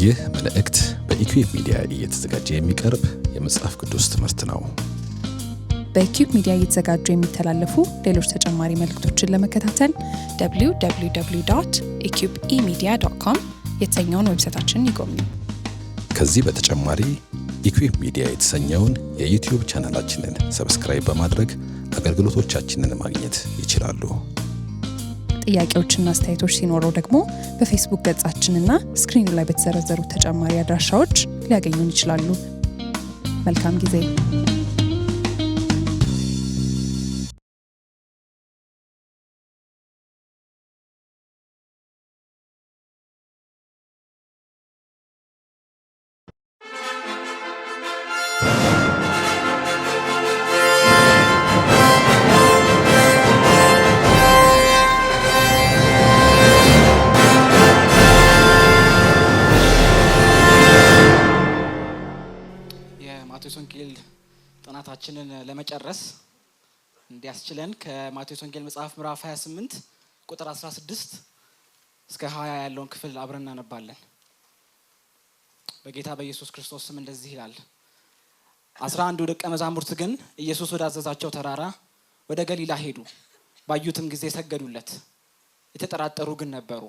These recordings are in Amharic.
ይህ መልእክት በኢኩዌብ ሚዲያ እየተዘጋጀ የሚቀርብ የመጽሐፍ ቅዱስ ትምህርት ነው። በኢኩዌብ ሚዲያ እየተዘጋጁ የሚተላለፉ ሌሎች ተጨማሪ መልእክቶችን ለመከታተል www.eqbemedia.com የተሰኘውን ዌብሳይታችንን ይጎብኙ። ከዚህ በተጨማሪ ኢኩዌብ ሚዲያ የተሰኘውን የዩቲዩብ ቻናላችንን ሰብስክራይብ በማድረግ አገልግሎቶቻችንን ማግኘት ይችላሉ። ጥያቄዎችና አስተያየቶች ሲኖረው ደግሞ በፌስቡክ ገጻችንና ስክሪኑ ላይ በተዘረዘሩ ተጨማሪ አድራሻዎች ሊያገኙን ይችላሉ። መልካም ጊዜ። ማቴዎስ ወንጌል ጥናታችንን ለመጨረስ እንዲያስችለን ከማቴዎስ ወንጌል መጽሐፍ ምዕራፍ 28 ቁጥር 16 እስከ 20 ያለውን ክፍል አብረን እናነባለን። በጌታ በኢየሱስ ክርስቶስ ስም እንደዚህ ይላል። 11 ደቀ መዛሙርት ግን ኢየሱስ ወዳዘዛቸው ተራራ ወደ ገሊላ ሄዱ። ባዩትም ጊዜ ሰገዱለት። የተጠራጠሩ ግን ነበሩ።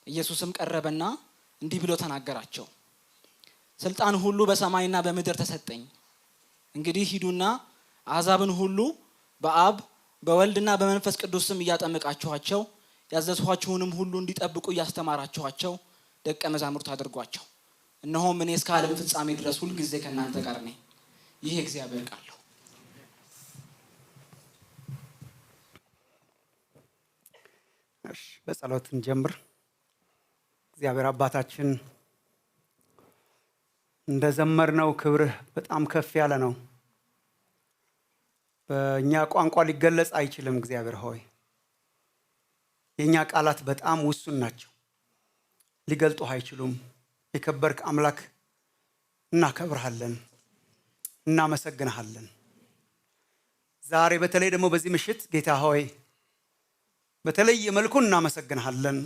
ኢየሱስም ቀረበና እንዲህ ብሎ ተናገራቸው። ስልጣን ሁሉ በሰማይና በምድር ተሰጠኝ። እንግዲህ ሂዱና አሕዛብን ሁሉ በአብ በወልድና በመንፈስ ቅዱስ ስም እያጠመቃችኋቸው ያዘዝኋችሁንም ሁሉ እንዲጠብቁ እያስተማራችኋቸው ደቀ መዛሙርት አድርጓቸው። እነሆም እኔ እስከ ዓለም ፍጻሜ ድረስ ሁል ጊዜ ከእናንተ ጋር ነኝ። ይህ የእግዚአብሔር ቃል ነው። በጸሎት እንጀምር። እግዚአብሔር አባታችን እንደዘመርነው ክብርህ በጣም ከፍ ያለ ነው። በእኛ ቋንቋ ሊገለጽ አይችልም። እግዚአብሔር ሆይ የኛ ቃላት በጣም ውሱን ናቸው፣ ሊገልጡህ አይችሉም። የከበርክ አምላክ እናከብርሃለን፣ እናመሰግንሃለን። ዛሬ በተለይ ደግሞ በዚህ ምሽት ጌታ ሆይ በተለየ መልኩ እናመሰግንሃለን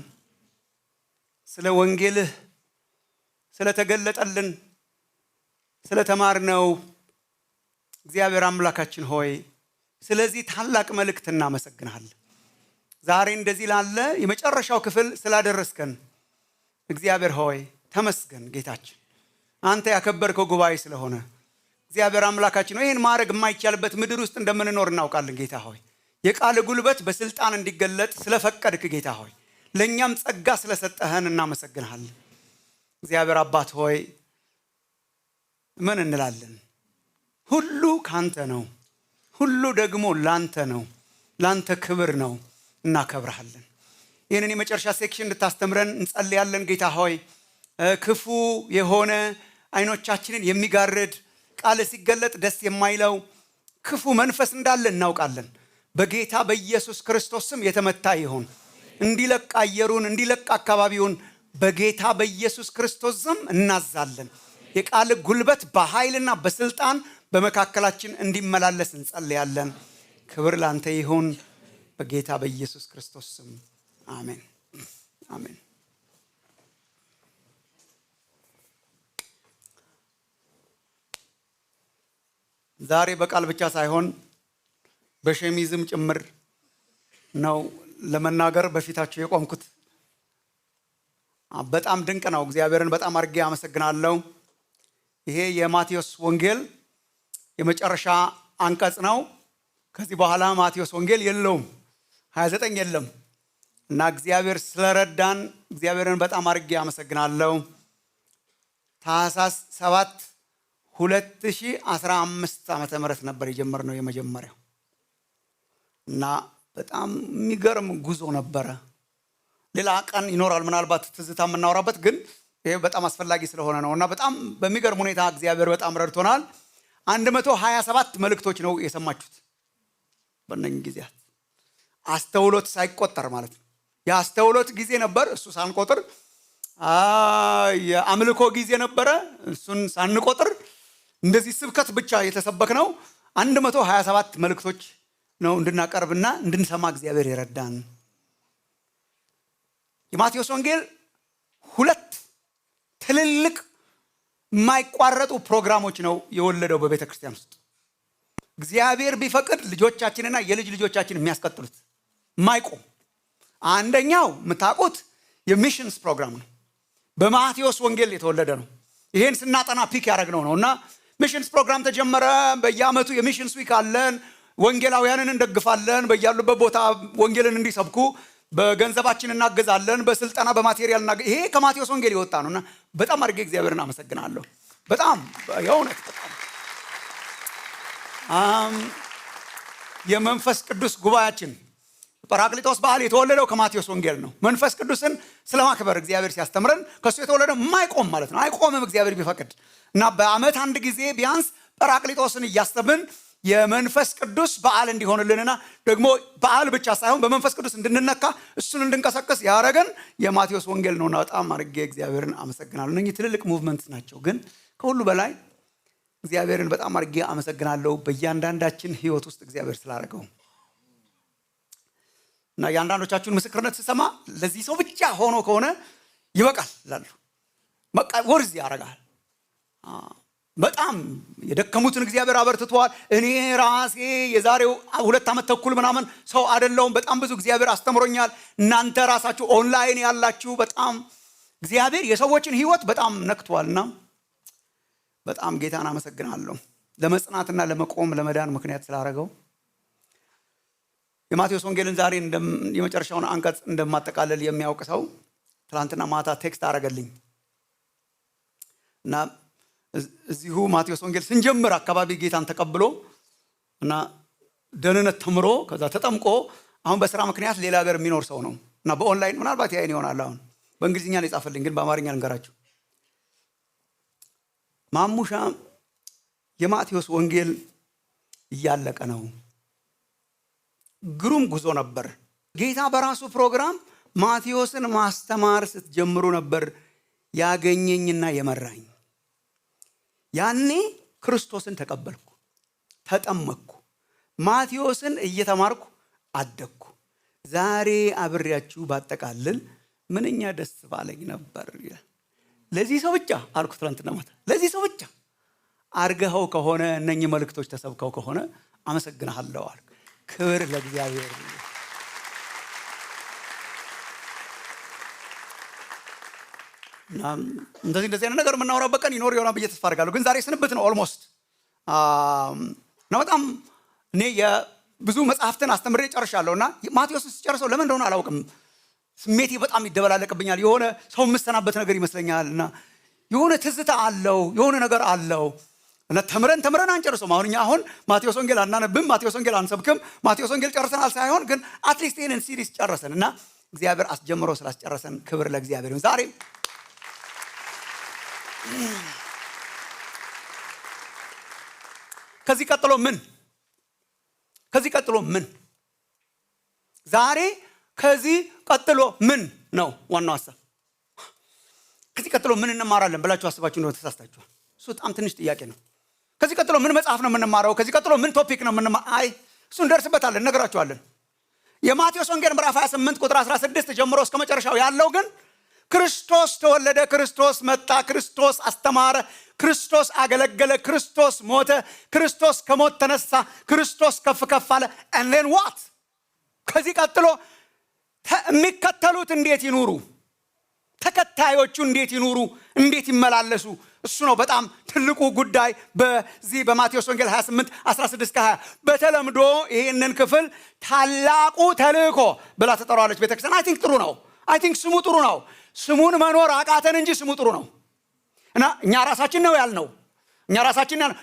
ስለ ወንጌልህ ስለተገለጠልን ስለተማርነው እግዚአብሔር አምላካችን ሆይ ስለዚህ ታላቅ መልእክት እናመሰግንሃለን። ዛሬ እንደዚህ ላለ የመጨረሻው ክፍል ስላደረስከን እግዚአብሔር ሆይ ተመስገን። ጌታችን አንተ ያከበርከው ጉባኤ ስለሆነ እግዚአብሔር አምላካችን ሆይ ይህን ማድረግ የማይቻልበት ምድር ውስጥ እንደምንኖር እናውቃለን። ጌታ ሆይ የቃል ጉልበት በስልጣን እንዲገለጥ ስለፈቀድክ ጌታ ሆይ ለእኛም ጸጋ ስለሰጠህን እናመሰግንሃለን። እግዚአብሔር አባት ሆይ ምን እንላለን? ሁሉ ካንተ ነው፣ ሁሉ ደግሞ ላንተ ነው፣ ላንተ ክብር ነው። እናከብርሃለን። ይህንን የመጨረሻ ሴክሽን እንድታስተምረን እንጸልያለን። ጌታ ሆይ ክፉ የሆነ አይኖቻችንን የሚጋርድ ቃል ሲገለጥ ደስ የማይለው ክፉ መንፈስ እንዳለ እናውቃለን። በጌታ በኢየሱስ ክርስቶስ ስም የተመታ ይሁን። እንዲለቅ አየሩን፣ እንዲለቅ አካባቢውን በጌታ በኢየሱስ ክርስቶስ ስም እናዛለን። የቃል ጉልበት በኃይልና በስልጣን በመካከላችን እንዲመላለስ እንጸልያለን። ክብር ላንተ ይሁን በጌታ በኢየሱስ ክርስቶስ ስም አሜን፣ አሜን። ዛሬ በቃል ብቻ ሳይሆን በሸሚዝም ጭምር ነው ለመናገር በፊታችሁ የቆምኩት። በጣም ድንቅ ነው። እግዚአብሔርን በጣም አድርጌ አመሰግናለሁ። ይሄ የማቴዎስ ወንጌል የመጨረሻ አንቀጽ ነው። ከዚህ በኋላ ማቴዎስ ወንጌል የለውም፣ 29 የለም እና እግዚአብሔር ስለረዳን እግዚአብሔርን በጣም አድርጌ አመሰግናለሁ። ታኅሳስ 7 2015 ዓመተ ምህረት ነበር የጀመርነው የመጀመሪያው እና በጣም የሚገርም ጉዞ ነበረ። ሌላ ቀን ይኖራል ምናልባት ትዝታ የምናወራበት፣ ግን ይሄ በጣም አስፈላጊ ስለሆነ ነው እና በጣም በሚገርም ሁኔታ እግዚአብሔር በጣም ረድቶናል። 127 መልእክቶች ነው የሰማችሁት በእነኚህ ጊዜያት፣ አስተውሎት ሳይቆጠር ማለት ነው። የአስተውሎት ጊዜ ነበር እሱ ሳንቆጥር፣ የአምልኮ ጊዜ ነበረ እሱን ሳንቆጥር፣ እንደዚህ ስብከት ብቻ የተሰበክ ነው። 127 መልእክቶች ነው እንድናቀርብና እንድንሰማ እግዚአብሔር ይረዳን። የማቴዎስ ወንጌል ሁለት ትልልቅ የማይቋረጡ ፕሮግራሞች ነው የወለደው በቤተ ክርስቲያን ውስጥ። እግዚአብሔር ቢፈቅድ ልጆቻችንና የልጅ ልጆቻችን የሚያስቀጥሉት ማይቆም። አንደኛው የምታውቁት የሚሽንስ ፕሮግራም ነው። በማቴዎስ ወንጌል የተወለደ ነው። ይሄን ስናጠና ፒክ ያደረግነው ነው እና ሚሽንስ ፕሮግራም ተጀመረ። በየዓመቱ የሚሽንስ ዊክ አለን። ወንጌላውያንን እንደግፋለን። በያሉበት ቦታ ወንጌልን እንዲሰብኩ በገንዘባችን እናገዛለን፣ በስልጠና በማቴሪያል ይሄ ከማቴዎስ ወንጌል የወጣ ነውና በጣም አድርጌ እግዚአብሔርን አመሰግናለሁ። በጣም የእውነት የመንፈስ ቅዱስ ጉባኤያችን ጰራቅሊጦስ በዓል የተወለደው ከማቴዎስ ወንጌል ነው። መንፈስ ቅዱስን ስለማክበር እግዚአብሔር ሲያስተምረን ከሱ የተወለደ የማይቆም ማለት ነው። አይቆምም እግዚአብሔር ቢፈቅድ እና በዓመት አንድ ጊዜ ቢያንስ ጰራቅሊጦስን እያሰብን የመንፈስ ቅዱስ በዓል እንዲሆንልንና ደግሞ በዓል ብቻ ሳይሆን በመንፈስ ቅዱስ እንድንነካ እሱን እንድንቀሰቀስ ያደረገን የማቴዎስ ወንጌል ነውና በጣም አድርጌ እግዚአብሔርን አመሰግናለሁ። እነዚህ ትልልቅ ሙቭመንት ናቸው። ግን ከሁሉ በላይ እግዚአብሔርን በጣም አድርጌ አመሰግናለሁ በእያንዳንዳችን ህይወት ውስጥ እግዚአብሔር ስላደረገው እና የአንዳንዶቻችሁን ምስክርነት ስሰማ ለዚህ ሰው ብቻ ሆኖ ከሆነ ይበቃል እላለሁ። በቃ ወርዝ ያደርጋል። በጣም የደከሙትን እግዚአብሔር አበርትቷል። እኔ ራሴ የዛሬው 2 ዓመት ተኩል ምናምን ሰው አይደለሁም። በጣም ብዙ እግዚአብሔር አስተምሮኛል። እናንተ ራሳችሁ ኦንላይን ያላችሁ በጣም እግዚአብሔር የሰዎችን ህይወት በጣም ነክቷልና በጣም ጌታን አመሰግናለሁ ለመጽናትና ለመቆም ለመዳን ምክንያት ስላደረገው። የማቴዎስ ወንጌልን ዛሬ የመጨረሻውን አንቀጽ እንደማጠቃለል የሚያውቅ ሰው ትናንትና ማታ ቴክስት አደረገልኝ እና እዚሁ ማቴዎስ ወንጌል ስንጀምር አካባቢ ጌታን ተቀብሎ እና ደህንነት ተምሮ ከዛ ተጠምቆ አሁን በስራ ምክንያት ሌላ ሀገር የሚኖር ሰው ነው እና በኦንላይን ምናልባት ያይን ይሆናል። አሁን በእንግሊዝኛ ነው የጻፈልኝ፣ ግን በአማርኛ ልንገራችሁ። ማሙሻ የማቴዎስ ወንጌል እያለቀ ነው። ግሩም ጉዞ ነበር። ጌታ በራሱ ፕሮግራም ማቴዎስን ማስተማር ስትጀምሩ ነበር ያገኘኝና የመራኝ። ያኔ ክርስቶስን ተቀበልኩ፣ ተጠመቅኩ፣ ማቴዎስን እየተማርኩ አደግኩ። ዛሬ አብሬያችሁ ባጠቃልል ምንኛ ደስ ባለኝ ነበር። ለዚህ ሰው ብቻ አልኩ ትናንትና ማታ፣ ለዚህ ሰው ብቻ አርገኸው ከሆነ እነኚህ መልእክቶች ተሰብከው ከሆነ አመሰግናለሁ አልኩ። ክብር ለእግዚአብሔር። እንደዚህ አይነት ነገር የምናወራበት ቀን ይኖር ይሆናል ብዬ ተስፋ አድርጋለሁ። ግን ዛሬ ስንብት ነው ኦልሞስት እና በጣም እኔ የብዙ መጽሐፍትን አስተምሬ ጨርሻለሁ እና ማቴዎስን ስጨርሰው ለምን እንደሆነ አላውቅም ስሜቴ በጣም ይደበላለቅብኛል። የሆነ ሰው የምሰናበት ነገር ይመስለኛል እና የሆነ ትዝታ አለው፣ የሆነ ነገር አለው እና ተምረን አንጨርሰውም። አሁን ማቴዎስ ወንጌል አናነብም፣ ማቴዎስ ወንጌል አንሰብክም፣ ማቴዎስ ወንጌል ጨርሰናል ሳይሆን ግን አትሊስት ይህንን ሲሪስ ጨረሰን እና እግዚአብሔር አስጀምሮ ስላስጨረሰን ክብር ለእግዚአብሔር ይሁን። ዛሬ ከዚህ ቀጥሎ ምን ዛሬ ከዚህ ቀጥሎ ምን ነው ዋናው ሐሳብ? ከዚህ ቀጥሎ ምን እንማራለን ብላችሁ አስባችሁ እንደሆነ ተሳስታችኋል። እሱ በጣም ትንሽ ጥያቄ ነው። ከዚህ ቀጥሎ ምን መጽሐፍ ነው የምንማረው? ከዚህ ቀጥሎ ምን ቶፒክ ነው የምንማረው? እሱ እንደርስበታለን፣ እነግራችኋለን። የማቴዎስ ወንጌል ምዕራፍ 28 ቁጥር 16 ጀምሮ እስከ መጨረሻው ያለው ግን ክርስቶስ ተወለደ፣ ክርስቶስ መጣ፣ ክርስቶስ አስተማረ፣ ክርስቶስ አገለገለ፣ ክርስቶስ ሞተ፣ ክርስቶስ ከሞት ተነሳ፣ ክርስቶስ ከፍ አለ። and then what? ከዚህ ቀጥሎ የሚከተሉት እንዴት ይኑሩ? ተከታዮቹ እንዴት ይኑሩ? እንዴት ይመላለሱ? እሱ ነው በጣም ትልቁ ጉዳይ በዚህ በማቴዎስ ወንጌል 28 16-20። በተለምዶ ይሄንን ክፍል ታላቁ ተልእኮ ብላ ተጠራዋለች ቤተክርስቲያን። አይ ቲንክ ስሙ ጥሩ ነው። ስሙን መኖር አቃተን እንጂ ስሙ ጥሩ ነው እና እኛ ራሳችን ነው ያልነው።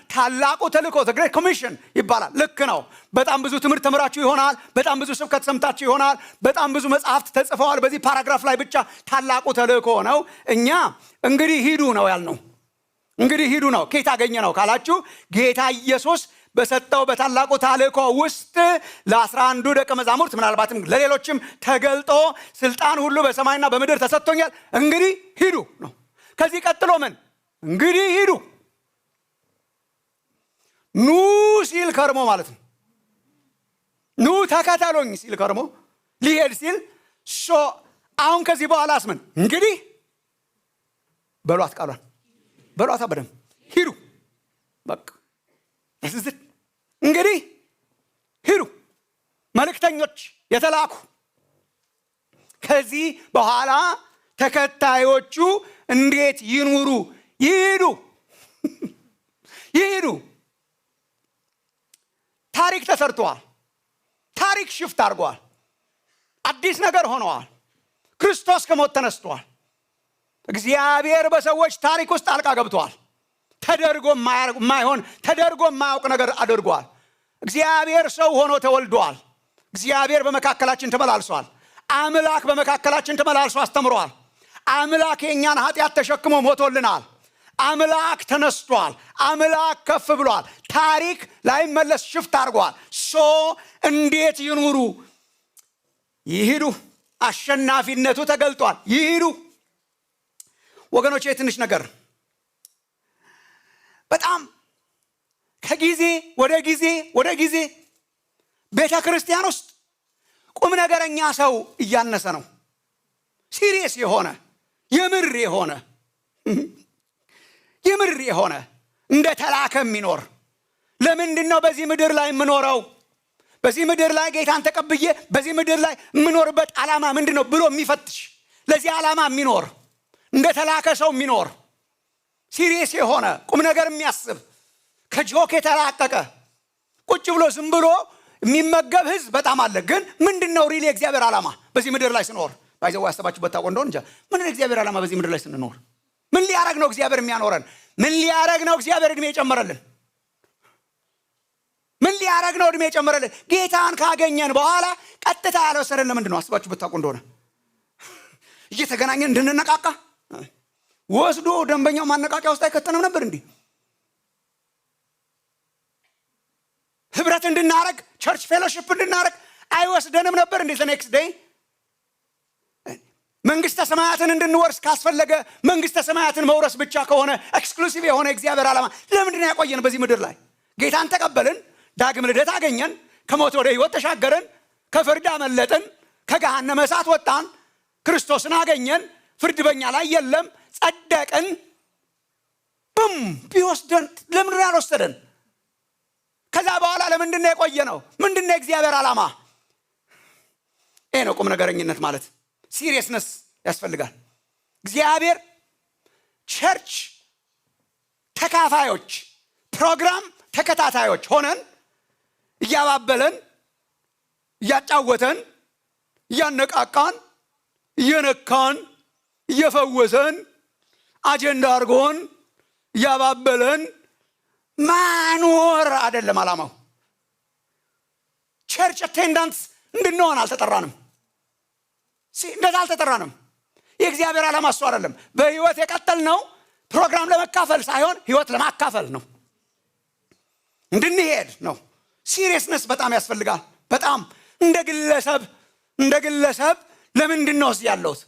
ታላቁ ተልእኮ the great commission ይባላል። ልክ ነው። በጣም ብዙ ትምህርት ተምራችሁ ይሆናል፣ በጣም ብዙ ስብከት ሰምታችሁ ይሆናል፣ በጣም ብዙ መጽሐፍት ተጽፈዋል በዚህ ፓራግራፍ ላይ ብቻ። ታላቁ ተልእኮ ነው። እኛ እንግዲህ ሂዱ ነው ያልነው። እንግዲህ ሂዱ ነው። ከየት አገኘ ነው ካላችሁ ጌታ ኢየሱስ በሰጠው በታላቁ ተልእኮ ውስጥ ለ11 ደቀ መዛሙርት ምናልባትም ለሌሎችም ተገልጦ ስልጣን ሁሉ በሰማይና በምድር ተሰጥቶኛል፣ እንግዲህ ሂዱ ነው። ከዚህ ቀጥሎ ምን? እንግዲህ ሂዱ ኑ ሲል ከርሞ ማለት ነው። ኑ ተከተሉኝ ሲል ከርሞ ሊሄድ ሲል አሁን ከዚህ በኋላስ ምን? እንግዲህ በሏት ቃሏን በሏታ በደንብ ሂዱ በቃ እንግዲህ ሂዱ መልእክተኞች የተላኩ ከዚህ በኋላ ተከታዮቹ እንዴት ይኑሩ ይሂዱ ይሂዱ ታሪክ ተሰርቷል ታሪክ ሽፍት አድርጓል አዲስ ነገር ሆነዋል ክርስቶስ ከሞት ተነስቷል እግዚአብሔር በሰዎች ታሪክ ውስጥ ጣልቃ ገብቷል ተደርጎ የማይሆን ተደርጎ የማያውቅ ነገር አድርጓል እግዚአብሔር ሰው ሆኖ ተወልዷል እግዚአብሔር በመካከላችን ተመላልሷል አምላክ በመካከላችን ተመላልሶ አስተምሯል አምላክ የኛን ኃጢአት ተሸክሞ ሞቶልናል አምላክ ተነስቷል አምላክ ከፍ ብሏል ታሪክ ላይ መለስ ሽፍት አድርጓል እንዴት ይኑሩ ይሂዱ አሸናፊነቱ ተገልጧል ይሂዱ ወገኖቼ ትንሽ ነገር በጣም ከጊዜ ወደ ጊዜ ቤተክርስቲያን ውስጥ ቁም ነገረኛ ሰው እያነሰ ነው ሲሪየስ የሆነ የምር የሆነ እንደ ተላከ የሚኖር ለምንድነው በዚህ ምድር ላይ የምኖረው በዚህ ምድር ላይ ጌታን ተቀብዬ በዚህ ምድር ላይ የምኖርበት ዓላማ ምንድነው ብሎ የሚፈትሽ ለዚህ ዓላማ የሚኖር እንደ ተላከ ሰው የሚኖር ሲሪየስ የሆነ ቁም ነገር የሚያስብ ከጆክ የተላቀቀ ቁጭ ብሎ ዝም ብሎ የሚመገብ ህዝብ በጣም አለ ግን ምንድነው ሪሊ እግዚአብሔር ዓላማ በዚህ ምድር ላይ ስኖር ባይዘው ያስተባችሁበት ታቆ እንደሆነ እንጂ ምንድነው እግዚአብሔር ዓላማ በዚህ ምድር ላይ ስንኖር ምን ሊያረግ ነው እግዚአብሔር የሚያኖረን ምን ሊያረግ ነው እግዚአብሔር እድሜ የጨመረልን ምን ሊያረግ ነው እድሜ የጨመረልን ጌታን ካገኘን በኋላ ቀጥታ ያልወሰደን ለምንድነው አስተባችሁበት ታቆ እንደሆነ እየተገናኘን እንድንነቃቃ ወስዶ ደንበኛው ማነቃቂያ ውስጥ አይከተንም ነበር እንዴ ህብረት እንድናረግ ቸርች ፌሎሺፕ እንድናረግ አይወስደንም ነበር እንዴ ኔክስት ዴይ መንግስተ ሰማያትን እንድንወርስ ካስፈለገ መንግስተ ሰማያትን መውረስ ብቻ ከሆነ ኤክስክሉሲቭ የሆነ እግዚአብሔር ዓላማ ለምንድን ነው ያቆየን በዚህ ምድር ላይ ጌታን ተቀበልን ዳግም ልደት አገኘን ከሞት ወደ ህይወት ተሻገረን ከፍርድ አመለጥን ከገሃነመ እሳት ወጣን ክርስቶስን አገኘን ፍርድ በእኛ ላይ የለም ጸደቅን ቡም ቢወስደን ለምንድን ያልወሰደን ከዛ በኋላ ለምንድን ነው የቆየ ነው ምንድን ነው እግዚአብሔር ዓላማ ይሄ ነው ቁም ነገረኝነት ማለት ሲሪየስነስ ያስፈልጋል እግዚአብሔር ቸርች ተካፋዮች ፕሮግራም ተከታታዮች ሆነን እያባበለን እያጫወተን እያነቃቃን እየነካን እየፈወሰን አጀንዳ አድርጎን እያባበለን ማኖር አይደለም ዓላማው ቸርች አቴንዳንስ እንድንሆን አልተጠራንም እንደዛ አልተጠራንም የእግዚአብሔር ዓላማ እሱ አይደለም በህይወት የቀጠልነው ፕሮግራም ለመካፈል ሳይሆን ህይወት ለማካፈል ነው እንድንሄድ ነው ሲሪየስነስ በጣም ያስፈልጋል በጣም እንደ ግለሰብ ለምንድን ነው ያለሁት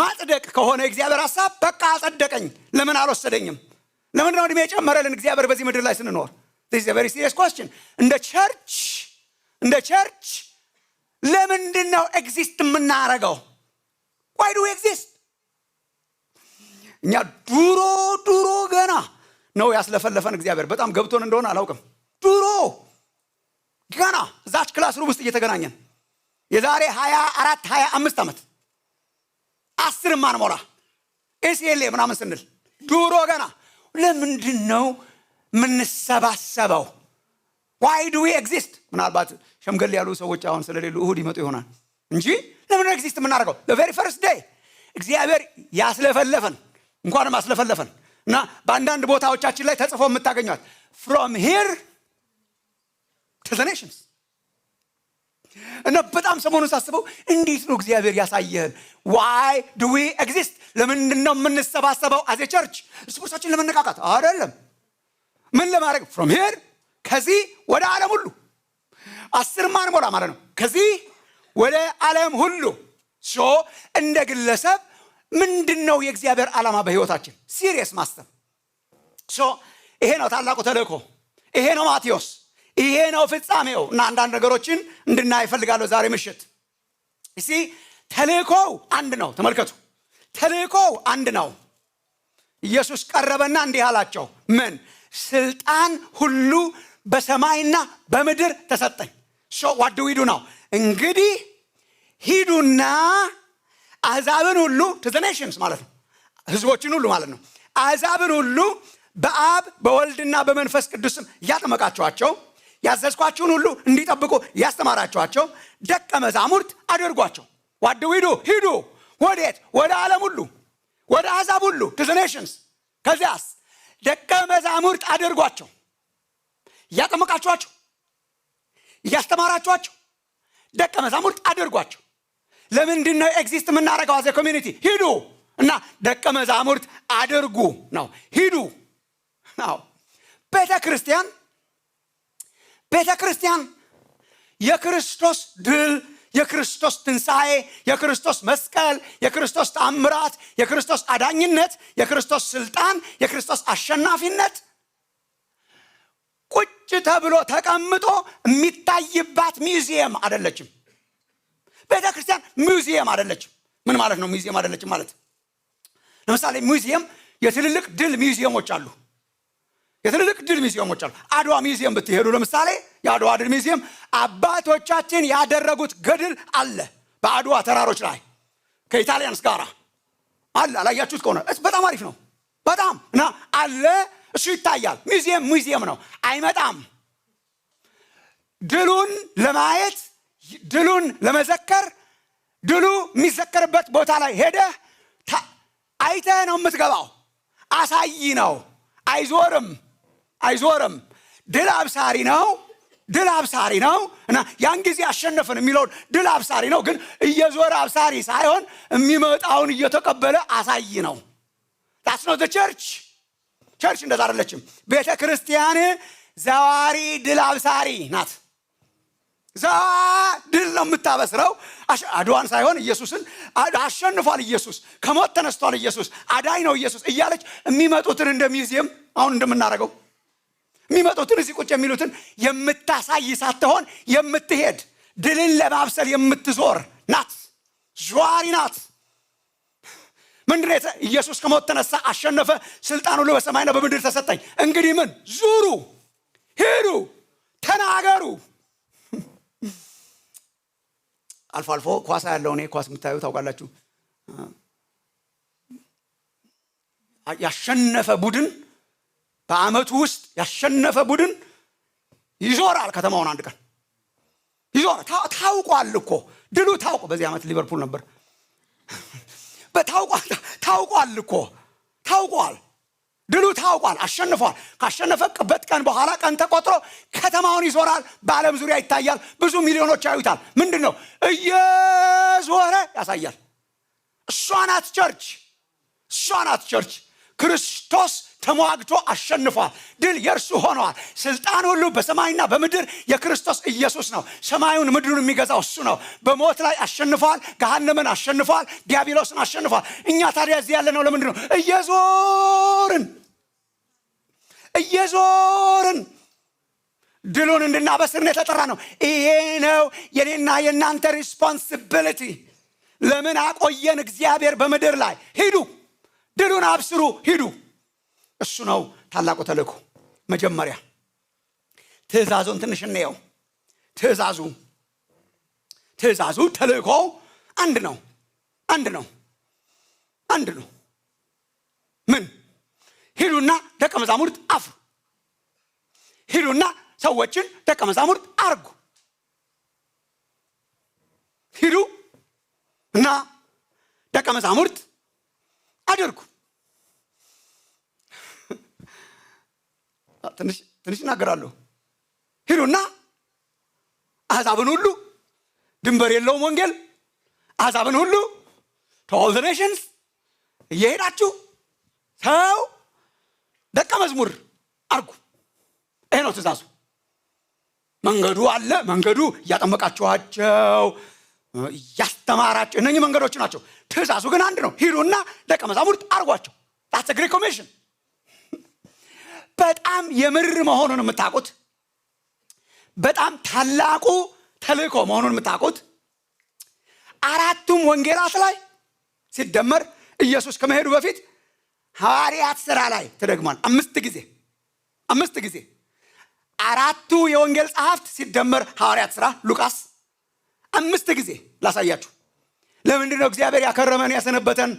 ማጽደቅ ከሆነ እግዚአብሔር ሐሳብ በቃ አጸደቀኝ ለምን አልወሰደኝም ለምን ነው እድሜ የጨመረልን እግዚአብሔር በዚህ ምድር ላይ ስንኖር this is a very serious question እንደ ቸርች ለምንድን ነው ኤግዚስት የምናረገው why do we exist እኛ ድሮ ገና ነው ያስለፈለፈን እግዚአብሔር በጣም ገብቶን እንደሆነ አላውቅም ድሮ ገና እዛች ክላስ ሩም ውስጥ እየተገናኘን የዛሬ 25 ዓመት 10 ማንሞላ ኤስኤልኤ ምናምን ስንል ድሮ ገና ለምንድን ነው የምንሰባሰበው why do we exist ምናልባት ሸምገል ያሉ ሰዎች አሁን ስለሌሉ እሁድ ይመጡ ይሆናል እንጂ ለምን ኤግዚስት የምናደርገው the very first day እግዚአብሔር ያስለፈለፈን እንኳንም አስለፈለፈን እና በአንዳንድ ቦታዎቻችን ላይ ተጽፎ የምታገኙት from here to the nations እና በጣም ሰሞኑን ሳስበው እንዴት ነው እግዚአብሔር ያሳየን why do we exist ለምንድን ነው የምንሰባሰበው as a church ስፖርታችን ለመነቃቃት አይደለም ምን ለማድረግ from here ከዚህ ወደ ዓለም ሁሉ 10 ማንሞላ ማለት ነው ከዚህ ወደ ዓለም ሁሉ እንደ ግለሰብ ምንድነው የእግዚአብሔር ዓላማ በህይወታችን ሲሪየስ ማስተር ይሄ ነው ታላቁ ተልእኮ ይሄ ነው ማቴዎስ ይሄ ነው ፍጻሜው እና አንዳንድ ነገሮችን እንድናይ ፈልጋለሁ ዛሬ ምሽት ተልእኮው አንድ ነው ተመልከቱ ተልእኮው አንድ ነው። ኢየሱስ ቀረበና እንዲህ አላቸው፣ ምን? ስልጣን ሁሉ በሰማይና በምድር ተሰጠኝ። what do we do now? እንግዲህ ሂዱና አሕዛብን ሁሉ to the nations ማለት ነው፣ ህዝቦችን ሁሉ ማለት ነው። አሕዛብን ሁሉ በአብ በወልድና በመንፈስ ቅዱስም እያጠመቃችኋቸው ያዘዝኳችሁን ሁሉ እንዲጠብቁ ያስተማራችኋቸው ደቀ መዛሙርት አድርጓቸው። what do we do? ሂዱ። ወዴት? ወደ ዓለም ሁሉ፣ ወደ አሕዛብ ሁሉ to the nations። ከዚያስ ደቀ መዛሙርት አድርጓቸው፣ እያጠመቃችኋቸው እያስተማራችኋቸው ደቀ መዛሙርት አድርጓቸው። ለምንድን ነው ኤግዚስት የምናደርገው? አዘ ኮሚኒቲ ሂዱ እና ደቀ መዛሙርት አድርጉ ነው። ሂዱ ነው። ቤተ ክርስቲያን የክርስቶስ ድል፣ የክርስቶስ ትንሣኤ፣ የክርስቶስ መስቀል፣ የክርስቶስ ተአምራት፣ የክርስቶስ አዳኝነት፣ የክርስቶስ ስልጣን፣ የክርስቶስ አሸናፊነት ቁጭ ተብሎ ተቀምጦ የሚታይባት ሚውዚየም አይደለችም። ቤተ ክርስቲያን ሚውዚየም አይደለችም። ምን ማለት ነው ሚውዚየም አይደለችም ማለት? ለምሳሌ ሚውዚየም የትልልቅ ድል ሚውዚየሞች አሉ። አድዋ ሚውዚየም ብትሄዱ ለምሳሌ የአድዋ ድል ሚውዚየም አባቶቻችን ያደረጉት ገድል አለ በአድዋ ተራሮች ላይ ከኢጣሊያንስ ጋር አለ። አላያችሁት ከሆነ በጣም አሪፍ ነው። በጣም እና አለ፣ እሱ ይታያል። ሚውዚየም ነው። አይመጣም ድሉን ለማየት ድሉን ለመዘከር ድሉ የሚዘከርበት ቦታ ላይ ሄደህ አይተህ ነው የምትገባው። አሳይ ነው። አይዞርም። ድል አብሳሪ ነው እና ያን ጊዜ አሸነፈን የሚለውን ድል አብሳሪ ነው። ግን እየዞረ አብሳሪ ሳይሆን የሚመጣውን እየተቀበለ አሳይ ነው። that's not the church እንደዛ አይደለችም። ቤተ ክርስቲያን ዘዋሪ ድል አብሳሪ ናት። ድል ነው የምታበስረው። አድዋን ሳይሆን ኢየሱስን አሸንፏል፣ ኢየሱስ ከሞት ተነስቷል፣ ኢየሱስ አዳኝ ነው፣ ኢየሱስ እያለች የሚመጡትን እንደ ሚውዚየም አሁን እንደምናደርገው የሚመጡትን እዚህ ቁጭ የሚሉትን የምታሳይ ሳትሆን የምትሄድ ድልን ለማብሰል የምትዞር ናት። ዟሪ ናት። ምንድነው? ኢየሱስ ከሞት ተነሳ፣ አሸነፈ፣ ስልጣን ሁሉ በሰማይና በምድር ተሰጠኝ። እንግዲህ ምን? ዙሩ፣ ሂዱ፣ ተናገሩ። አልፎ አልፎ ኳስ ያለው እኔ ኳስ የምታዩ ታውቃላችሁ። ያሸነፈ ቡድን በአመቱ ውስጥ ያሸነፈ ቡድን ይዞራል ከተማውን። አንድ ቀን ይዞራል። ታውቋል እኮ ድሉ ታውቆ። በዚህ አመት ሊቨርፑል ነበር። ታውቋል እኮ ታውቋል። ድሉ ታውቋል። አሸንፏል። ካሸነፈበት ቀን በኋላ ቀን ተቆጥሮ ከተማውን ይዞራል። በዓለም ዙሪያ ይታያል። ብዙ ሚሊዮኖች ያዩታል። ምንድን ነው? እየዞረ ያሳያል። እሷ ናት ቸርች። ክርስቶስ ተሟግቶ አሸንፏል። ድል የእርሱ ሆነዋል። ስልጣን ሁሉ በሰማይና በምድር የክርስቶስ ኢየሱስ ነው። ሰማዩን ምድሩን የሚገዛው እሱ ነው። በሞት ላይ አሸንፏል። ገሃነምን አሸንፏል። ዲያብሎስን አሸንፏል። እኛ ታዲያ እዚህ ያለ ነው ለምንድን ነው? እየዞርን ድሉን እንድናበስር ነው የተጠራ ነው። ይሄ ነው የኔና የእናንተ ሪስፖንሲቢሊቲ። ለምን አቆየን እግዚአብሔር በምድር ላይ? ሂዱ፣ ድሉን አብስሩ፣ ሂዱ። እሱ ነው ታላቁ ተልእኮ። መጀመሪያ ትእዛዙን ትንሽ እንየው። ትእዛዙ ተልእኮ አንድ ነው። ምን? ሂዱና ደቀ መዛሙርት አፍሩ። ሂዱና ሰዎችን ደቀ መዛሙርት አርጉ። ሂዱ እና ደቀ መዛሙርት አድርጉ። ትንሽ እናገራለሁ። ሂዱና አሕዛብን ሁሉ፣ ድንበር የለውም ወንጌል፣ አሕዛብን ሁሉ to all the nations እየሄዳችሁ ሰው ደቀ መዝሙር አርጉ። ይሄ ነው ትእዛዙ። መንገዱ አለ። መንገዱ እያጠመቃችኋቸው እያስተማራቸው፣ እነኚህ መንገዶች ናቸው። ትእዛዙ ግን አንድ ነው። ሂዱና ደቀ መዛሙርት አርጓቸው። that's a great commission። በጣም የምር መሆኑን የምታውቁት፣ በጣም ታላቁ ተልእኮ መሆኑን የምታውቁት አራቱም ወንጌላት ላይ ሲደመር ኢየሱስ ከመሄዱ በፊት ሐዋርያት ሥራ ላይ ተደግሟል 5 ጊዜ 4ቱ የወንጌል ጸሐፍት ሲደመር ሐዋርያት ሥራ ሉቃስ 5 ጊዜ ላሳያችሁ። ለምንድን ነው እግዚአብሔር ያከረመን ያሰነበተን?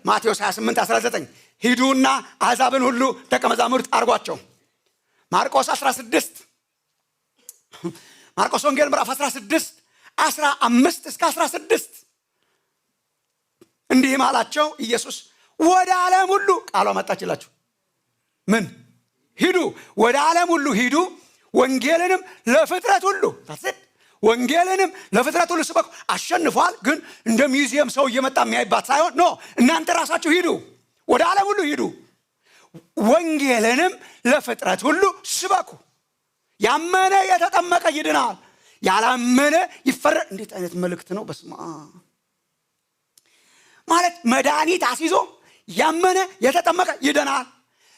ማቴዎስ 28:19 ሂዱና አሕዛብን ሁሉ ደቀ መዛሙርት አድርጓቸው። ማርቆስ 16 ማርቆስ ወንጌል ምዕራፍ 16 15 እስከ 16 እንዲህም አላቸው ኢየሱስ ወደ ዓለም ሁሉ ቃሏ መጣችላችሁ። ምን ሂዱ? ወደ ዓለም ሁሉ ሂዱ፣ ወንጌልንም ለፍጥረት ሁሉ ወንጌልንም ለፍጥረት ሁሉ ስበኩ። አሸንፏል፣ ግን እንደ ሚውዚየም ሰው እየመጣ የሚያይባት ሳይሆን ኖ፣ እናንተ ራሳችሁ ሂዱ፣ ወደ ዓለም ሁሉ ሂዱ፣ ወንጌልንም ለፍጥረት ሁሉ ስበኩ። ያመነ የተጠመቀ ይድናል፣ ያላመነ ይፈረድ። እንዴት አይነት መልእክት ነው! በስመ አብ ማለት መድኃኒት አስይዞ ያመነ የተጠመቀ ይድናል፣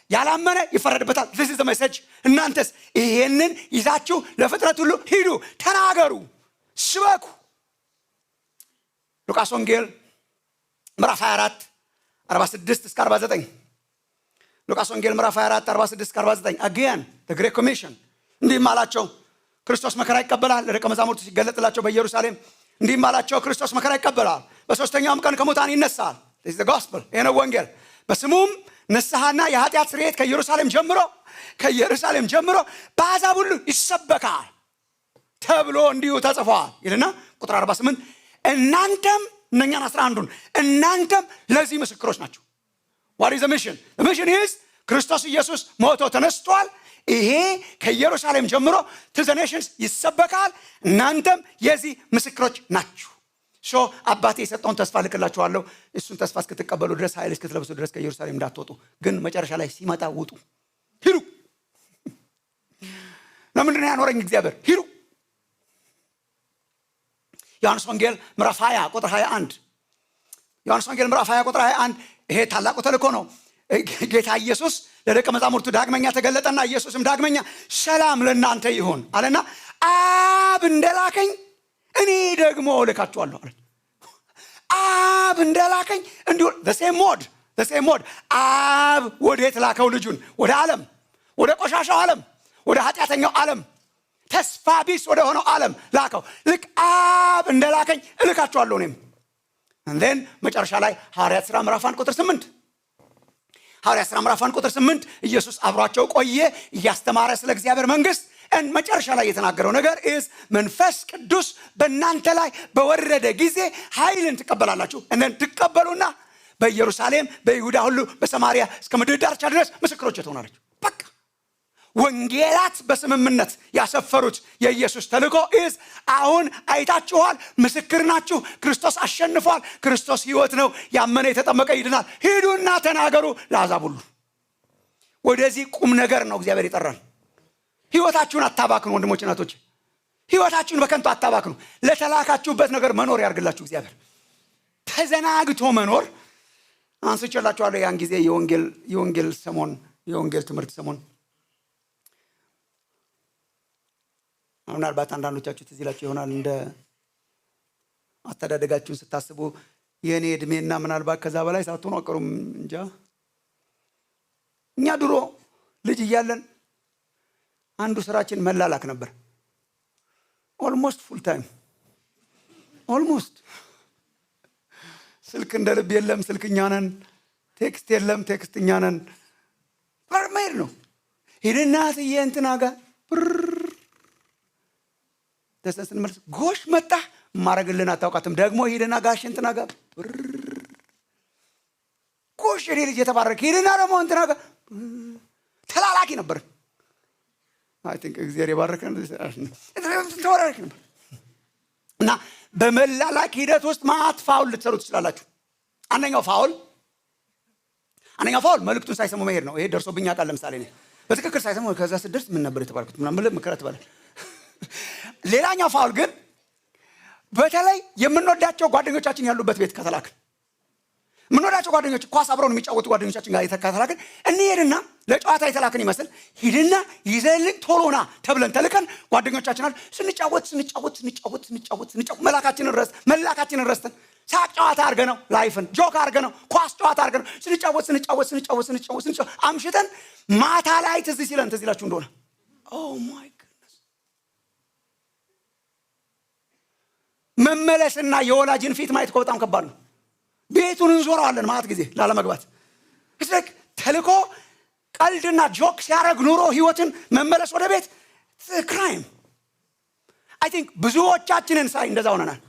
ያላመነ ይፈረድበታል። this is the message። እናንተስ ይሄንን ይዛችሁ ለፍጥረት ሁሉ ሂዱ፣ ተናገሩ፣ ስበኩ። ሉቃስ ወንጌል ምዕራፍ 24 46 እስከ 49 ሉቃስ ወንጌል ምዕራፍ 24 46 እስከ 49 again the great commission እንዲህም አላቸው ክርስቶስ መከራ ይቀበላል። ለደቀ መዛሙርቱ ሲገለጥላቸው በኢየሩሳሌም እንዲህም አላቸው ክርስቶስ መከራ ይቀበላል፣ በሶስተኛውም ቀን ከሙታን ይነሳል። this is the gospel። ይሄ ነው ወንጌል። በስሙም ንስሐና የኃጢአት ስርየት ከኢየሩሳሌም ጀምሮ በአሕዛብ ሁሉ ይሰበካል ተብሎ እንዲሁ ተጽፏል ይልና ቁጥር 48 እናንተም እነኛን 11ዱን እናንተም ለዚህ ምስክሮች ናቸው። what is the mission? the mission is ክርስቶስ ኢየሱስ ሞቶ ተነስቷል። ይሄ ከኢየሩሳሌም ጀምሮ to the nations ይሰበካል። እናንተም የዚህ ምስክሮች ናችሁ። አባቴ የሰጠውን ተስፋ ልክላችኋለሁ። እሱን ተስፋ እስክትቀበሉ ድረስ ኃይል እስክትለብሱ ድረስ ከኢየሩሳሌም እንዳትወጡ፣ ግን መጨረሻ ላይ ሲመጣ ውጡ፣ ሂዱ። ለምንድን ነው ያኖረኝ እግዚአብሔር? ሂዱ። ዮሐንስ ወንጌል ምዕራፍ 20 ቁጥር 21 ዮሐንስ ወንጌል ምዕራፍ 20 ቁጥር 21 ይሄ ታላቁ ተልእኮ ነው። ጌታ ኢየሱስ ለደቀ መዛሙርቱ ዳግመኛ ተገለጠና ኢየሱስም ዳግመኛ ሰላም ለእናንተ ይሁን አለና አብ እንደላከኝ እኔ ደግሞ ልካችኋለሁ አለ። አብ እንደላከኝ እንዲሁ the same mode አብ ወዴት ላከው ልጁን? ወደ ዓለም፣ ወደ ቆሻሻው ዓለም፣ ወደ ኃጢአተኛው ዓለም፣ ተስፋ ቢስ ወደ ሆነው ዓለም ላከው። ልክ አብ እንደላከኝ እልካችኋለሁ እኔም። and መጨረሻ ላይ ሐዋርያት ሥራ ምዕራፍ 1 ቁጥር 8 ሐዋርያት ሥራ ምዕራፍ 1 ቁጥር 8 ኢየሱስ አብሯቸው ቆየ እያስተማረ ስለ እግዚአብሔር መንግስት። መጨረሻ ላይ የተናገረው ነገር is መንፈስ ቅዱስ በእናንተ ላይ በወረደ ጊዜ ኃይልን ትቀበላላችሁ። ትቀበሉና በኢየሩሳሌም፣ በይሁዳ ሁሉ፣ በሰማሪያ እስከ ምድር ዳርቻ ድረስ ምስክሮች ትሆናላችሁ። በቃ ወንጌላት በስምምነት ያሰፈሩት የኢየሱስ ተልእኮ is አሁን አይታችኋል፣ ምስክር ናችሁ። ክርስቶስ አሸንፏል። ክርስቶስ ሕይወት ነው። ያመነ የተጠመቀ ይድናል። ሂዱና ተናገሩ ለአሕዛብ ሁሉ። ወደዚህ ቁም ነገር ነው እግዚአብሔር ይጠራል። ሕይወታችሁን አታባክኑ ወንድሞች እናቶች፣ ሕይወታችሁን በከንቱ አታባክኑ። ለተላካችሁበት ነገር መኖር ያርግላችሁ እግዚአብሔር። ተዘናግቶ መኖር አንስቼላችኋለሁ። ያን ጊዜ የወንጌል ሰሞን፣ የወንጌል ትምህርት ሰሞን ምናልባት አንዳንዶቻችሁ ትዝ ይላችሁ ይሆናል። እንደ አስተዳደጋችሁን ስታስቡ የእኔ ዕድሜና ምናልባት ከዛ በላይ ሳትሆኑ አቀሩም እንጃ። እኛ ድሮ ልጅ እያለን አንዱ ስራችን መላላክ ነበር። ኦልሞስት ፉል ታይም ኦልሞስት። ስልክ እንደ ልብ የለም፣ ስልክ እኛ ነን። ቴክስት የለም፣ ቴክስት እኛ ነን። ፐርሜር ነው። ሂድና ስዬ እንትና ጋር ደሰን ስንመልስ ጎሽ መጣ ማረግልን አታውቃትም። ደግሞ ሂድና ጋሽ እንትና ጋር ጎሽ እኔ ልጅ የተባረክ ሂድና ደግሞ እንትና ጋር ተላላኪ ነበር። አይ ቲንክ እግዚአብሔር የባረከን ተወራረክ ነበር። እና በመላላክ ሂደት ውስጥ ማት ፋውል ልትሰሩ ትችላላችሁ። አንደኛው ፋውል መልእክቱን ሳይሰሙ መሄድ ነው። ይሄ ደርሶብኝ ያውቃል። ለምሳሌ እኔ በትክክል ሳይሰሙ ከዛ ስደርስ ምን ነበር የተባልኩት ምናምን ምክረት ባለ። ሌላኛው ፋውል ግን በተለይ የምንወዳቸው ጓደኞቻችን ያሉበት ቤት ከተላክ ምንወዳቸው ጓደኞች ኳስ አብረውን የሚጫወቱ ጓደኞቻችን ጋር የተከታተላከን እንሄድና ለጨዋታ የተላከን ይመስል ሂድና ይዘልን ቶሎና ተብለን ተልከን ጓደኞቻችን አሉ ስንጫወት መላካችንን ረስተን ሳቅ ጨዋታ አድርገነው ላይፍን ጆክ አድርገነው ኳስ ጨዋታ አድርገነው ስንጫወት አምሽተን ማታ ላይ ትዝ ይላችሁ እንደሆነ ኦ ማይ ጉድነስ መመለስና የወላጅን ፊት ማየት በጣም ከባድ ነው። ቤቱን እንዞረዋለን ማለት ጊዜ ላለመግባት እስልክ ተልኮ ቀልድና ጆክ ሲያደርግ ኑሮ ህይወትን መመለስ ወደ ቤት ክራይም አይ ቲንክ ብዙዎቻችንን ሳይ እንደዛ ሆነናል።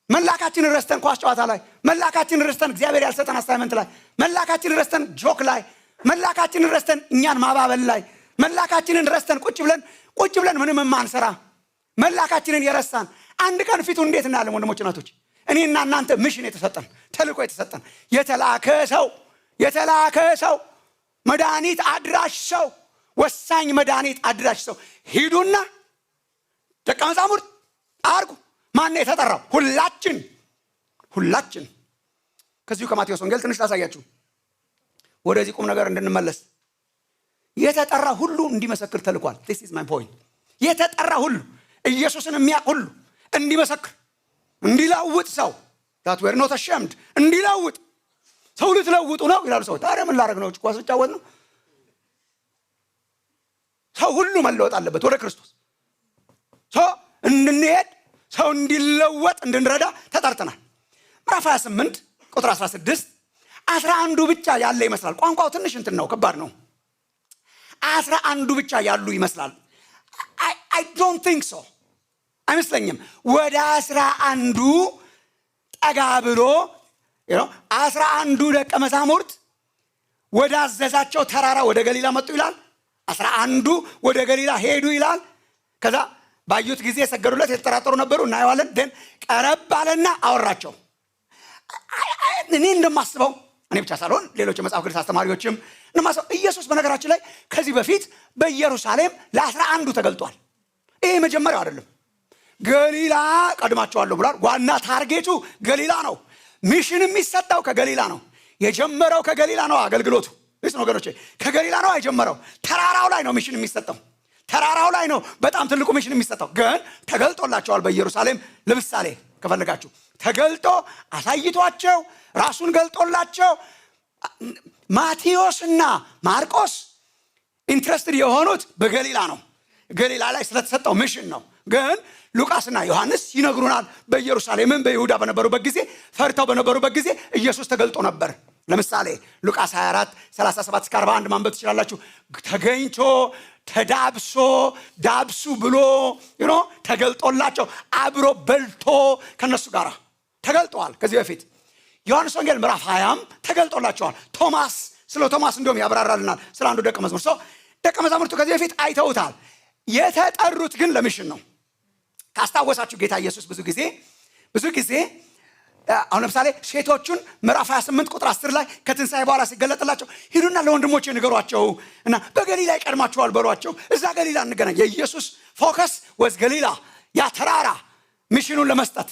መላካችንን ረስተን ኳስ ጨዋታ ላይ፣ መላካችንን ረስተን እግዚአብሔር ያልሰጠን አሳይመንት ላይ፣ መላካችንን ረስተን ጆክ ላይ፣ መላካችንን ረስተን እኛን ማባበል ላይ፣ መላካችንን ረስተን ቁጭ ብለን ምንም የማንሰራ መላካችንን የረሳን አንድ ቀን ፊቱን እንዴት እናያለን? ወንድሞች እናቶች እኔና እናንተ ሚሽን የተሰጠን ተልኮ የተሰጠን የተላከ ሰው መድኃኒት አድራሽ ሰው ወሳኝ መድኃኒት አድራሽ ሰው ሂዱና ደቀ መዛሙርት አድርጉ። ማን የተጠራው? ሁላችን። ከዚሁ ከማቴዎስ ወንጌል ትንሽ ላሳያችሁ ወደዚህ ቁም ነገር እንድንመለስ። የተጠራ ሁሉ እንዲመሰክር ተልኳል። this is my point። የተጠራ ሁሉ ኢየሱስን የሚያውቅ ሁሉ እንዲመሰክር እንዲለውጥ ሰው that we're not ashamed እንዲለውጥ ሰው ልትለውጡ ነው ይላሉ ሰው። ታዲያ ምን ላደርግ ነው? ኳስ ልጫወት ነው? ሰው ሁሉ መለወጥ አለበት ወደ ክርስቶስ። ሰው እንድንሄድ ሰው እንዲለወጥ እንድንረዳ ተጠርተናል። ምዕራፍ 28 ቁጥር 16 11 ብቻ ያለ ይመስላል። ቋንቋው ትንሽ እንትን ነው፣ ከባድ ነው። 11 ብቻ ያሉ ይመስላል። I don't think so አይመስለኝም። ወደ 11 ጠጋ ብሎ 11 ደቀ መዛሙርት ወደ አዘዛቸው ተራራ ወደ ገሊላ መጡ ይላል። 11 ወደ ገሊላ ሄዱ ይላል። ከዛ ባዩት ጊዜ ሰገዱለት፣ የተጠራጠሩ ነበሩ እናየዋለን። ደን ቀረብ አለና አወራቸው። እኔ እንደማስበው እኔ ብቻ ሳልሆን ሌሎች የመጽሐፍ ቅዱስ አስተማሪዎችም እንደማስበው ኢየሱስ በነገራችን ላይ ከዚህ በፊት በኢየሩሳሌም ለ11 ተገልጧል። ይሄ መጀመሪያው አይደለም። ገሊላ ቀድማቸዋለሁ ብሏል። ዋና ታርጌቱ ገሊላ ነው። ሚሽን የሚሰጠው ከገሊላ ነው። የጀመረው ከገሊላ ነው። አገልግሎቱ እሱ ወገኖቼ ከገሊላ ነው የጀመረው። ተራራው ላይ ነው ሚሽን የሚሰጠው። ተራራው ላይ ነው በጣም ትልቁ ሚሽን የሚሰጠው። ግን ተገልጦላቸዋል በኢየሩሳሌም። ለምሳሌ ከፈለጋችሁ ተገልጦ አሳይቷቸው ራሱን ገልጦላቸው ማቴዎስና ማርቆስ ኢንትረስትድ የሆኑት በገሊላ ነው። ገሊላ ላይ ስለተሰጠው ሚሽን ነው። ግን ሉቃስና ዮሐንስ ይነግሩናል በኢየሩሳሌምም በይሁዳ በነበሩበት ጊዜ ፈርተው በነበሩበት ጊዜ ኢየሱስ ተገልጦ ነበር። ለምሳሌ ሉቃስ 24:37-41 ማንበብ ትችላላችሁ። ተገኝቶ ተዳብሶ ዳብሱ ብሎ ተገልጦላቸው አብሮ በልቶ ከነሱ ጋር ተገልጠዋል። ከዚህ በፊት ዮሐንስ ወንጌል ምዕራፍ 20 ተገልጦላቸዋል። ስለ ቶማስ እንደውም ያብራራልናል ስለ አንዱ ደቀ መዝሙር። ደቀ መዛሙርቱ ከዚህ በፊት አይተውታል። የተጠሩት ግን ለሚሽን ነው። ካስታወሳችሁ ጌታ ኢየሱስ ብዙ ጊዜ አሁን ለምሳሌ ሴቶቹን ምዕራፍ 28 ቁጥር 10 ላይ ከትንሣኤ በኋላ ሲገለጥላቸው ሂዱና ለወንድሞቼ ንገሯቸው እና በገሊላ ይቀድማቸዋል በሏቸው። እዛ ገሊላ እንገናኝ። የኢየሱስ ፎከስ ወዝ ገሊላ፣ ያ ተራራ ሚሽኑን ለመስጠት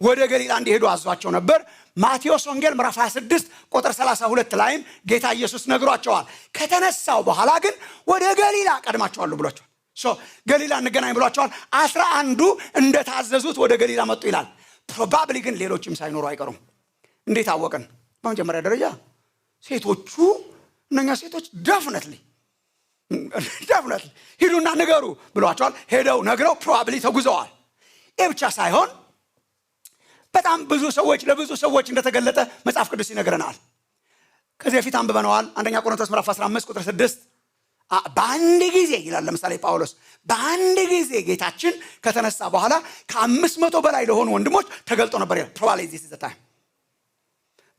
ወደ ገሊላ እንዲሄዱ አዟቸው ነበር። ማቴዎስ ወንጌል ምዕራፍ 26 ቁጥር 32 ላይም ጌታ ኢየሱስ ነግሯቸዋል። ከተነሳው በኋላ ግን ወደ ገሊላ ቀድማቸዋለሁ ብሏቸዋል። ገሊላ እንገናኝ ብሏቸዋል። 11 እንደታዘዙት ወደ ገሊላ መጡ ይላል። ፕሮባብሊ ግን ሌሎችም ሳይኖሩ አይቀሩም። እንዴት አወቅን? በመጀመሪያ ደረጃ እነኛ ሴቶች ደፍነትሊ ሂዱና ንገሩ ብሏቸዋል። ሄደው ነግረው ፕሮባብሊ ተጉዘዋል። ይህ ብቻ ሳይሆን በጣም ለብዙ ሰዎች እንደተገለጠ መጽሐፍ ቅዱስ ይነግረናል። ከዚህ በፊት አንብበነዋል። አንደኛ ቆሮንቶስ ምዕራፍ 15 ቁጥር 6 በአንድ ጊዜ ይላል። ለምሳሌ ጳውሎስ በአንድ ጊዜ ጌታችን ከተነሳ በኋላ ከ500 በላይ ለሆኑ ወንድሞች ተገልጦ ነበር ይላል። ፕሮባብሊ ዚስ ኢዝ ዘ ታይም።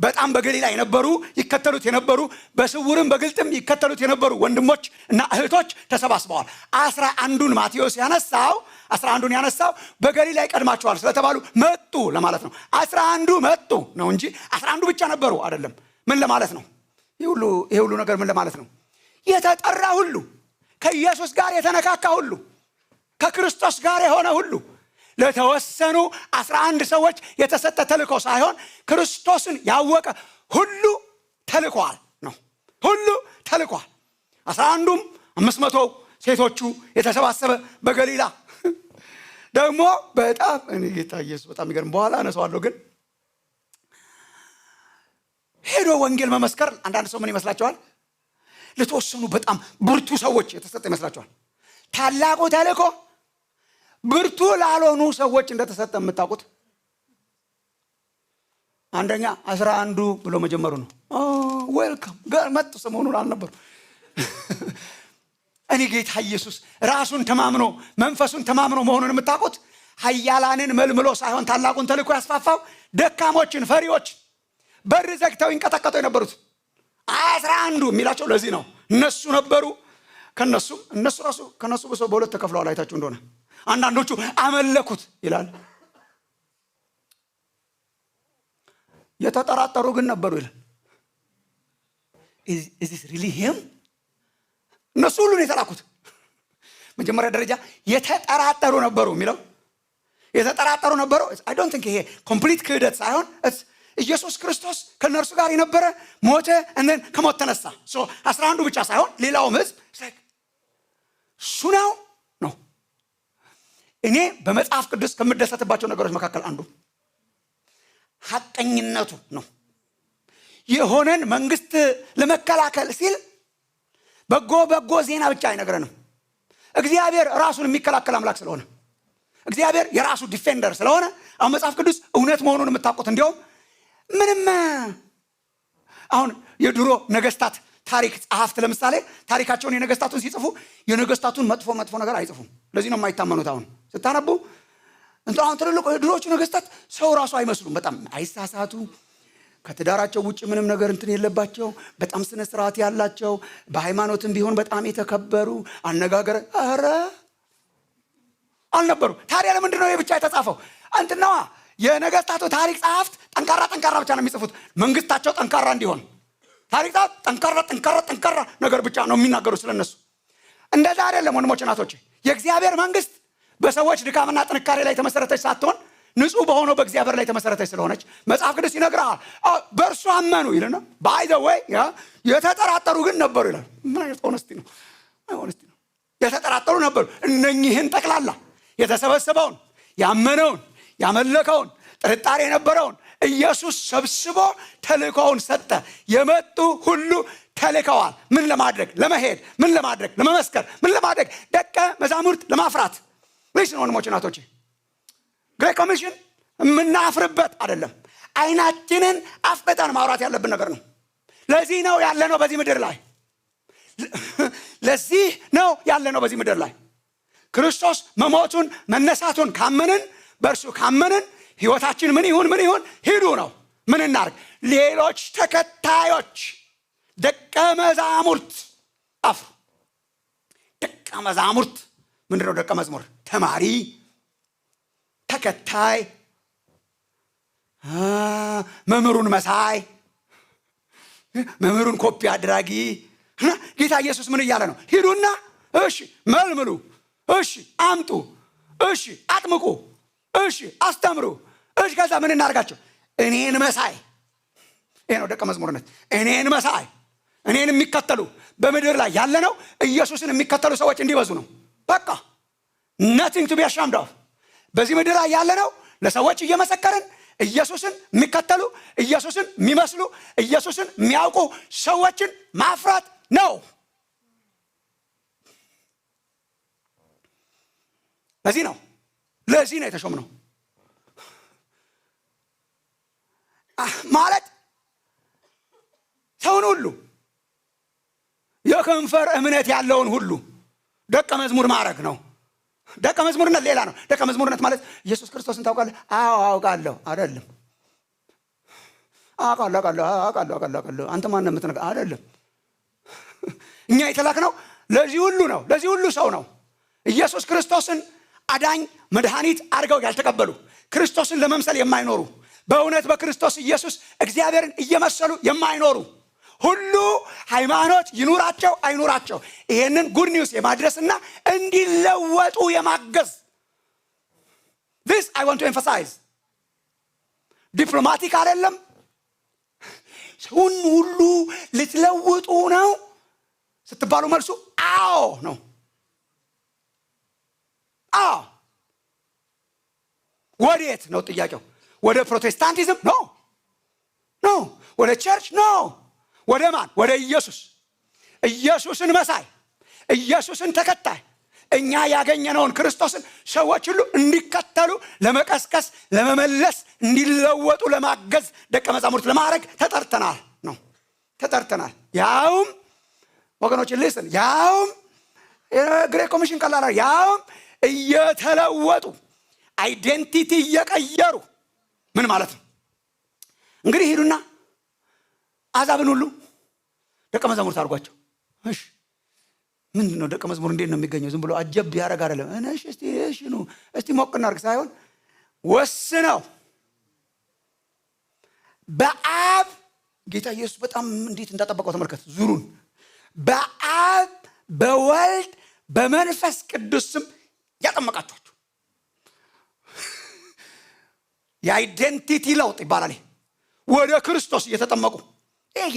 በጣም በገሊላ የነበሩ ይከተሉት የነበሩ በስውርም በግልጥም ይከተሉት የነበሩ ወንድሞች እና እህቶች ተሰባስበዋል። 11ዱን ማቴዎስ ያነሳው በገሊላ ይቀድማቸዋል ስለተባሉ መጡ ለማለት ነው። 11ዱ መጡ ነው እንጂ 11ዱ ብቻ ነበሩ አይደለም። ምን ለማለት ነው? ይሄ ሁሉ ነገር ምን ለማለት ነው? የተጠራ ሁሉ፣ ከኢየሱስ ጋር የተነካካ ሁሉ፣ ከክርስቶስ ጋር የሆነ ሁሉ ለተወሰኑ 11 ሰዎች የተሰጠ ተልእኮ ሳይሆን ክርስቶስን ያወቀ ሁሉ ተልኳል ነው። ሁሉ ተልኳል። 11ዱም 500 ሴቶቹ የተሰባሰበ በገሊላ ደግሞ በጣም እኔ ጌታ ኢየሱስ በጣም ይገርም። በኋላ አነሳዋለሁ። ግን ሄዶ ወንጌል መመስከር አንዳንድ ሰው ምን ይመስላችኋል? ለተወሰኑ በጣም ብርቱ ሰዎች የተሰጠ ይመስላችኋል? ታላቁ ተልእኮ ብርቱ ላልሆኑ ሰዎች እንደተሰጠ የምታውቁት አንደኛ 11 ብሎ መጀመሩ ነው። ዌልካም ጋር መጡ። ሰሞኑን አልነበሩ። እኔ ጌታ ኢየሱስ ራሱን ተማምኖ መንፈሱን ተማምኖ መሆኑን የምታውቁት ኃያላንን መልምሎ ሳይሆን ታላቁን ተልእኮ ያስፋፋው ደካሞችን፣ ፈሪዎች በር ዘግተው ይንቀጠቀጡ የነበሩት 11 የሚላቸው ለዚህ ነው። እነሱ ነበሩ። ከነሱ ብሶ በሁለት ተከፍለዋል። አይታችሁ እንደሆነ አንዳንዶቹ አመለኩት ይላል። የተጠራጠሩ ግን ነበሩ ይላል። is this really him? እነሱ ሁሉ ነው የተላኩት። መጀመሪያ ደረጃ የተጠራጠሩ ነበሩ የሚለው የተጠራጠሩ ነበሩ። I don't think ይሄ ኮምፕሊት ክህደት ሳይሆን ኢየሱስ ክርስቶስ ከነርሱ ጋር የነበረ ሞተ and then ከሞት ተነሳ። 11 ብቻ ሳይሆን ሌላውም ህዝብ እሱ ነው። እኔ በመጽሐፍ ቅዱስ ከምደሰትባቸው ነገሮች መካከል አንዱ ሐቀኝነቱ ነው። የሆነን መንግስት ለመከላከል ሲል በጎ ዜና ብቻ አይነግረንም። እግዚአብሔር ራሱን የሚከላከል አምላክ ስለሆነ እግዚአብሔር የራሱ ዲፌንደር ስለሆነ አሁን መጽሐፍ ቅዱስ እውነት መሆኑን የምታውቁት እንዲያውም ምንም አሁን የድሮ ነገስታት ታሪክ ጸሐፍት ለምሳሌ ታሪካቸውን የነገስታቱን ሲጽፉ የነገስታቱን መጥፎ ነገር አይጽፉም። ለዚህ ነው የማይታመኑት። አሁን ስታነቡ አሁን ትልልቅ ድሮቹ ነገስታት ሰው ራሱ አይመስሉም። በጣም አይሳሳቱ፣ ከትዳራቸው ውጭ ምንም ነገር እንትን የለባቸው፣ በጣም ስነ ስርዓት ያላቸው፣ በሃይማኖትም ቢሆን በጣም የተከበሩ፣ አነጋገር አልነበሩ። ታዲያ ለምንድን ነው ብቻ የተጻፈው? እንትናዋ የነገስታቱ ታሪክ ጸሐፍት ጠንካራ ብቻ ነው የሚጽፉት መንግስታቸው ጠንካራ እንዲሆን። ታሪክ ጠንካራ ነገር ብቻ ነው የሚናገሩ ስለነሱ። እንደዛ አይደለም ወንድሞች እናቶች። የእግዚአብሔር መንግስት በሰዎች ድካምና ጥንካሬ ላይ ተመሰረተች ሳትሆን ንጹህ በሆነው በእግዚአብሔር ላይ ተመሰረተች ስለሆነች መጽሐፍ ቅዱስ ይነግራል። በእርሱ አመኑ ይልና ባይ ዘ ወይ የተጠራጠሩ ግን ነበሩ ይላል። ምን አይነት ሆነስቲ ነው! የተጠራጠሩ ነበሩ። እነኚህን ጠቅላላ የተሰበሰበውን ያመነውን ያመለከውን ጥርጣሬ የነበረውን ኢየሱስ ሰብስቦ ተልእኮውን ሰጠ። የመጡ ሁሉ ተልከዋል። ምን ለማድረግ? ለመሄድ። ምን ለማድረግ? ለመመስከር። ምን ለማድረግ? ደቀ መዛሙርት ለማፍራት። ልጅ ነው ወንድሞች እናቶች። ግሬት ኮሚሽን የምናፍርበት አይደለም። አይናችንን አፍጠን ማውራት ያለብን ነገር ነው። ለዚህ ነው ያለነው በዚህ ምድር ላይ። ለዚህ ነው ያለነው በዚህ ምድር ላይ። ክርስቶስ መሞቱን መነሳቱን ካመንን፣ በእርሱ ካመንን ህይወታችን ምን ይሁን ሂዱ ነው። ምን እናርግ? ሌሎች ተከታዮች ደቀ መዛሙርት አፍሩ። ደቀ መዛሙርት ምንድነው? ደቀ መዝሙር ተማሪ፣ ተከታይ፣ መምህሩን መሳይ፣ መምህሩን ኮፒ አድራጊ። ጌታ ኢየሱስ ምን እያለ ነው? ሂዱና እሺ መልምሉ፣ እሺ አምጡ፣ እሺ አጥምቁ፣ እሺ አስተምሩ። እሺ ከዛ ምን እናርጋቸው? እኔን መሳይ። ይሄ ነው ደቀ መዝሙርነት። እኔን መሳይ፣ እኔን የሚከተሉ በምድር ላይ ያለነው ኢየሱስን የሚከተሉ ሰዎች እንዲበዙ ነው። በቃ nothing to be ashamed of። በዚህ ምድር ላይ ያለነው ለሰዎች እየመሰከርን ኢየሱስን የሚከተሉ፣ ኢየሱስን የሚመስሉ፣ ኢየሱስን የሚያውቁ ሰዎችን ማፍራት ነው። ለዚህ ነው የተሾምነው። ማለት ሰውን ሁሉ የከንፈር እምነት ያለውን ሁሉ ደቀ መዝሙር ማድረግ ነው። ደቀ መዝሙርነት ሌላ ነው። ደቀ መዝሙርነት ማለት ኢየሱስ ክርስቶስን ታውቃለህ? አዎ አውቃለሁ። አይደለም አውቃለሁ። አንተ ማን ነው የምትነግረው? አይደለም። እኛ የተላክነው ለዚህ ሁሉ ነው። ለዚህ ሁሉ ሰው ነው። ኢየሱስ ክርስቶስን አዳኝ መድኃኒት አድርገው ያልተቀበሉ፣ ክርስቶስን ለመምሰል የማይኖሩ፣ በእውነት በክርስቶስ ኢየሱስ እግዚአብሔርን እየመሰሉ የማይኖሩ ሁሉ ሃይማኖት ይኑራቸው አይኑራቸው ይሄንን ጉድ ኒውስ የማድረስና እንዲለወጡ የማገዝ this I want to emphasize ዲፕሎማቲክ አይደለም። ሰውን ሁሉ ልትለውጡ ነው ስትባሉ መልሱ አዎ ነው። አዎ ወዴት ነው ጥያቄው? ወደ ፕሮቴስታንቲዝም ነው? ኖ። ወደ ቸርች ነው? ወደ ማን? ወደ ኢየሱስ። ኢየሱስን መሳይ፣ ኢየሱስን ተከታይ፣ እኛ ያገኘነውን ክርስቶስን ሰዎች ሁሉ እንዲከተሉ ለመቀስቀስ፣ ለመመለስ፣ እንዲለወጡ ለማገዝ፣ ደቀ መዛሙርት ለማድረግ ተጠርተናል ነው። ተጠርተናል። ያውም ወገኖች ሊስን፣ ያውም ግሬት ኮሚሽን ቀላል፣ ያውም እየተለወጡ አይዴንቲቲ እየቀየሩ። ምን ማለት ነው? እንግዲህ ሂዱና አሕዛብን ሁሉ ደቀ መዛሙርት አድርጓቸው። እሺ ምንድን ነው ደቀ መዝሙር እንዴት ነው የሚገኘው? ዝም ብሎ አጀብ ያደርግ አይደለም። እሺ እስቲ ሞቅ እናድርግ ሳይሆን ወስነው በአብ ጌታ ኢየሱስ በጣም እንዴት እንዳጠበቀው ተመልከት። ዙሩን በአብ በወልድ በመንፈስ ቅዱስ ስም ያጠመቃችኋቸው። የአይዴንቲቲ ለውጥ ይባላል። ወደ ክርስቶስ እየተጠመቁ። ይሄ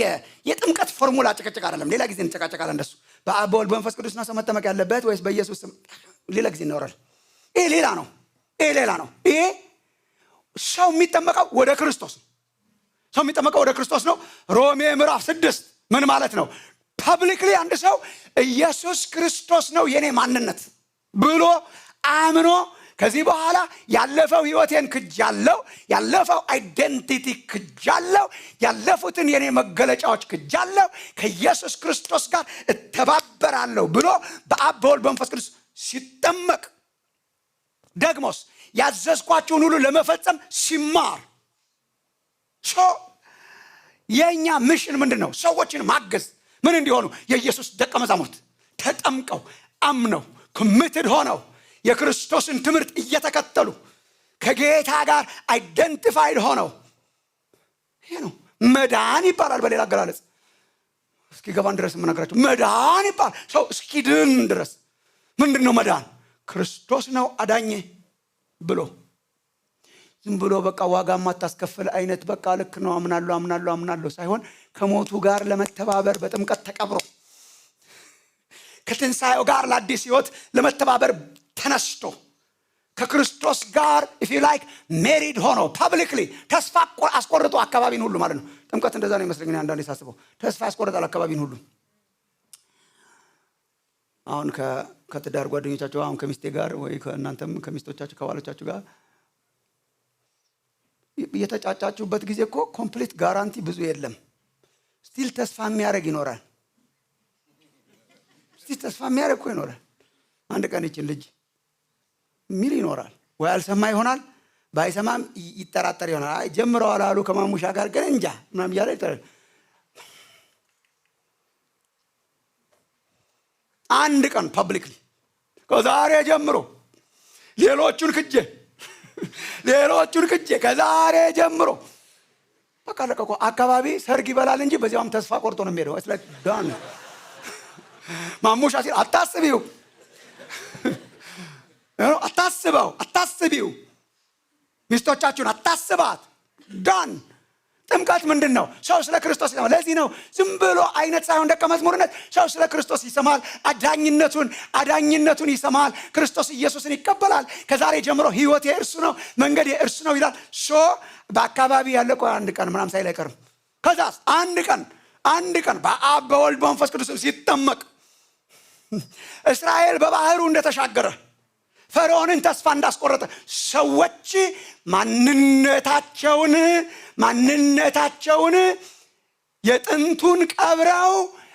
የጥምቀት ፎርሙላ ጭቅጭቅ አይደለም። ሌላ ጊዜ እንጨቃጨቃለን እንደሱ። በአብ በወልድ በመንፈስ ቅዱስ ነው ሰው መጠመቅ ያለበት ወይስ በኢየሱስ ስም? ሌላ ጊዜ እናወራል። ይሄ ሌላ ነው። ይሄ ሰው የሚጠመቀው ወደ ክርስቶስ ነው። ሰው የሚጠመቀው ወደ ክርስቶስ ነው። ሮሜ ምዕራፍ 6 ምን ማለት ነው? ፐብሊክሊ አንድ ሰው ኢየሱስ ክርስቶስ ነው የኔ ማንነት ብሎ አምኖ ከዚህ በኋላ ያለፈው ህይወቴን ክጃለው፣ ያለፈው አይዴንቲቲ ክጃለው፣ ያለፉትን የኔ መገለጫዎች ክጃለው፣ ከኢየሱስ ክርስቶስ ጋር እተባበራለሁ ብሎ በአብ በወልድ በመንፈስ ቅዱስ ሲጠመቅ፣ ደግሞስ ያዘዝኳችሁን ሁሉ ለመፈጸም ሲማር። የኛ ሚሽን ምንድን ነው? ሰዎችን ማገዝ። ምን እንዲሆኑ? የኢየሱስ ደቀ መዛሙርት ተጠምቀው አምነው ኮሚትድ ሆነው የክርስቶስን ትምህርት እየተከተሉ ከጌታ ጋር አይደንቲፋይድ ሆነው። ይሄ ነው መዳን ይባላል። በሌላ አገላለጽ እስኪገባን ድረስ የምነግራቸው መዳን ይባላል። ሰው እስኪድን ድረስ ምንድን ነው መዳን? ክርስቶስ ነው አዳኜ ብሎ ዝም ብሎ በቃ ዋጋ ማታስከፍል አይነት በቃ ልክ ነው አምናለሁ ሳይሆን ከሞቱ ጋር ለመተባበር በጥምቀት ተቀብሮ ከትንሣኤው ጋር ለአዲስ ህይወት ለመተባበር ተነስቶ ከክርስቶስ ጋር if you like married ሆኖ ፐብሊክሊ ተስፋ አስቆርጦ አካባቢን ሁሉ ማለት ነው። ጥምቀት እንደዛ ነው ይመስለኛል አንዳንዴ ሳስበው። ተስፋ ያስቆርጣል አካባቢን ሁሉ። አሁን ከትዳር ጓደኞቻችሁ አሁን ከሚስቴ ጋር ወይ ከእናንተም ከሚስቶቻችሁ ከባሎቻችሁ ጋር የተጫጫችሁበት ጊዜ እኮ ኮምፕሊት ጋራንቲ ብዙ የለም። ስቲል ተስፋ የሚያደርግ ይኖራል። ስቲል ተስፋ የሚያደርግ እኮ ይኖራል። አንድ ቀን ይችን ልጅ ሚል ይኖራል ወይ አልሰማ ይሆናል። ባይሰማም ይጠራጠር ይሆናል። አይ ጀምረዋል አሉ ከማሙሻ ጋር ግን እንጃ ምናምን እያለ ይጠራል። አንድ ቀን ፐብሊክሊ ከዛሬ ጀምሮ ሌሎቹን ክጄ ከዛሬ ጀምሮ በቃ ለቀቆ አካባቢ ሰርግ ይበላል እንጂ በዚያውም ተስፋ ቆርጦ ነው የሚሄደው። እስለ ዳን ማሙሻ ሲል አታስቢው ሚስቶቻችሁን አታስባት። ዳን ጥምቀት ምንድን ነው? ሰው ስለ ክርስቶስ ይሰማል። ለዚህ ነው ዝም ብሎ አይነት ሳይሆን ደቀ መዝሙርነት። ሰው ስለ ክርስቶስ ይሰማል፣ አዳኝነቱን ይሰማል፣ ክርስቶስ ኢየሱስን ይቀበላል። ከዛሬ ጀምሮ ህይወቴ እርሱ ነው፣ መንገዴ እርሱ ነው ይላል። በአካባቢ ያለ ቆይ አንድ ቀን ምናምን ሳይል አይቀርም። ከዛስ አንድ ቀን በአብ በወልድ በመንፈስ ቅዱስ ሲጠመቅ እስራኤል በባህሩ እንደተሻገረ ፈርዖንን ተስፋ እንዳስቆረጠ ሰዎች ማንነታቸውን የጥንቱን ቀብረው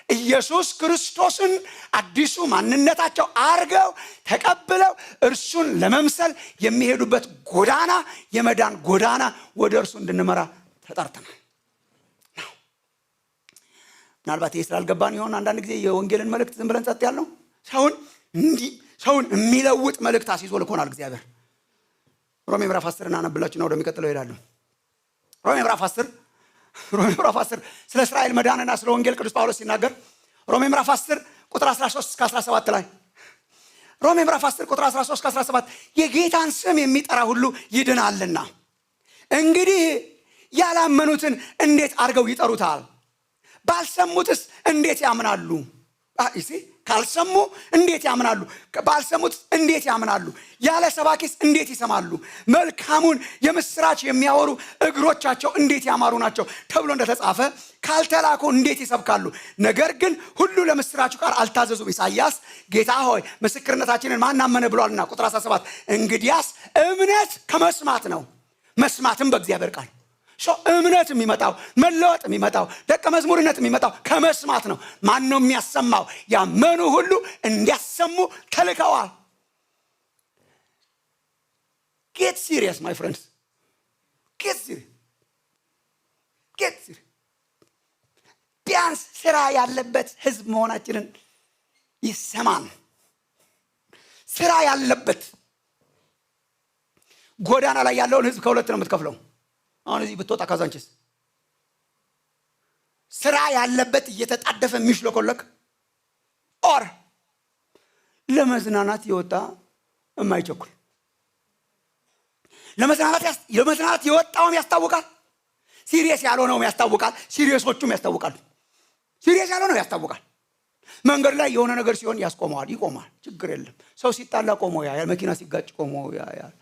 ኢየሱስ ክርስቶስን አዲሱ ማንነታቸው አርገው ተቀብለው እርሱን ለመምሰል የሚሄዱበት ጎዳና የመዳን ጎዳና ወደ እርሱ እንድንመራ ተጠርተናል። ምናልባት ይህ ስላልገባን ይሆን አንዳንድ ጊዜ የወንጌልን መልእክት ዝም ብለን ጸጥ ያልነው። ሰውን የሚለውጥ መልእክት አስይዞ ልኮናል እግዚአብሔር። ሮሜ ምዕራፍ 10 እናነብላችሁና ወደሚቀጥለው እሄዳለሁ። ሮሜ ምዕራፍ 10 ስለ እስራኤል መዳንና ስለ ወንጌል ቅዱስ ጳውሎስ ሲናገር ሮሜ ምዕራፍ 10 ቁጥር 13 እስከ 17 ላይ ሮሜ ምዕራፍ 10 ቁጥር 13-17 የጌታን ስም የሚጠራ ሁሉ ይድናልና እንግዲህ ያላመኑትን እንዴት አድርገው ይጠሩታል? ባልሰሙትስ እንዴት ያምናሉ? እሺ ካልሰሙ እንዴት ያምናሉ? ባልሰሙት እንዴት ያምናሉ? ያለ ሰባኪስ እንዴት ይሰማሉ? መልካሙን የምስራች የሚያወሩ እግሮቻቸው እንዴት ያማሩ ናቸው ተብሎ እንደተጻፈ ካልተላኩ እንዴት ይሰብካሉ? ነገር ግን ሁሉ ለምስራቹ ቃል አልታዘዙም። ኢሳይያስ ጌታ ሆይ ምስክርነታችንን ማን አመነ ብሏልና። ቁጥር 17 እንግዲያስ እምነት ከመስማት ነው፣ መስማትም በእግዚአብሔር ቃል። እምነት የሚመጣው መለወጥ የሚመጣው ደቀ መዝሙርነት የሚመጣው ከመስማት ነው። ማን ነው የሚያሰማው? ያመኑ ሁሉ እንዲያሰሙ ተልከዋል። get serious my friends, get serious. ቢያንስ ስራ ያለበት ህዝብ መሆናችንን ይሰማን። ስራ ያለበት ጎዳና ላይ ያለውን ህዝብ ከሁለት ነው የምትከፍለው። አሁን እዚህ ብትወጣ ካዛንቺስ ስራ ያለበት እየተጣደፈ የሚሽለኮለክ ኦር ለመዝናናት የወጣ የማይቸኩል። ለመዝናናት የወጣውም ያስታውቃል፣ ሲሪየስ ያልሆነውም ያስታውቃል፣ ሲሪየሶቹም ያስታውቃሉ። ሲሪየስ ያልሆነው ያስታውቃል። መንገድ ላይ የሆነ ነገር ሲሆን ያስቆመዋል፣ ይቆማል፣ ችግር የለም። ሰው ሲጣላ ቆሞ ያያል፣ መኪና ሲጋጭ ቆሞ ያያል።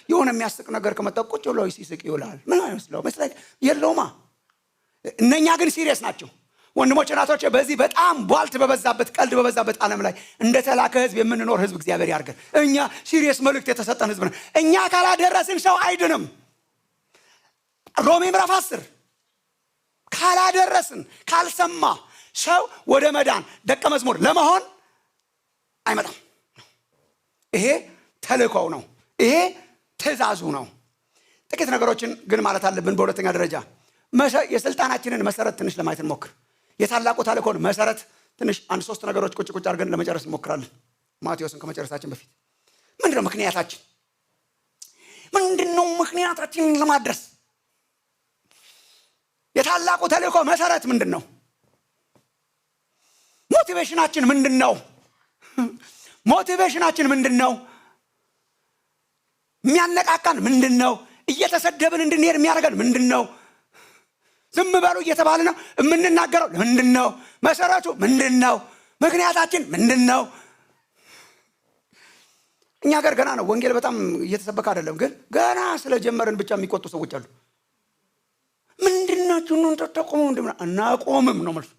የሆነ የሚያስቅ ነገር ከመጣ ቁጭ ብሎ ሲስቅ ይውላል። ምን አይመስለው መስለኝ የለውማ። እነኛ ግን ሲሪየስ ናቸው። ወንድሞች እናቶች፣ በዚህ በጣም ቧልት በበዛበት ቀልድ በበዛበት ዓለም ላይ እንደተላከ ህዝብ የምንኖር ህዝብ እግዚአብሔር ያርገን። እኛ ሲሪየስ መልእክት የተሰጠን ህዝብ ነን። እኛ ካላደረስን ሰው አይድንም። ሮሜ ምዕራፍ 10 ካላደረስን ካልሰማ ሰው ወደ መዳን ደቀ መዝሙር ለመሆን አይመጣም። ይሄ ተልእኮው ነው። ይሄ ትእዛዙ ነው። ጥቂት ነገሮችን ግን ማለት አለብን። በሁለተኛ ደረጃ የስልጣናችንን መሰረት ትንሽ ለማየት እንሞክር። የታላቁ ተልእኮን መሰረት ትንሽ አንድ ሶስት ነገሮች ቁጭ አድርገን ለመጨረስ እንሞክራለን። ማቴዎስን ከመጨረሳችን በፊት ምንድነው ምክንያታችን? ምንድነው ምክንያታችንን ለማድረስ? የታላቁ ተልእኮ መሰረት ምንድነው? ሞቲቬሽናችን ምንድነው? ሞቲቬሽናችን ምንድነው? የሚያነቃቃን ምንድነው? እየተሰደብን እንድንሄድ የሚያደርገን ምንድነው? ዝም በሉ እየተባለ ነው የምንናገረው ምንድነው? መሰረቱ ምንድነው? ምክንያታችን ምንድነው? እኛ ሀገር ገና ነው፣ ወንጌል በጣም እየተሰበከ አይደለም። ግን ገና ስለጀመረን ብቻ የሚቆጡ ሰዎች አሉ። ምንድናችሁ ነው ተጠቆሙ እንደምን እናቆምም ነው መልሱ።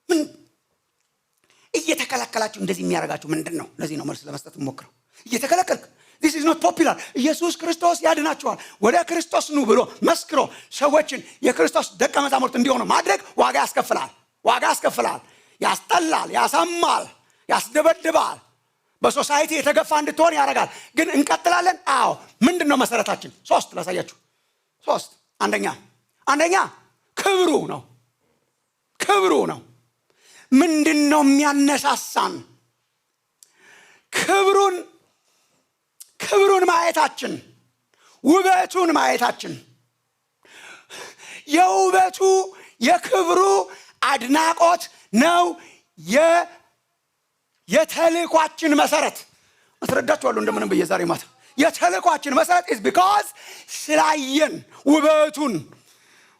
ምን እየተከለከላችሁ እንደዚህ የሚያረጋችሁ ምንድነው? ለዚህ ነው መልስ ለመስጠት እንሞክረው። እየተከለከልክ this is not popular። ኢየሱስ ክርስቶስ ያድናችኋል፣ ወደ ክርስቶስ ኑ ብሎ መስክሮ ሰዎችን የክርስቶስ ደቀ መዛሙርት እንዲሆኑ ማድረግ ዋጋ ያስከፍላል፣ ያስጠላል፣ ያሳማል፣ ያስደበድባል፣ በሶሳይቲ የተገፋ እንድትሆን ያደርጋል። ግን እንቀጥላለን። አዎ ምንድነው መሰረታችን? ሶስት ላሳያችሁ። ሶስት አንደኛ ክብሩ ነው። ምንድነው የሚያነሳሳን? ክብሩን ማየታችን፣ ውበቱን ማየታችን። የውበቱ የክብሩ አድናቆት ነው የተልእኳችን መሰረት። አስረዳችኋለሁ እንደምንም ብዬ ዛሬ ማታ። የተልእኳችን መሰረት is because ስላየን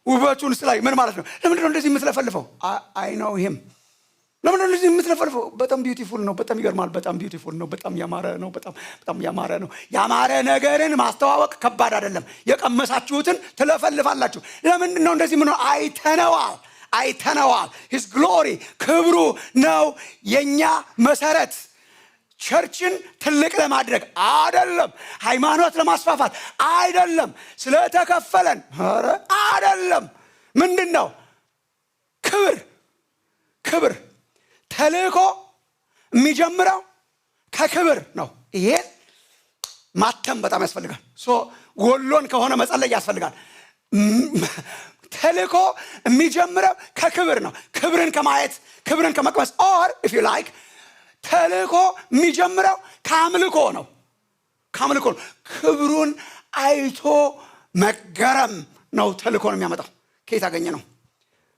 ውበቱን ስላይ ምን ማለት ነው? ለምንድነው እንደዚህ የምትለፈልፈው? አይ ነው ይሄም ለምንድነው እንደዚህ የምትለፈልፈው? በጣም ቢዩቲፉል ነው፣ በጣም ይገርማል፣ በጣም ቢዩቲፉል ነው፣ በጣም ያማረ ነው፣ በጣም ያማረ ነው። ያማረ ነገርን ማስተዋወቅ ከባድ አይደለም። የቀመሳችሁትን ትለፈልፋላችሁ። ለምንድነው እንደዚህ? ምን አይተነዋል። his glory ክብሩ ነው የኛ መሰረት። ቸርችን ትልቅ ለማድረግ አይደለም፣ ሃይማኖት ለማስፋፋት አይደለም፣ ስለተከፈለን አይደለም። ምንድነው? ክብር። ተልእኮ የሚጀምረው ከክብር ነው። ይሄ ማተም በጣም ያስፈልጋል። ጎሎን ከሆነ መጸለይ ያስፈልጋል። ተልእኮ የሚጀምረው ከክብር ነው። ክብርን ከማየት፣ ክብርን ከመቅመስ or if you like ተልእኮ የሚጀምረው ከአምልኮ ነው። ክብሩን አይቶ መገረም ነው ተልእኮን የሚያመጣው። ከየት አገኘ ነው?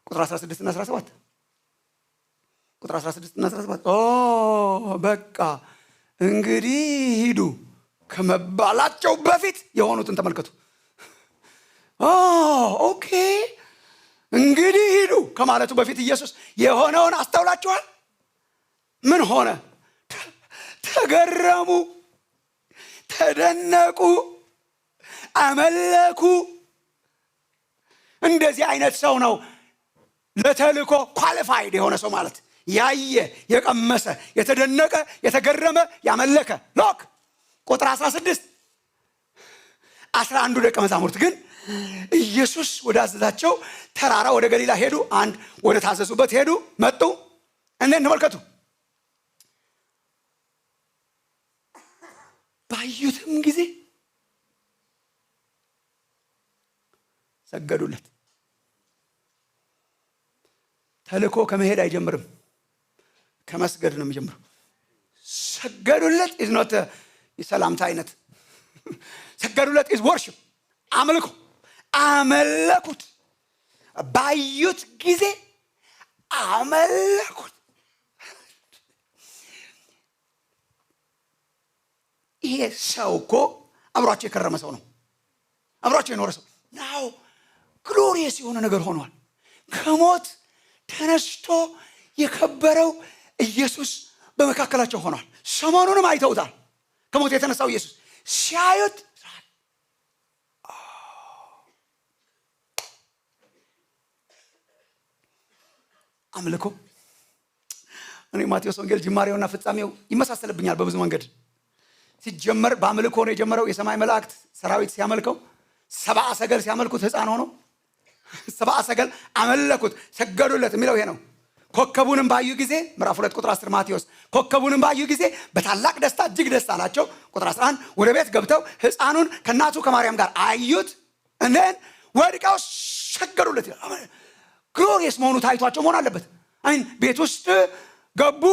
ቁጥር 16 እና 17 ቁጥር 16 እና 17 በቃ እንግዲህ ሂዱ ከመባላቸው በፊት የሆኑትን ተመልከቱ። ኦኬ እንግዲህ ሂዱ ከማለቱ በፊት ኢየሱስ የሆነውን አስተውላችኋል? ምን ሆነ? ተገረሙ፣ ተደነቁ፣ አመለኩ። እንደዚህ አይነት ሰው ነው ለተልእኮ ኳሊፋይድ የሆነ ሰው ማለት። ያየ፣ የቀመሰ፣ የተደነቀ፣ የተገረመ፣ ያመለከ። ሎክ ቁጥር 16 11 ደቀ መዛሙርት ግን ኢየሱስ ወደ አዘዛቸው ተራራ ወደ ገሊላ ሄዱ። አንድ ወደ ታዘዙበት ሄዱ፣ መጡ። እነን ተመልከቱ። ባዩትም ጊዜ ሰገዱለት። ተልእኮ ከመሄድ አይጀምርም፣ ከመስገድ ነው የሚጀምረው። ሰገዱለት ኢዝ ኖት የሰላምታ አይነት። ሰገዱለት ኢዝ ወርሺፕ፣ አምልኮ። አመለኩት። ባዩት ጊዜ አመለኩት። ይሄ ሰው እኮ አብሯቸው የከረመ ሰው ነው፣ አብሯቸው የኖረ ሰው ናው። ግሎሪየስ የሆነ ነገር ሆኗል። ከሞት ተነስቶ የከበረው ኢየሱስ በመካከላቸው ሆኗል። ሰሞኑንም አይተውታል። ከሞት የተነሳው ኢየሱስ ሲያዩት አምልኮ። እኔ ማቴዎስ ወንጌል ጅማሬውና ፍጻሜው ይመሳሰልብኛል በብዙ መንገድ። ሲጀመር በአምልኮ ነው የጀመረው። የሰማይ መላእክት ሰራዊት ሲያመልከው፣ ሰብአ ሰገል ሲያመልኩት ሕፃን ሆኖ ሰብአ ሰገል አመለኩት፣ ሰገዱለት የሚለው ይሄ ነው። ኮከቡንም ባዩ ጊዜ ምዕራፍ 2 ቁጥር 10 ማቴዎስ። ኮከቡንም ባዩ ጊዜ በታላቅ ደስታ እጅግ ደስ አላቸው። ቁጥር 11 ወደ ቤት ገብተው ሕፃኑን ከእናቱ ከማርያም ጋር አዩት፣ እነን ወድቀው ሰገዱለት። ግሎሪየስ መሆኑ ታይቷቸው መሆን አለበት። አይን ቤት ውስጥ ገቡ።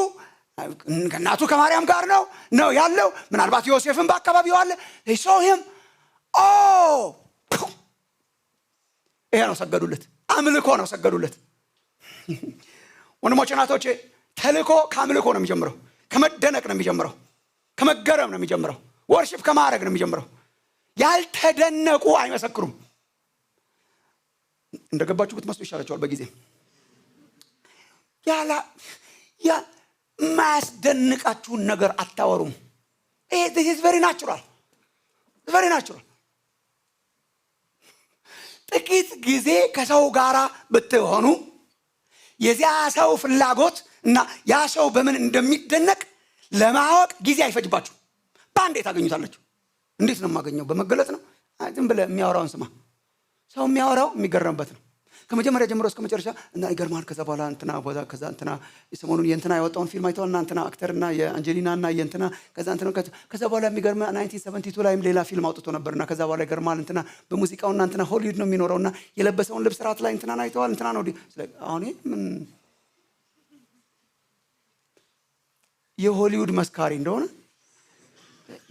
ከእናቱ ከማርያም ጋር ነው ያለው። ምናልባት ዮሴፍን በአካባቢው አለ። ሶህም ይሄ ነው ሰገዱለት። አምልኮ ነው ሰገዱለት። ወንድሞቼ ናቶቼ፣ ተልእኮ ከአምልኮ ነው የሚጀምረው። ከመደነቅ ነው የሚጀምረው። ከመገረም ነው የሚጀምረው። ወርሺፕ ከማድረግ ነው የሚጀምረው። ያልተደነቁ አይመሰክሩም። እንደገባችሁ ብትመስሉ ይሻላችኋል። በጊዜ የማያስደንቃችሁን ነገር አታወሩም። this is very natural. ጥቂት ጊዜ ከሰው ጋር ብትሆኑ የዚያ ሰው ፍላጎት እና ያ ሰው በምን እንደሚደነቅ ለማወቅ ጊዜ አይፈጅባችሁ። በአንዴ ታገኙታላችሁ። እንዴት ነው የማገኘው? በመገለጥ ነው። ዝም ብለህ የሚያወራውን ስማ። ሰው የሚያወራው የሚገረምበት ነው። ከመጀመሪያ ጀምሮ እስከ መጨረሻ እና ይገርማል። ከዛ በኋላ እንትና ቦዛ ከዛ እንትና ሰሞኑን የእንትና ያወጣውን ፊልም አይተዋልና እንትና አክተርና የአንጀሊና እና የእንትና ከዛ እንትና ከዛ በኋላ የሚገርም 1972 ላይም ሌላ ፊልም አውጥቶ ነበርና ከዛ በኋላ ይገርማል። እንትና በሙዚቃውና እንትና ሆሊውድ ነው የሚኖረውና የለበሰውን ልብስ ራት ላይ እንትና አይተዋል። እንትና ነው አሁን ምን የሆሊውድ መስካሪ እንደሆነ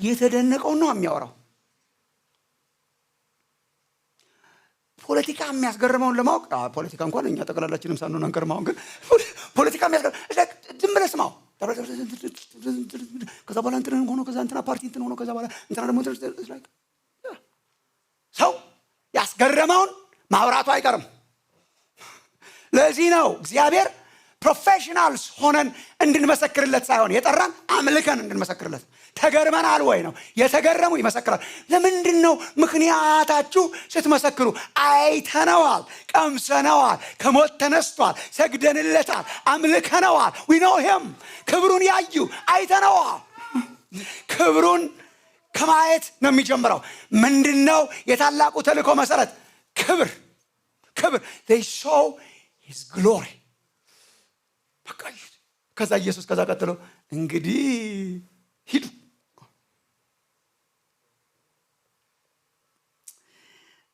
የተደነቀው ነው የሚያወራው። ፖለቲካ የሚያስገርመውን ለማወቅ ፖለቲካ እንኳን እኛ ጠቅላላችንም ሳንሆን አንቀርማውን፣ ግን ፖለቲካ የሚያስገርም ዝም ብለህ ስማው። ከዛ በኋላ እንትን ሆኖ ከዛ እንትና ፓርቲ እንትን ሆኖ ከዛ በኋላ እንትና ደግሞ ሰው ያስገረመውን ማውራቱ አይቀርም። ለዚህ ነው እግዚአብሔር ፕሮፌሽናልስ ሆነን እንድንመሰክርለት ሳይሆን የጠራን አምልከን እንድንመሰክርለት። ተገርመናል ወይ ነው። የተገረሙ ይመሰክራል። ለምንድን ነው ምክንያታችሁ? ስትመሰክሩ አይተነዋል፣ ቀምሰነዋል፣ ከሞት ተነስቷል፣ ሰግደንለታል፣ አምልከነዋል። ዊ ኖ ሂም። ክብሩን ያዩ አይተነዋል። ክብሩን ከማየት ነው የሚጀምረው። ምንድነው የታላቁ ተልእኮ መሰረት? ክብር። they saw his glory። በቃ ከዛ ኢየሱስ ከዛ ቀጥሎ እንግዲህ ሂዱ።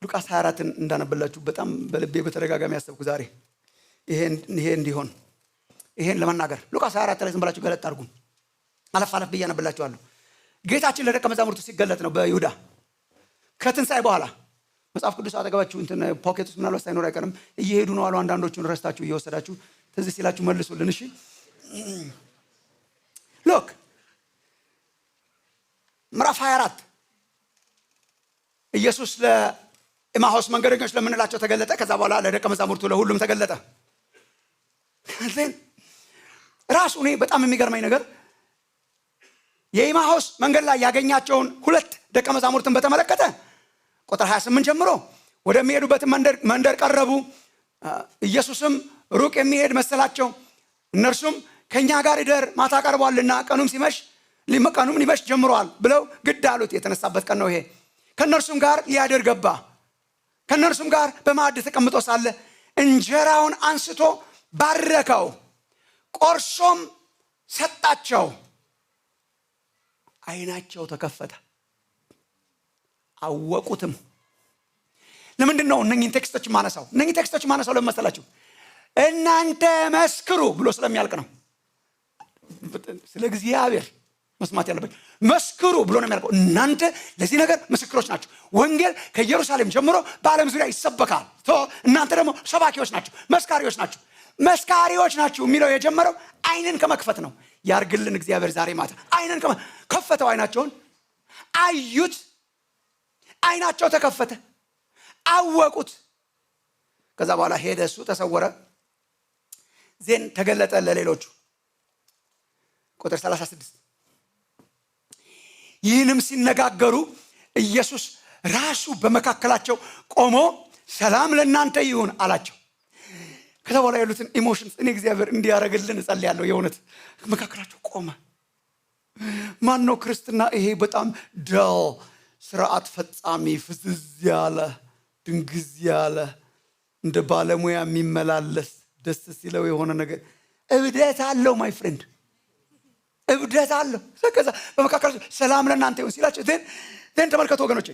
ሉቃስ 24ን እንዳነበላችሁ በጣም በልቤ በተደጋጋሚ ያሰብኩ ዛሬ ይሄ እንዲሆን ይሄን ለመናገር ሉቃስ 24 ላይ ዝም ብላችሁ ገለጥ አድርጉ። አለፍ ብዬ አነብላችኋለሁ። ጌታችን ለደቀ መዛሙርቱ ሲገለጥ ነው በይሁዳ ከትንሣኤ በኋላ። መጽሐፍ ቅዱስ አጠገባችሁ እንትን ፖኬት ውስጥ ምናልባት ሳይኖር አይቀርም። እየሄዱ ነው አሉ። አንዳንዶቹን ረስታችሁ እየወሰዳችሁ ትዝ ሲላችሁ መልሱልን። እሺ ሎክ ምዕራፍ 24 ኢየሱስ ለኤማሁስ መንገደኞች ለምንላቸው ተገለጠ። ከዛ በኋላ ለደቀ መዛሙርቱ ለሁሉም ተገለጠ። ራሱ እኔ በጣም የሚገርመኝ ነገር የኤማሁስ መንገድ ላይ ያገኛቸውን ሁለት ደቀ መዛሙርትን በተመለከተ ቁጥር 28 ጀምሮ ወደሚሄዱበት መንደር ቀረቡ። ኢየሱስም ሩቅ የሚሄድ መሰላቸው። እነርሱም ከኛ ጋር ይደር ማታ ቀርቧልና ቀኑም ሊመሽ ጀምሯል ብለው ግድ አሉት። የተነሳበት ቀን ነው ይሄ። ከነርሱም ጋር ሊያድር ገባ። ከነርሱም ጋር በማዕድ ተቀምጦ ሳለ እንጀራውን አንስቶ ባረከው፣ ቆርሶም ሰጣቸው። ዓይናቸው ተከፈተ፣ አወቁትም። ለምንድን ነው እነኚህን ቴክስቶች ማነሳው? እነኚህ ቴክስቶች ማነሳው ለምን መሰላችሁ? እናንተ መስክሩ ብሎ ስለሚያልቅ ነው። ስለ እግዚአብሔር መስማት ያለበት መስክሩ ብሎ ነው የሚያልቀው። እናንተ ለዚህ ነገር ምስክሮች ናቸው። ወንጌል ከኢየሩሳሌም ጀምሮ በዓለም ዙሪያ ይሰበካል። እናንተ ደግሞ ሰባኪዎች ናቸው፣ መስካሪዎች ናቸው የሚለው የጀመረው ዓይንን ከመክፈት ነው። ያርግልን እግዚአብሔር ዛሬ ማታ ዓይንን ከፈተው። ዓይናቸውን አዩት፣ ዓይናቸው ተከፈተ፣ አወቁት። ከዛ በኋላ ሄደ፣ እሱ ተሰወረ፣ ዜን ተገለጠ ለሌሎቹ። ቁጥር 36 ይህንም ሲነጋገሩ ኢየሱስ ራሱ በመካከላቸው ቆሞ ሰላም ለእናንተ ይሁን አላቸው። ከዛ በኋላ ያሉትን ኢሞሽንስ እኔ እግዚአብሔር እንዲያደርግልን እጸልያለሁ። የእውነት መካከላቸው ቆመ። ማን ነው ክርስትና? ይሄ በጣም ደል ስርዓት ፈጻሚ ፍዝዝ ያለ ድንግዝ ያለ እንደ ባለሙያ የሚመላለስ ደስ ሲለው የሆነ ነገር እብደት አለው። ማይ ፍሬንድ እብደት አለው። ከዛ በመካከላቸው ሰላም ለእናንተ ይሁን ሲላቸው ዜን ተመልከቱ ወገኖቼ።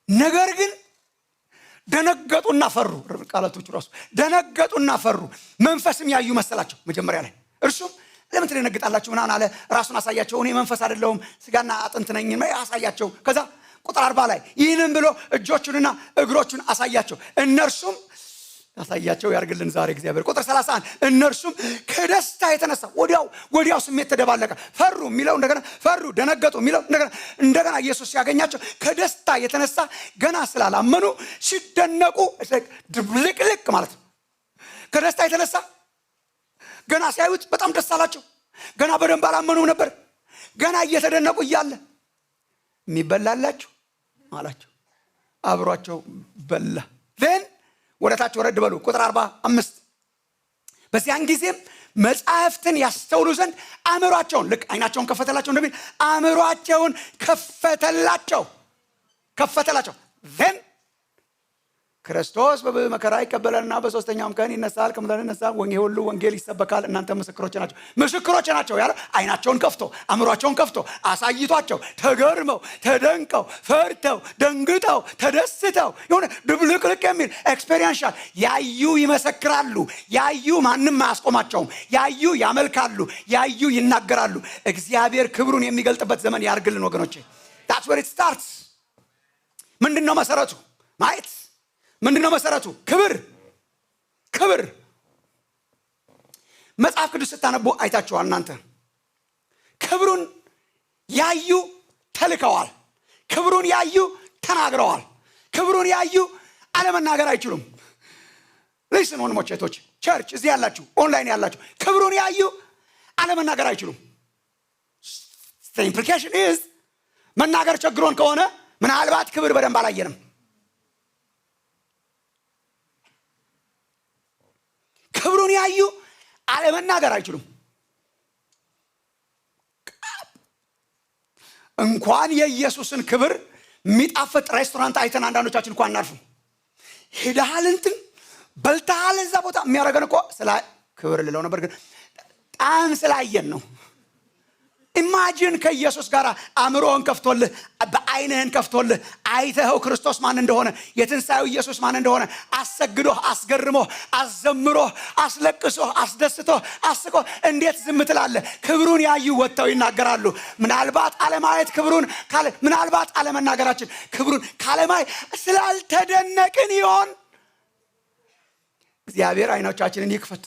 ነገር ግን ደነገጡና ፈሩ። ቃላቶቹ ራሱ ደነገጡና ፈሩ። መንፈስም ያዩ መሰላቸው መጀመሪያ ላይ። እርሱም ለምን ትደነግጣላችሁ ምናምን አለ። ራሱን አሳያቸው። እኔ መንፈስ አይደለሁም ስጋና አጥንት ነኝ አሳያቸው። ከዛ ቁጥር 40 ላይ ይህንም ብሎ እጆቹንና እግሮቹን አሳያቸው። እነርሱም ያሳያቸው ያርግልን ዛሬ እግዚአብሔር። ቁጥር 31 እነርሱም ከደስታ የተነሳ ወዲያው ስሜት ተደባለቀ። ፈሩ የሚለው እንደገና ፈሩ፣ ደነገጡ የሚለው እንደገና ኢየሱስ ሲያገኛቸው ከደስታ የተነሳ ገና ስላላመኑ ሲደነቁ፣ ድብልቅልቅ ማለት ነው። ከደስታ የተነሳ ገና ሲያዩት በጣም ደስ አላቸው። ገና በደንብ አላመኑም ነበር። ገና እየተደነቁ እያለ የሚበላላችሁ አላቸው። አብሯቸው በላ። ወደታች ወረድ በሉ። ቁጥር 45 በዚያን ጊዜም መጻሕፍትን ያስተውሉ ዘንድ አእምሯቸውን፣ ልክ ዓይናቸውን ከፈተላቸው እንደሚል አእምሯቸውን ከፈተላቸው። ዘን ክርስቶስ በመከራ ይቀበላልና በሶስተኛውም ቀን ይነሳል፣ ከሙታን ይነሳል፣ ሁሉ ወንጌል ይሰበካል፣ እናንተ ምስክሮች ናቸው ያለ ዓይናቸውን ከፍቶ አእምሯቸውን ከፍቶ አሳይቷቸው ተገርመው ተደንቀው ፈርተው ደንግጠው ተደስተው የሆነ ድብልቅልቅ የሚል ኤክስፔሪንሻል ያዩ ይመሰክራሉ። ያዩ ማንም አያስቆማቸውም። ያዩ ያመልካሉ፣ ያዩ ይናገራሉ። እግዚአብሔር ክብሩን የሚገልጥበት ዘመን ያርግልን ወገኖቼ። that's where it starts። ምንድነው መሰረቱ? ማየት። ምንድነው መሰረቱ? ክብር። መጽሐፍ ቅዱስ ስታነቡ አይታችኋል እናንተ። ክብሩን ያዩ ተልከዋል። ክብሩን ያዩ ተናግረዋል። ክብሩን ያዩ አለመናገር አይችሉም። ሊስን ወንድሞቼ እህቶቼ፣ ቸርች እዚህ ያላችሁ ኦንላይን ያላችሁ ክብሩን ያዩ አለመናገር አይችሉም። the implication is መናገር ቸግሮን ከሆነ ምናልባት ክብር በደንብ አላየንም። ክብሩን ያዩ አለመናገር አይችሉም። እንኳን የኢየሱስን ክብር የሚጣፍጥ ሬስቶራንት አይተን አንዳንዶቻችን እንኳን እናርፍም። ሄደሃል እንትን በልተሃል እዛ ቦታ የሚያደርገን እኮ ስለ ክብር ልለው ነበር ግን ጣም ስላየን ነው። ኢማጂን ከኢየሱስ ጋር አእምሮህን ከፍቶልህ በዓይንህን ከፍቶልህ አይተኸው ክርስቶስ ማን እንደሆነ የትንሣኤው ኢየሱስ ማን እንደሆነ አሰግዶህ አስገርሞህ አዘምሮህ አስለቅሶህ አስደስቶህ አስቆህ እንዴት ዝም ትላለህ? ክብሩን ያዩ ወጥተው ይናገራሉ። ምናልባት አለማየት ክብሩን ምናልባት አለመናገራችን ክብሩን ካለማየት ስላልተደነቅን ይሆን? እግዚአብሔር አይኖቻችንን ይክፈት።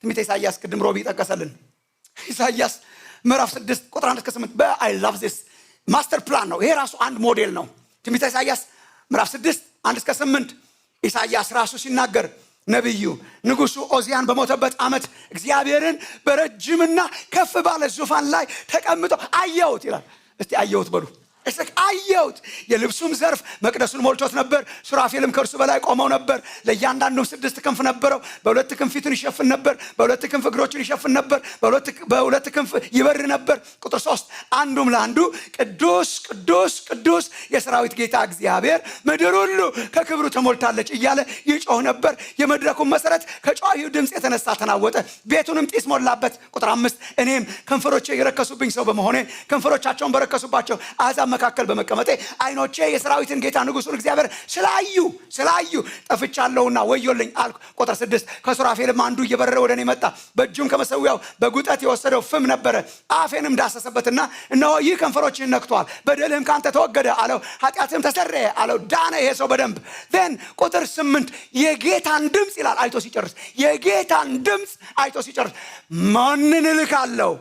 ትንቢተ ኢሳይያስ ቅድም ሮቢ ጠቀሰልን። ኢሳይያስ ምዕራፍ 6 ቁጥር 1 እስከ 8 I love this ማስተር ፕላን ነው። ይሄ ራሱ አንድ ሞዴል ነው። ትንቢተ ኢሳይያስ ምዕራፍ 6 1 እስከ 8 ኢሳይያስ ራሱ ሲናገር ነብዩ ንጉሱ ኦዚያን በሞተበት ዓመት እግዚአብሔርን በረጅምና ከፍ ባለ ዙፋን ላይ ተቀምጦ አየሁት ይላል። እስቲ አየሁት በሉ። አየሁት። የልብሱም ዘርፍ መቅደሱን ሞልቶት ነበር። ሱራፌልም ከእርሱ በላይ ቆመው ነበር። ለእያንዳንዱ 6 ክንፍ ነበረው። በ2 ክንፍ ፊቱን ይሸፍን ነበር፣ በ2 ክንፍ እግሮቹን ይሸፍን ነበር፣ በ2 ክንፍ ይበር ነበር። ቁጥር 3 አንዱም ለአንዱ ቅዱስ ቅዱስ ቅዱስ የሰራዊት ጌታ እግዚአብሔር ምድር ሁሉ ከክብሩ ተሞልታለች እያለ ይጮህ ነበር። የመድረኩን መሰረት ከጮሂው ድምፅ የተነሳ ተናወጠ፣ ቤቱንም ጢስ ሞላበት። ቁጥር 5 እኔም ከንፈሮቼ የረከሱብኝ ሰው በመሆኔ ከንፈሮቻቸውን በረከሱባቸው አሕዛብ መካከል በመቀመጤ አይኖቼ የሰራዊትን ጌታ ንጉሱን እግዚአብሔር ስላዩ ጠፍቻለሁና ወዮልኝ አልኩ። ቁጥር 6 ከሱራፌልም አንዱ እየበረረ ወደ እኔ መጣ። በእጁም ከመሰዊያው በጉጠት የወሰደው ፍም ነበረ። አፌንም ዳሰሰበትና እነሆ ይህ ከንፈሮችህን ነክቷል፣ በደልህም ካንተ ተወገደ አለው። ኃጢአትህም ተሰረየ አለው። ዳነ ይሄ ሰው በደንብ። ቁጥር 8 የጌታን ድምፅ ይላል አይቶ ሲጨርስ፣ የጌታን ድምፅ አይቶ ሲጨርስ ማንን እልካለሁ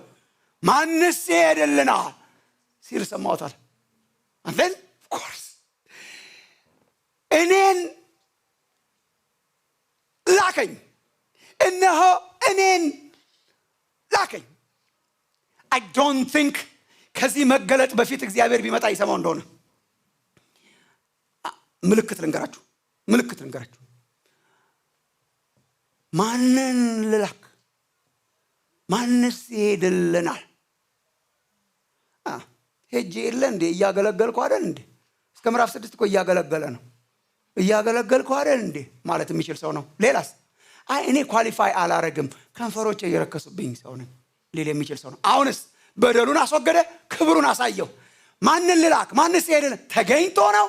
ማንስ ይሄድልናል ሲል ሰማሁታል። And then, of course, እኔን ላከኝ። እነሆ እኔን ላከኝ። I don't think ከዚህ መገለጥ በፊት እግዚአብሔር ቢመጣ ይሰማው እንደሆነ ምልክት ልንገራችሁ። ማንን ልላክ? ማንስ ይሄድልናል? ሄጄ የለ እንዴ እያገለገልኩ አይደል እንዴ? እስከ ምዕራፍ 6 እኮ እያገለገለ ነው። እያገለገልኩ አይደል እንዴ ማለት የሚችል ሰው ነው። ሌላስ እኔ ኳሊፋይ አላረግም፣ ከንፈሮቼ የረከሱብኝ ሰው ነኝ ሊል የሚችል ሰው ነው። አሁንስ በደሉን አስወገደ፣ ክብሩን አሳየው። ማንን ልላክ? ማንስ ይሄድልን? ተገኝቶ ነው።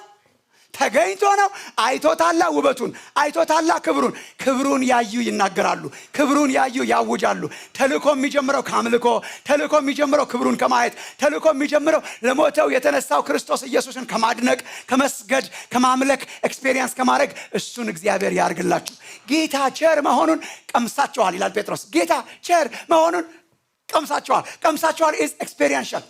አይቶታላ ውበቱን፣ አይቶታላ ክብሩን ያዩ ይናገራሉ፣ ክብሩን ያዩ ያውጃሉ። ተልእኮ የሚጀምረው ከአምልኮ፣ ተልእኮ የሚጀምረው ክብሩን ከማየት፣ ተልእኮ የሚጀምረው ለሞተው የተነሳው ክርስቶስ ኢየሱስን ከማድነቅ፣ ከመስገድ፣ ከማምለክ፣ ኤክስፔሪየንስ ከማድረግ እሱን እግዚአብሔር ያርግላችሁ። ጌታ ቸር መሆኑን ቀምሳችኋል ይላል ጴጥሮስ። ጌታ ቸር መሆኑን ቀምሳችኋል is experiential።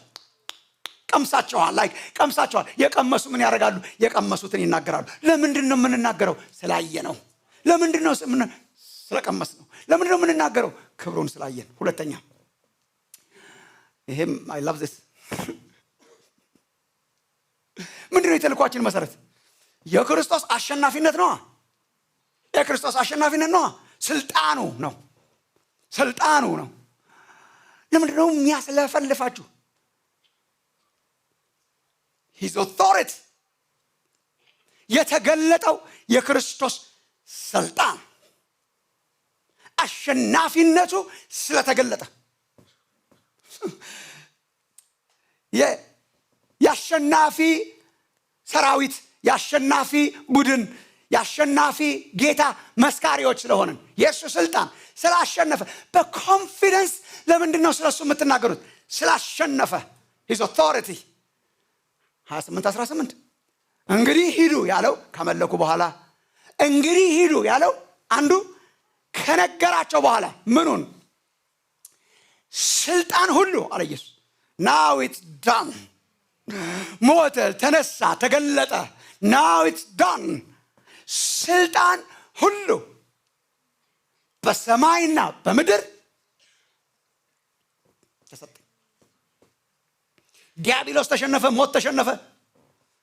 ቀምሳችኋል። የቀመሱ ምን ያደርጋሉ? የቀመሱትን ይናገራሉ። ለምንድን ነው የምንናገረው? ስላየ ነው። ለምንድን ነው ስለቀመስ ነው። ለምንድን ነው የምንናገረው? ክብሩን ስላየን። ሁለተኛ ይሄም I love this ምንድን ነው የተልኳችን መሰረት? የክርስቶስ አሸናፊነት ነው። ስልጣኑ ነው። ለምንድን ነው የሚያስለፈልፋችሁ? His authority የተገለጠው የክርስቶስ ስልጣን አሸናፊነቱ ስለተገለጠ የአሸናፊ ሰራዊት፣ የአሸናፊ ቡድን፣ የአሸናፊ ጌታ መስካሪዎች ስለሆንን የእሱ ስልጣን ስላሸነፈ በኮንፊደንስ ለምንድን ነው ስለሱ የምትናገሩት? ስላሸነፈ His authority 28:18 እንግዲህ ሂዱ ያለው ከመለኩ በኋላ እንግዲህ ሂዱ ያለው አንዱ ከነገራቸው በኋላ ምኑን? ስልጣን ሁሉ አለ ኢየሱስ። now it's done። ሞተ፣ ተነሳ፣ ተገለጠ። now it's done። ስልጣን ሁሉ በሰማይና በምድር ተሰጠ። ዲያብሎስ ተሸነፈ፣ ሞት ተሸነፈ፣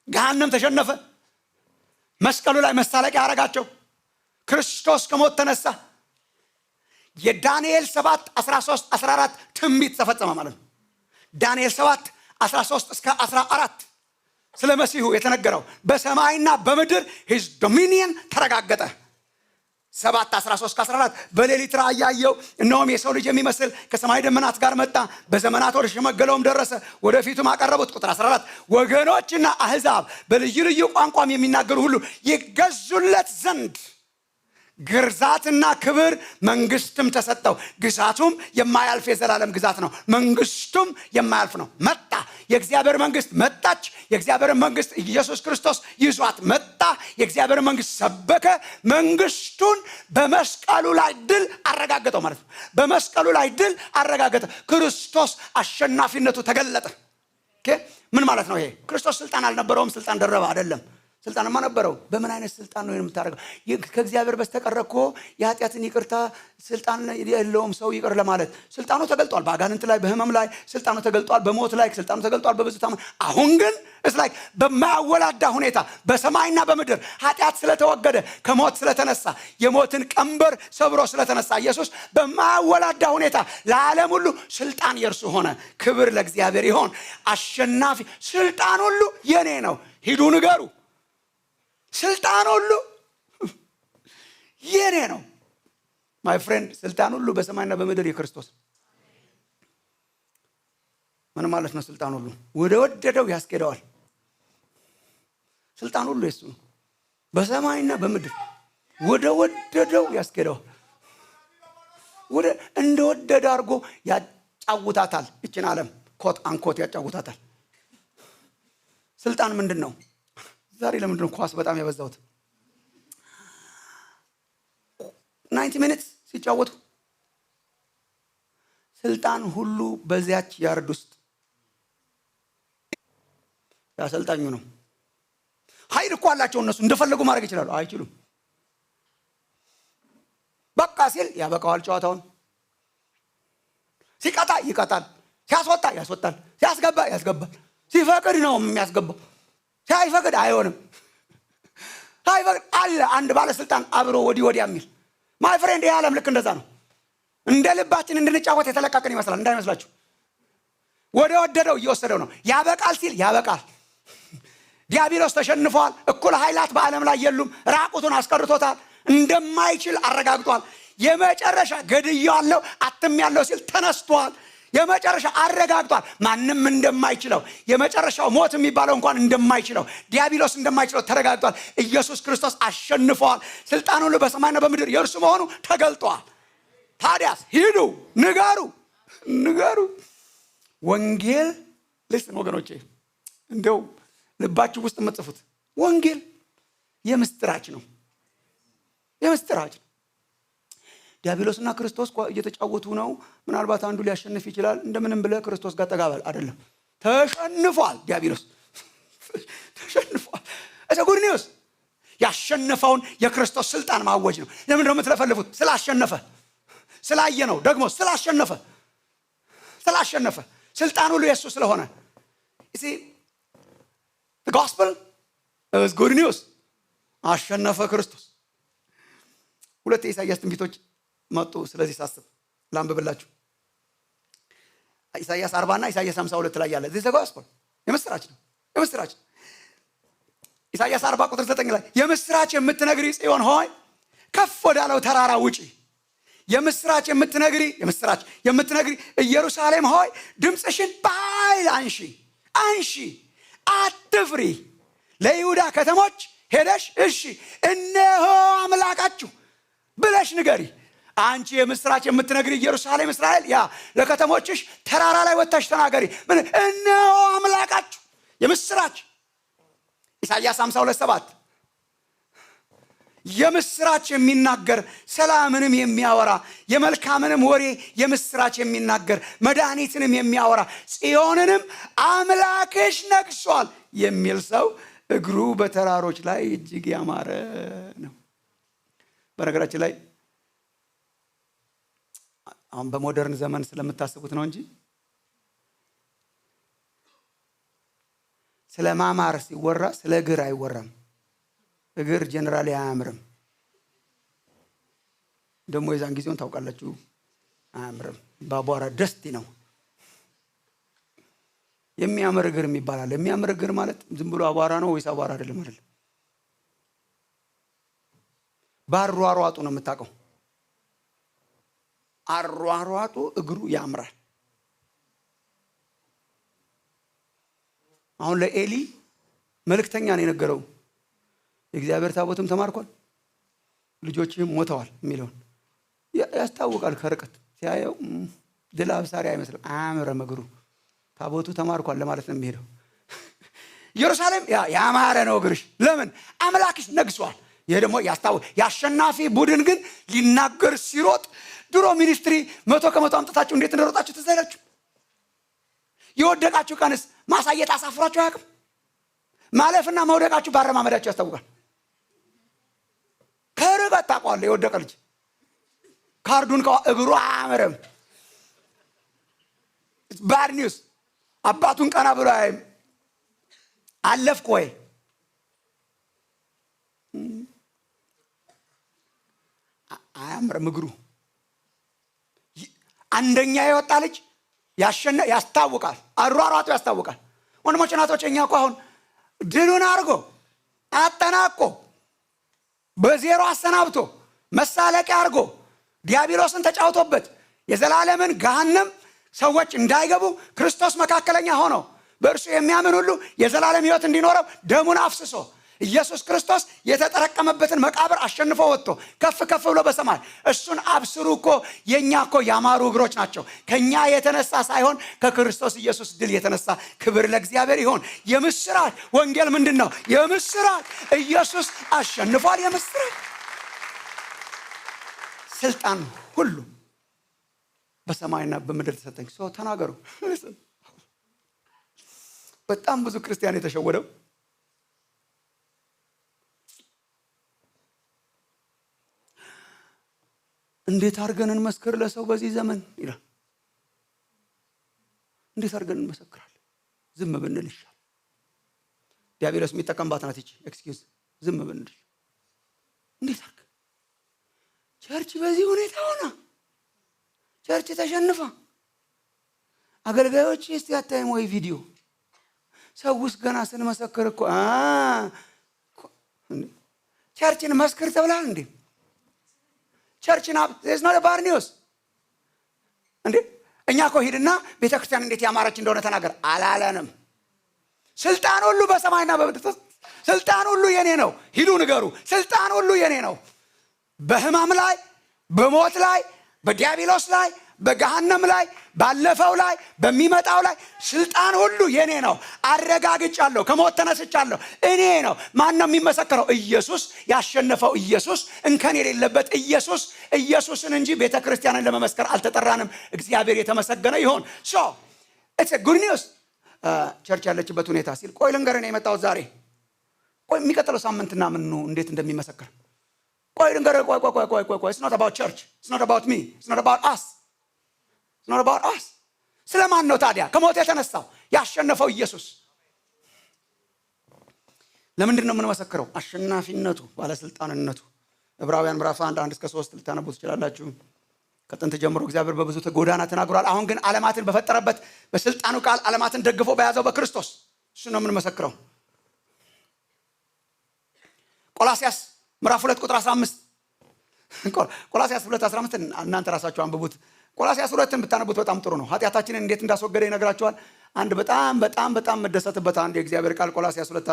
ገሃነም ተሸነፈ። መስቀሉ ላይ መሳለቂያ ያደረጋቸው ክርስቶስ ከሞት ተነሳ። የዳንኤል 7:13-14 ትንቢት ተፈጸመ ማለት ነው። ዳንኤል 7:13-14 ስለ መሲሁ የተነገረው በሰማይና በምድር his dominion ተረጋገጠ። 7:13-14 በሌሊት ራእይ ያየው እነሆም የሰው ልጅ የሚመስል ከሰማይ ደመናት ጋር መጣ፣ በዘመናት ወደ ሸመገለውም ደረሰ፣ ወደፊቱም አቀረቡት። ቁጥር 14 ወገኖችና አሕዛብ በልዩ ልዩ ቋንቋም የሚናገሩ ሁሉ ይገዙለት ዘንድ ግርዛትና ክብር መንግስትም ተሰጠው። ግዛቱም የማያልፍ የዘላለም ግዛት ነው፣ መንግስቱም የማያልፍ ነው። መጣ የእግዚአብሔር መንግስት መጣች። የእግዚአብሔር መንግስት ኢየሱስ ክርስቶስ ይዟት መጣ። የእግዚአብሔር መንግስት ሰበከ። መንግስቱን በመስቀሉ ላይ ድል አረጋገጠው ማለት ነው። በመስቀሉ ላይ ድል አረጋገጠ። ክርስቶስ አሸናፊነቱ ተገለጠ። ኦኬ ምን ማለት ነው ይሄ? ክርስቶስ ስልጣን አልነበረውም፣ ስልጣን ደረበ አይደለም። ስልጣንማ ነበረው። በምን አይነት ስልጣን ነው የምታደርገው? ከእግዚአብሔር በስተቀር እኮ የኃጢአትን ይቅርታ ስልጣን የለውም ሰው ይቅር ለማለት። ስልጣኑ ተገልጧል። በአጋንንት ላይ በህመም ላይ ስልጣኑ ተገልጧል። በሞት ላይ ስልጣኑ ተገልጧል። በብዙ ታም አሁን ግን በማያወላዳ ሁኔታ በሰማይና በምድር ኃጢአት ስለተወገደ ከሞት ስለተነሳ የሞትን ቀንበር ሰብሮ ስለተነሳ ኢየሱስ በማያወላዳ ሁኔታ ለዓለም ሁሉ ስልጣን የእርሱ ሆነ። ክብር ለእግዚአብሔር ይሆን። አሸናፊ ስልጣን ሁሉ የኔ ነው፣ ሂዱ ንገሩ። ስልጣን ሁሉ የኔ ነው። ማይ ፍሬንድ ስልጣን ሁሉ በሰማይና በምድር የክርስቶስ። ምን ማለት ነው? ስልጣን ሁሉ ወደ ወደደው ያስኬደዋል። ስልጣን ሁሉ የሱ ነው። በሰማይና በምድር ወደ ወደደው ያስኬደዋል። ወደ እንደወደደ አድርጎ ያጫውታታል። እችን ዓለም ኮት አንኮት ያጫውታታል። ስልጣን ምንድን ነው? ዛሬ ለምንድን ነው ኳስ በጣም ያበዛሁት? 90 ሚኒትስ ሲጫወቱ ስልጣን ሁሉ በዚያች ያርድ ውስጥ ያሰልጣኙ ነው። ኃይል እኮ አላቸው እነሱ እንደፈለጉ ማድረግ ይችላሉ። አይችሉም። በቃ ሲል ያበቃዋል ጨዋታውን። ሲቀጣ ይቀጣል፣ ሲያስወጣ ያስወጣል፣ ሲያስገባ ያስገባል። ሲፈቅድ ነው የሚያስገባው፣ ሳይፈቅድ አይሆንም። ሳይፈቅድ አለ አንድ ባለስልጣን አብሮ ወዲህ ወዲያ የሚል። ማይ ፍሬንድ ይህ ዓለም ልክ እንደዛ ነው። እንደ ልባችን እንድንጫወት የተለቀቅን ይመስላል። እንዳይመስላችሁ ወደ ወደደው እየወሰደው ነው። ያበቃል ሲል ያበቃል። ዲያብሎስ ተሸንፏል። እኩል ኃይላት በዓለም ላይ የሉም። ራቁቱን አስቀርቶታል። እንደማይችል አረጋግጧል። የመጨረሻ ገድያለሁ አትሜያለሁ ሲል ተነስቷል። የመጨረሻ አረጋግጧል። ማንም እንደማይችለው የመጨረሻው ሞት የሚባለው እንኳን እንደማይችለው ዲያብሎስ እንደማይችለው ተረጋግጧል። ኢየሱስ ክርስቶስ አሸንፏል። ስልጣን ሁሉ በሰማይና በምድር የእርሱ መሆኑ ተገልጧል። ታዲያስ ሂዱ ንገሩ። ወንጌል ልስን ወገኖቼ፣ እንደው ልባችሁ ውስጥ የምትጽፉት ወንጌል የምስጢራች ነው። የምስጢራች ነው። ዲያብሎስና ክርስቶስ እየተጫወቱ ነው። ምናልባት አንዱ ሊያሸንፍ ይችላል። እንደምንም ብለህ ክርስቶስ ጋር ጠጋበል አይደለም። ተሸንፏል። ዲያብሎስ ተሸንፏል። እዛ ጉድ ኒውስ። ያሸነፈውን የክርስቶስ ስልጣን ማወጅ ነው። ለምን ነው የምትለፈልፉት? ስላሸነፈ ስላየ ነው። ደግሞ ስላሸነፈ ስልጣን ሁሉ የሱ ስለሆነ እሺ the gospel is good news። አሸነፈ ክርስቶስ። ሁለት የኢሳይያስ ትንቢቶች መጡ። ስለዚህ ሳስብ ላንብብላችሁ። ኢሳይያስ 40 እና ኢሳይያስ 52 ላይ ያለ this is the gospel የምስራች ነው። ኢሳይያስ 40 ቁጥር 9 ላይ የምስራች የምትነግሪ ጽዮን ሆይ ከፍ ወዳለው ተራራ ውጪ። የምስራች የምትነግሪ ኢየሩሳሌም ሆይ ድምፅሽን በኃይል አንሺ፣ አትፍሪ። ለይሁዳ ከተሞች ሄደሽ እሺ እነሆ አምላካችሁ ብለሽ ንገሪ። አንቺ የምስራች የምትነግሪ ኢየሩሳሌም እስራኤል፣ ያ ለከተሞችሽ ተራራ ላይ ወጣሽ ተናገሪ። ምን እነሆ አምላካችሁ። የምስራች ኢሳይያስ 52:7 የምስራች የሚናገር ሰላምንም የሚያወራ የመልካምንም ወሬ የምስራች የሚናገር መድኃኒትንም የሚያወራ ጽዮንንም አምላክሽ ነግሷል የሚል ሰው እግሩ በተራሮች ላይ እጅግ ያማረ ነው። በነገራችን ላይ አሁን በሞደርን ዘመን ስለምታስቡት ነው እንጂ ስለ ማማር ሲወራ ስለ እግር አይወራም። እግር ጀነራሊ አያምርም። ደግሞ የዛን ጊዜውን ታውቃላችሁ፣ አያምርም። ባቧራ ደስቲ ነው። የሚያምር እግር የሚባል አለ። የሚያምር እግር ማለት ዝም ብሎ አቧራ ነው ወይስ አቧራ አይደለም? ባሯሯጡ ነው የምታውቀው። አሯሯጡ እግሩ ያምራል። አሁን ለኤሊ መልእክተኛ ነው የነገረው። የእግዚአብሔር ታቦትም ተማርኳል፣ ልጆችም ሞተዋል የሚለውን ያስታውቃል። ከርቀት ሲያየው ድል አብሳሪ አይመስልም። አያምርም እግሩ። ታቦቱ ተማርኳል ለማለት ነው የሚሄደው። ኢየሩሳሌም ያማረ ነው እግርሽ። ለምን? አምላክሽ ነግሷል። ይሄ ደግሞ ያሸናፊ ቡድን ግን ሊናገር ሲሮጥ ድሮ ሚኒስትሪ 100 አምጥታችሁ እንዴት እንደሮጣችሁ ትዝ አይላችሁ? የወደቃችሁ ቀንስ ማሳየት አሳፍሯችሁ አያውቅም? ማለፍና መውደቃችሁ ባረማመዳችሁ ያስታውቃል። ከርቀት ታውቀዋለህ የወደቀ ልጅ ካርዱን እግሩ አያምርም። ባድ ኒውስ። አባቱን ቀና ብሎ አያይም። አለፍክ ወይ? አያምርም እግሩ። አንደኛ የወጣ ልጅ ያስታውቃል። አሯሯጡ ያስታውቃል። ወንድሞች እናቶች፣ እኛ እኮ አሁን ድሉን አድርጎ አጠናቆ በዜሮ አሰናብቶ መሳለቂያ አድርጎ ዲያብሎስን ተጫውቶበት የዘላለምን ገሃነም ሰዎች እንዳይገቡ ክርስቶስ መካከለኛ ሆኖ በእርሱ የሚያምን ሁሉ የዘላለም ሕይወት እንዲኖረው ደሙን አፍስሶ ኢየሱስ ክርስቶስ የተጠረቀመበትን መቃብር አሸንፎ ወጥቶ ከፍ ከፍ ብሎ በሰማይ እሱን አብስሩ እኮ የኛ እኮ ያማሩ እግሮች ናቸው። ከኛ የተነሳ ሳይሆን ከክርስቶስ ኢየሱስ ድል የተነሳ ክብር ለእግዚአብሔር ይሁን። የምስራች ወንጌል ምንድን ነው? የምስራች ኢየሱስ አሸንፏል። የምስራች ስልጣን ሁሉ በሰማይና በምድር ተሰጠኝ። ሰው ተናገሩ። በጣም ብዙ ክርስቲያን የተሸወደው እንዴት አድርገን እንመስክር ለሰው በዚህ ዘመን ይላል። እንዴት አድርገን እንመሰክራለን? ዝም ብንል ይሻል። ዲያብሎስ የሚጠቀምባት ናት ይቺ ኤክስኪውዝ። ዝም ብንል እንዴት አድርገን ቸርች በዚህ ሁኔታ ሆና ቸርች ተሸንፋ አገልጋዮች እስቲ አታይም ወይ ቪዲዮ? ሰውስ ገና ስንመሰክር እኮ ቸርችን መስክር ተብላል እንዴ? ቸርችን there's not a bad news እንዴ? እኛ እኮ ሂድና ቤተክርስቲያን እንዴት ያማረች እንደሆነ ተናገር አላለንም። ስልጣን ሁሉ በሰማይና በምድር ስልጣን ሁሉ የኔ ነው። ሂዱ ንገሩ። ስልጣን ሁሉ የኔ ነው። በህማም ላይ፣ በሞት ላይ፣ በዲያብሎስ ላይ፣ በገሃነም ላይ፣ ባለፈው ላይ፣ በሚመጣው ላይ ስልጣን ሁሉ የኔ ነው። አረጋግጫለሁ። ከሞት ተነስቻለሁ። እኔ ነው። ማን ነው የሚመሰክረው? ኢየሱስ። ያሸነፈው ኢየሱስ፣ እንከን የሌለበት ኢየሱስ። ኢየሱስን እንጂ ቤተክርስቲያንን ለመመስከር አልተጠራንም። እግዚአብሔር የተመሰገነ ይሁን። ሶ ኢትስ ጉድ ኒውስ። ቸርች ያለችበት ሁኔታ ሲል ቆይ ልንገርህ ነው የመጣሁት ዛሬ። ቆይ የሚቀጥለው ሳምንትና ምን ነው እንዴት እንደሚመሰክር ቆይ ልንገርህ። ቆይ it's not about church, it's not about me, it's not about us, it's not about us። ስለማን ነው ታዲያ ከሞት የተነሳው ያሸነፈው ኢየሱስ? ለምንድን ነው የምንመሰክረው? አሸናፊነቱ፣ ባለስልጣንነቱ። ዕብራውያን ምዕራፍ 1:1-3 ልታነቡ ትችላላችሁ። ከጥንት ጀምሮ እግዚአብሔር በብዙ ጎዳና ተናግሯል። አሁን ግን ዓለማትን በፈጠረበት በስልጣኑ ቃል ዓለማትን ደግፎ በያዘው በክርስቶስ እሱ ነው የምንመሰክረው። ቆላስይስ ምዕራፍ 2:15 ቆላስይስ 2:15 እናንተ ራሳችሁ አንብቡት። ቆላስይስ 2ን ብታነቡት በጣም ጥሩ ነው። ኃጢአታችንን እንዴት እንዳስወገደ ይነግራችኋል። አንድ በጣም መደሰትበት አንድ የእግዚአብሔር ቃል ቆላስይስ 2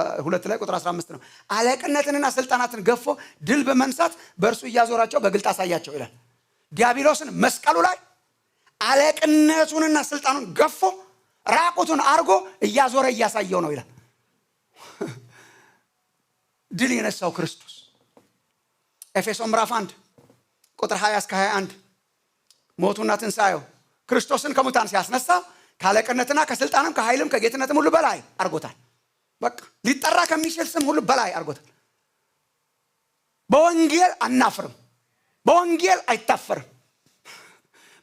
ላይ ቁጥር 15 ነው። አለቅነትንና ስልጣናትን ገፎ ድል በመንሳት በእርሱ እያዞራቸው በግልጥ አሳያቸው ይላል። ዲያብሎስን መስቀሉ ላይ አለቅነቱንና ስልጣኑን ገፎ ራቁቱን አርጎ እያዞረ እያሳየው ነው ይላል። ድል የነሳው ክርስቶስ። ኤፌሶን ምዕራፍ 1:20-21 ሞቱና ትንሣኤው ክርስቶስን ከሙታን ሲያስነሳ ካለቅነትና ከስልጣንም ከኃይልም ከጌትነትም ሁሉ በላይ አርጎታል። በቃ ሊጠራ ከሚችል ስም ሁሉ በላይ አርጎታል። በወንጌል አናፍርም። በወንጌል አይታፈርም።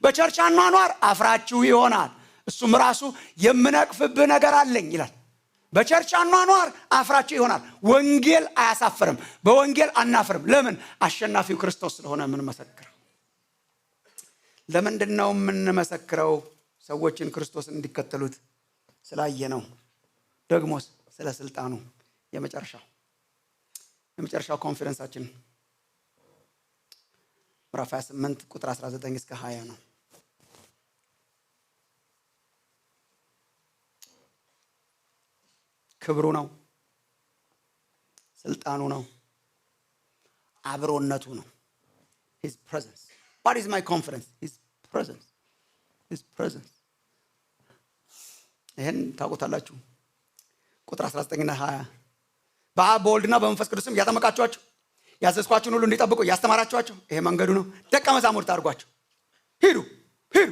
በቸርች አኗኗር አፍራችሁ ይሆናል። እሱም ራሱ የምነቅፍብህ ነገር አለኝ ይላል። በቸርች አኗኗር አፍራችሁ ይሆናል። ወንጌል አያሳፍርም። በወንጌል አናፍርም። ለምን? አሸናፊው ክርስቶስ ስለሆነ የምንመሰክረው። ለምንድን ነው የምንመሰክረው? ሰዎችን ክርስቶስን እንዲከተሉት ስላየ ነው። ደግሞስ ስለ ስልጣኑ። የመጨረሻው ኮንፈረንሳችን ምዕራፍ 28:19-20 ነው። ክብሩ ነው፣ ስልጣኑ ነው፣ አብሮነቱ ነው። his presence. What is my conference? His presence. ይሄን ታውቁታላችሁ። ቁጥር 19ና 20 በአብ በወልድና በመንፈስ ቅዱስም እያጠመቃችኋቸው ያዘዝኳችሁን ሁሉ እንዲጠብቁ እያስተማራችኋቸው ይሄ መንገዱ ነው፣ ደቀ መዛሙርት አድርጓቸው። ሂዱ ሂዱ።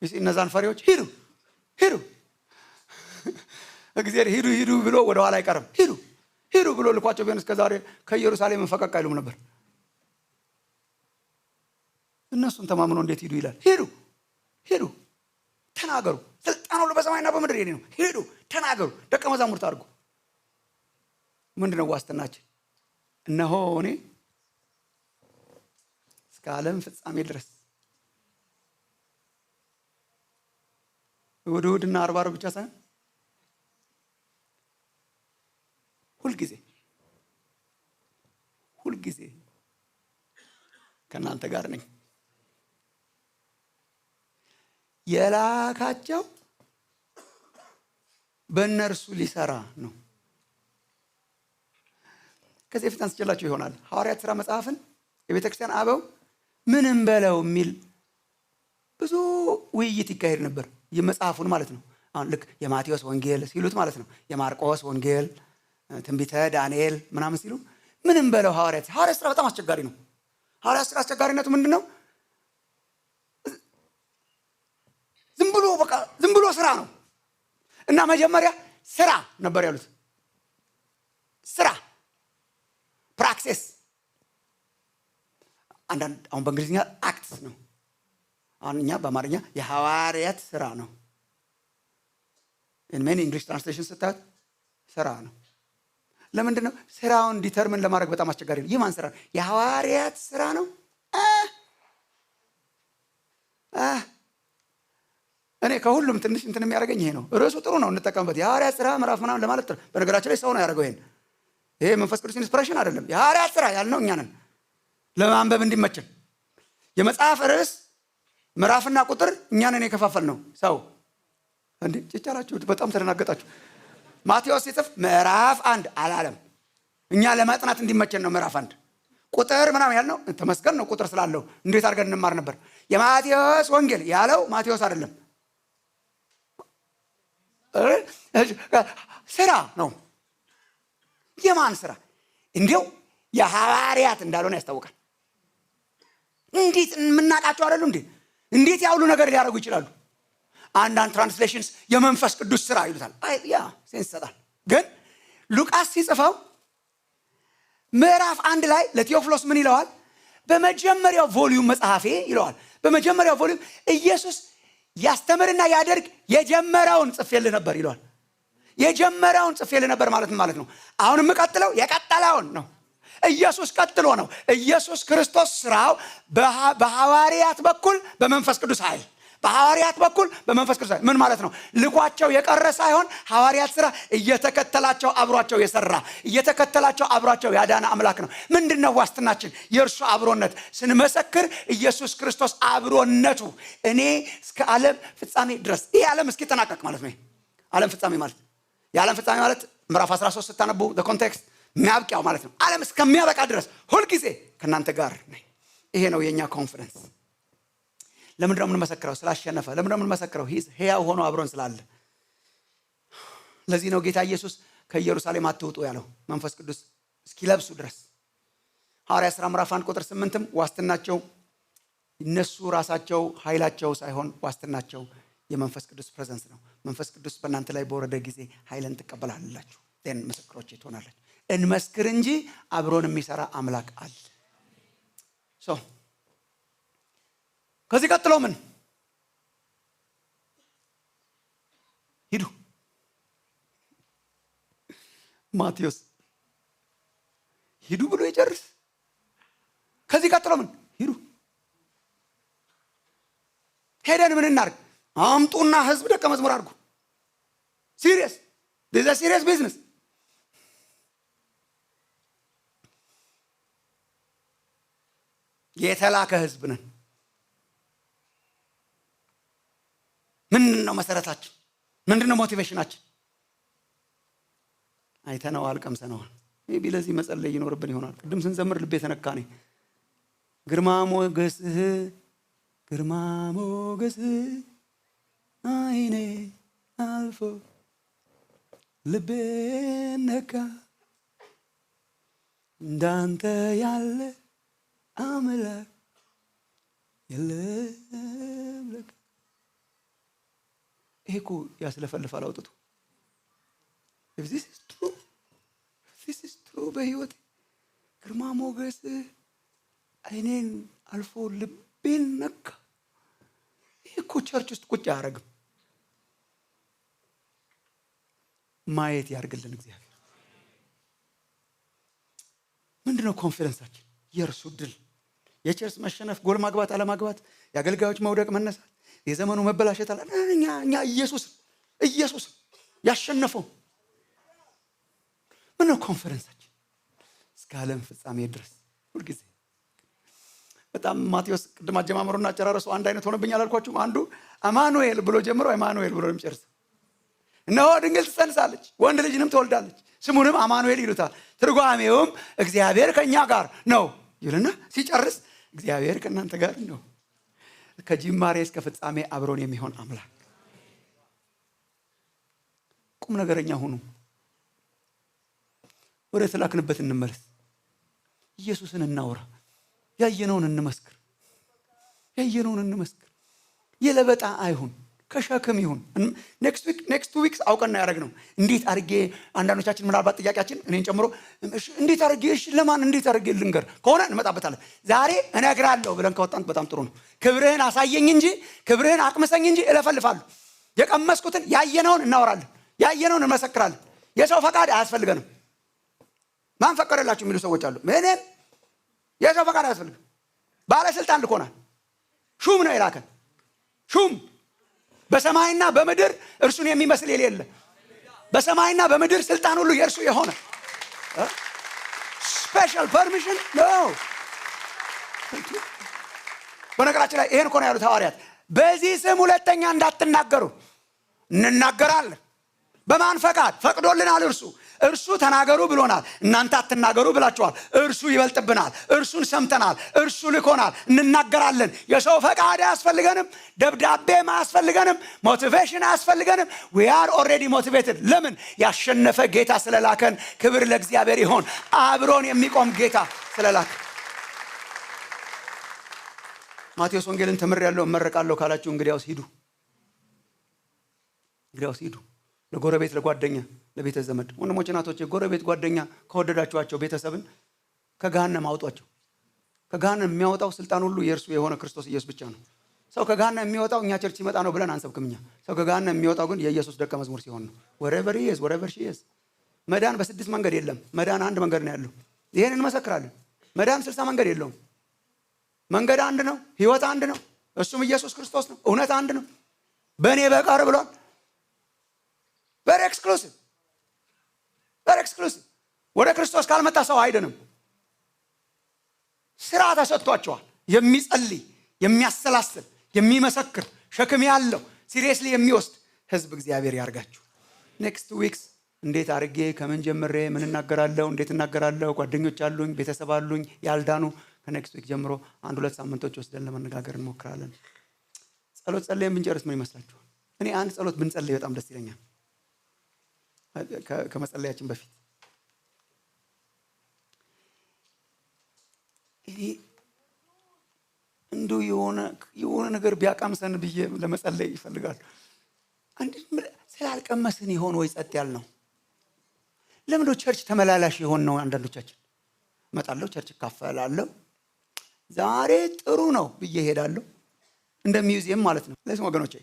እነዛን ፈሪዎች ሂዱ ሂዱ። እግዚአብሔር ሂዱ ሂዱ ብሎ ወደ ኋላ አይቀርም። ሂዱ ሂዱ ብሎ ልኳቸው ቢሆን እስከዛሬ ከኢየሩሳሌም ፈቀቅ አይሉም ነበር። እነሱን ተማምኖ እንዴት ሂዱ ይላል? ሂዱ ሂዱ ተናገሩ። ስልጣን ሁሉ በሰማይና በምድር የኔ ነው። ሂዱ ተናገሩ፣ ደቀ መዛሙርት አድርጉ። ምንድነው ዋስትናችን? እነሆ እኔ እስከ ዓለም ፍጻሜ ድረስ እሑድና ዓርብ ብቻ ሳይሆን ሁልጊዜ ከእናንተ ጋር ነኝ። የላካቸው በእነርሱ ሊሰራ ነው። ከዚህ በፊት አንስቼላችሁ ይሆናል ሐዋርያት ሥራ መጽሐፍን የቤተክርስቲያን አበው ምንም በለው የሚል ብዙ ውይይት ይካሄድ ነበር። የመጽሐፉን ማለት ነው። አሁን ልክ የማቴዎስ ወንጌል ሲሉት ማለት ነው፣ የማርቆስ ወንጌል፣ ትንቢተ ዳንኤል ምናምን ሲሉ ምንም በለው ሐዋርያት ሥራ በጣም አስቸጋሪ ነው። ሐዋርያት ሥራ አስቸጋሪነቱ ምንድነው? ዝም ብሎ ስራ ነው። እና መጀመሪያ ስራ ነበር ያሉት። ስራ ፕራክሲስ። አሁን በእንግሊዝኛ አክትስ ነው። አሁን እኛ በአማርኛ የሐዋርያት ስራ ነው። in many English translations ስታዩት ስራ ነው። ለምንድን ነው? ስራውን ዲተርሚን ለማድረግ በጣም አስቸጋሪ ነው። የማን ስራ ነው? የሐዋርያት ስራ ነው። እኔ ከሁሉም ትንሽ እንትን የሚያደርገኝ ይሄ ነው። ርዕሱ ጥሩ ነው፣ እንጠቀምበት። የሐዋርያት ስራ ምዕራፍ ምናምን ለማለት ጥሩ። በነገራችን ላይ ሰው ነው ያደረገው ይሄን። ይሄ መንፈስ ቅዱስ ኢንስፒሬሽን አይደለም። የሐዋርያት ስራ ያልነው እኛ ነን፣ ለማንበብ እንዲመችን። የመጽሐፍ ርዕስ ምዕራፍና ቁጥር እኛ ነን የከፋፈል ነው። ሰው እንዴ ጭጫላችሁ፣ በጣም ተደናገጣችሁ። ማቴዎስ ሲጽፍ ምዕራፍ 1 አላለም። እኛ ለማጥናት እንዲመችን ነው ምዕራፍ 1 ቁጥር ምናምን ያልነው። ተመስገን ነው ቁጥር ስላለው እንዴት አድርገን እንማር ነበር። የማቴዎስ ወንጌል ያለው ማቴዎስ አይደለም፣ ስራ ነው። የማን ስራ? እንዲያው የሐዋርያት እንዳልሆነ ያስታውቃል። እንዴት የምናውቃቸው አይደሉ እንዴ? እንዴት ያውሉ ነገር ሊያደርጉ ይችላሉ? አንዳንድ ትራንስሌሽንስ የመንፈስ ቅዱስ ስራ ይሉታል። ያ ሴንስ ይሰጣል። ግን ሉቃስ ሲጽፈው ምዕራፍ 1 ላይ ለቴዎፍሎስ ምን ይለዋል? በመጀመሪያው ቮሊዩም መጽሐፌ ይለዋል። በመጀመሪያው ቮሊዩም ኢየሱስ ያስተምርና ያደርግ የጀመረውን ጽፌልህ ነበር ይለዋል። የጀመረውን ጽፌልህ ነበር ማለት ነው። አሁን የምቀጥለው የቀጠለውን ነው። ኢየሱስ ቀጥሎ ነው። ኢየሱስ ክርስቶስ ስራው በሐዋርያት በኩል በመንፈስ ቅዱስ ኃይል፣ በሐዋርያት በኩል በመንፈስ ቅዱስ ኃይል። ምን ማለት ነው? ልኳቸው የቀረ ሳይሆን ሐዋርያት ስራ እየተከተላቸው አብሯቸው የሰራ፣ እየተከተላቸው አብሯቸው ያዳነ አምላክ ነው። ምንድነው ዋስትናችን? የእርሱ አብሮነት ስንመሰክር ኢየሱስ ክርስቶስ አብሮነቱ እኔ እስከ ዓለም ፍጻሜ ድረስ። ይሄ ዓለም እስኪጠናቀቅ ማለት ነው። ዓለም ፍጻሜ ማለት የዓለም ፍጻሜ ማለት ምዕራፍ 13 ስታነቡ ኮንቴክስት የሚያብቂያው ማለት ነው። ዓለም እስከሚያበቃ ድረስ ሁልጊዜ ከእናንተ ጋር ነኝ። ይሄ ነው የእኛ ኮንፈረንስ። ለምንድነው የምንመሰክረው? ስላሸነፈ። ለምንድነው የምንመሰክረው? ሕያው ሆኖ አብሮን ስላለ። ለዚህ ነው ጌታ ኢየሱስ ከኢየሩሳሌም አትውጡ ያለው መንፈስ ቅዱስ እስኪለብሱ ድረስ። ሐዋርያት ሥራ ምዕራፍ 1 ቁጥር 8ም ዋስትናቸው እነሱ ራሳቸው ኃይላቸው ሳይሆን ዋስትናቸው የመንፈስ ቅዱስ ፕሬዘንስ ነው። መንፈስ ቅዱስ በእናንተ ላይ በወረደ ጊዜ ኃይልን ትቀበላላችሁ፣ ደን ምስክሮች ትሆናላችሁ። እንመስክር እንጂ አብሮን የሚሰራ አምላክ አለ። ከዚህ ቀጥሎ ምን? ሂዱ። ማቴዎስ ሂዱ ብሎ ይጨርስ። ከዚህ ቀጥሎ ምን? ሂዱ። ሄደን ምን እናርግ? አምጡና ህዝብ ደቀ መዝሙር አድርጉ። ሲሪየስ ሲሪየስ ቢዝነስ። የተላከ ህዝብ ነን። ምንድን ነው መሰረታችን? ምንድን ነው ሞቲቬሽናችን? አይተነዋል፣ ቀምሰነዋል። ሜቢ ለዚህ መጸለይ ይኖርብን ይሆናል። ቅድም ስንዘምር ልቤ ተነካኔ። ግርማ ሞገስህ አይኔ አልፎ ልቤን ነካ እንዳንተ ያለ አምላክ የለም ለካ። ይሄ እኮ ያስለፈልፋል አውጥቶ። this is true በህይወቴ ግርማ ሞገስ አይኔን አልፎ ልቤን ነካ። ይሄ እኮ ቸርች ውስጥ ቁጭ አያደርግም። ማየት ያርግልን እግዚአብሔር። ምንድነው ኮንፊደንሳችን? የእርሱ ድል፣ የቸርች መሸነፍ፣ ጎል ማግባት አለማግባት፣ የአገልጋዮች መውደቅ መነሳት፣ የዘመኑ መበላሸት አለ። እኛ ኢየሱስ ያሸነፈው ምንድነው ኮንፊደንሳችን? እስከ ዓለም ፍጻሜ ድረስ ሁልጊዜ። በጣም ማቴዎስ ቅድም አጀማመሩና አጨራረሱ አንድ አይነት ሆነብኝ አላልኳችሁም? አንዱ አማኑኤል ብሎ ጀምሮ አማኑኤል ብሎ የሚጨርስ እነሆ ድንግል ትጸንሳለች ወንድ ልጅንም ትወልዳለች ስሙንም አማኑኤል ይሉታል። ትርጓሜውም እግዚአብሔር ከኛ ጋር ነው ይልና ሲጨርስ እግዚአብሔር ከእናንተ ጋር ነው። ከጅማሬ እስከ ፍጻሜ አብሮን የሚሆን አምላክ። ቁም ነገረኛ ሁኑ። ወደ ተላክንበት እንመለስ። ኢየሱስን እናውራ። ያየነውን እንመስክር። የለበጣ አይሁን፣ ከሸክም ይሁን። ኔክስት ዊክስ አውቀና ያደረግነው እንዴት አድርጌ አንዳንዶቻችን ምናልባት ጥያቄያችን እኔን ጨምሮ እንዴት አድርጌ ለማን እንዴት አድርጌ ልንገር ከሆነ እንመጣበታለን። ዛሬ እነግራለሁ ብለን ከወጣን በጣም ጥሩ ነው። ክብርህን አሳየኝ እንጂ ክብርህን አቅምሰኝ እንጂ እለፈልፋለሁ። የቀመስኩትን ያየነውን እናወራለን፣ ያየነውን እንመሰክራለን። የሰው ፈቃድ አያስፈልገንም። ማን ፈቀደላችሁ የሚሉ ሰዎች አሉ። ምንም የሰው ፈቃድ አያስፈልግም። ባለስልጣን ልኮናል። ሹም ነው የላከን። ሹም በሰማይና በምድር እርሱን የሚመስል የሌለ፣ በሰማይና በምድር ስልጣን ሁሉ የእርሱ የሆነ ስፔሻል ፐርሚሽን ነው። በነገራችን ላይ ይሄን እኮ ነው ያሉት ሐዋርያት። በዚህ ስም ሁለተኛ እንዳትናገሩ። እንናገራለን። በማን ፈቃድ? ፈቅዶልናል። እርሱ ተናገሩ ብሎናል። እናንተ አትናገሩ ብላችኋል። እርሱ ይበልጥብናል። እርሱን ሰምተናል። እርሱ ልኮናል። እንናገራለን። የሰው ፈቃድ አያስፈልገንም። ደብዳቤ አያስፈልገንም። ሞቲቬሽን አያስፈልገንም። we are already motivated። ለምን? ያሸነፈ ጌታ ስለላከን። ክብር ለእግዚአብሔር ይሁን። አብሮን የሚቆም ጌታ ስለላከ። ማቴዎስ ወንጌልን ተምሬያለሁ እመረቃለሁ ካላችሁ እንግዲያውስ ሂዱ። ለጎረቤት፣ ለጓደኛ፣ ለቤተ ዘመድ፣ ወንድሞች እናቶች፣ ጎረቤት ጓደኛ ከወደዳችኋቸው ቤተሰብን ከገሃነም አውጧቸው። ከገሃነም የሚያወጣው ስልጣን ሁሉ የእርሱ የሆነ ክርስቶስ ኢየሱስ ብቻ ነው። ሰው ከገሃነም የሚወጣው እኛ ቸርች ሲመጣ ነው ብለን አንሰብክም። ሰው ከገሃነም የሚወጣው ግን የኢየሱስ ደቀ መዝሙር ሲሆን ነው። wherever he is wherever she is። መዳን በስድስት መንገድ የለም። መዳን አንድ መንገድ ነው ያለው። ይሄን እንመሰክራለን። መዳን 60 መንገድ የለውም። መንገድ አንድ ነው። ህይወት አንድ ነው። እሱም ኢየሱስ ክርስቶስ ነው። እውነት አንድ ነው። በእኔ በቀር ብሏል። very exclusive። ወደ ክርስቶስ ካልመጣ ሰው አይደንም። ስራ ተሰጥቷቸዋል። የሚጸልይ፣ የሚያሰላስል፣ የሚመሰክር፣ ሸክም ያለው ሲሪየስሊ የሚወስድ ህዝብ እግዚአብሔር ያርጋችሁ። ኔክስት ዊክስ እንዴት አድርጌ ከምን ጀምሬ ምን እናገራለሁ፣ እንዴት እናገራለሁ፣ ጓደኞች አሉኝ፣ ቤተሰብ አሉኝ ያልዳኑ፣ ከኔክስት ዊክ ጀምሮ 1-2 ሳምንቶች ወስደን ለመነጋገር እንሞክራለን። ጸሎት ጸልየን ብንጨርስ ምን ይመስላችኋል? እኔ አንድ ጸሎት ብንጸልይ በጣም ደስ ይለኛል። ከመጸለያችን በፊት እንዱ የሆነ ነገር ቢያቃምሰን ብዬ ለመጸለይ ይፈልጋል። ስላልቀመስን ይሆን ወይ ጸጥ ያል ነው? ለምንድነው ቸርች ተመላላሽ ይሆን ነው? አንዳንዶቻችን እመጣለሁ፣ ቸርች እካፈላለሁ፣ ዛሬ ጥሩ ነው ብዬ ሄዳለሁ። እንደ ሚውዚየም ማለት ነው። ለዚህ ወገኖቼ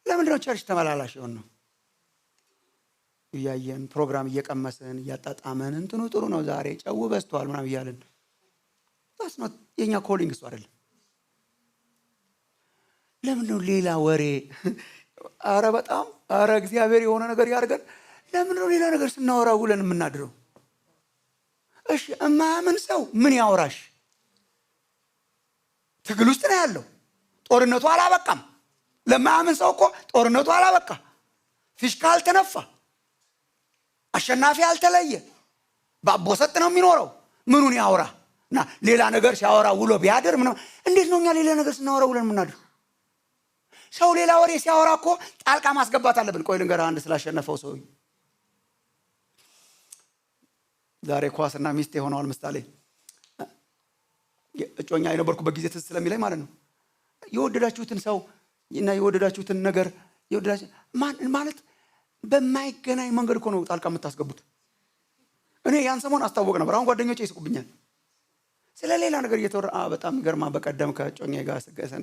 ለምንድነው ቸርች ተመላላሽ ይሆን ነው? እያየን ፕሮግራም እየቀመስን እያጣጣመን እንትኑ ጥሩ ነው ዛሬ ጨው በዝቷል ምናምን እያልን ታስ ነው የኛ ኮሊንግ እሱ አይደለም። ለምን ነው ሌላ ወሬ? አረ እግዚአብሔር የሆነ ነገር ያርገን። ለምን ነው ሌላ ነገር ስናወራ ውለን የምናድረው? እሺ እማያምን ሰው ምን ያወራሽ? ትግል ውስጥ ነው ያለው። ጦርነቱ አላበቃም። ለማያምን ሰው እኮ ጦርነቱ አላበቃ። ፊሽካ አልተነፋ። አሸናፊ አልተለየ። ባቦሰጥ ነው የሚኖረው። ምኑን ያወራ? እና ሌላ ነገር ሲያወራ ውሎ ቢያድር እንዴት ነው እኛ ሌላ ነገር ስናወራ ውለን የምናድር? ሰው ሌላ ወሬ ሲያወራ እኮ ጣልቃ ማስገባት አለብን። ቆይ ልንገርህ አንድ ስላሸነፈው ሰው ዛሬ ኳስና ሚስቴ ሆነዋል። ምሳሌ እጮኛ የነበርኩበት ጊዜ ትዝ ስለሚለኝ ማለት ነው። የወደዳችሁትን ሰው እና የወደዳችሁትን ነገር የወደዳችሁ ማለት በማይገናኝ መንገድ እኮ ነው ጣልቃ የምታስገቡት። እኔ ያን ሰሞን አስታወቅ ነበር። አሁን ጓደኞቼ ይስቁብኛል። ስለሌላ ነገር እየተወራ በጣም ገርማ በቀደም ከጮኛዬ ጋር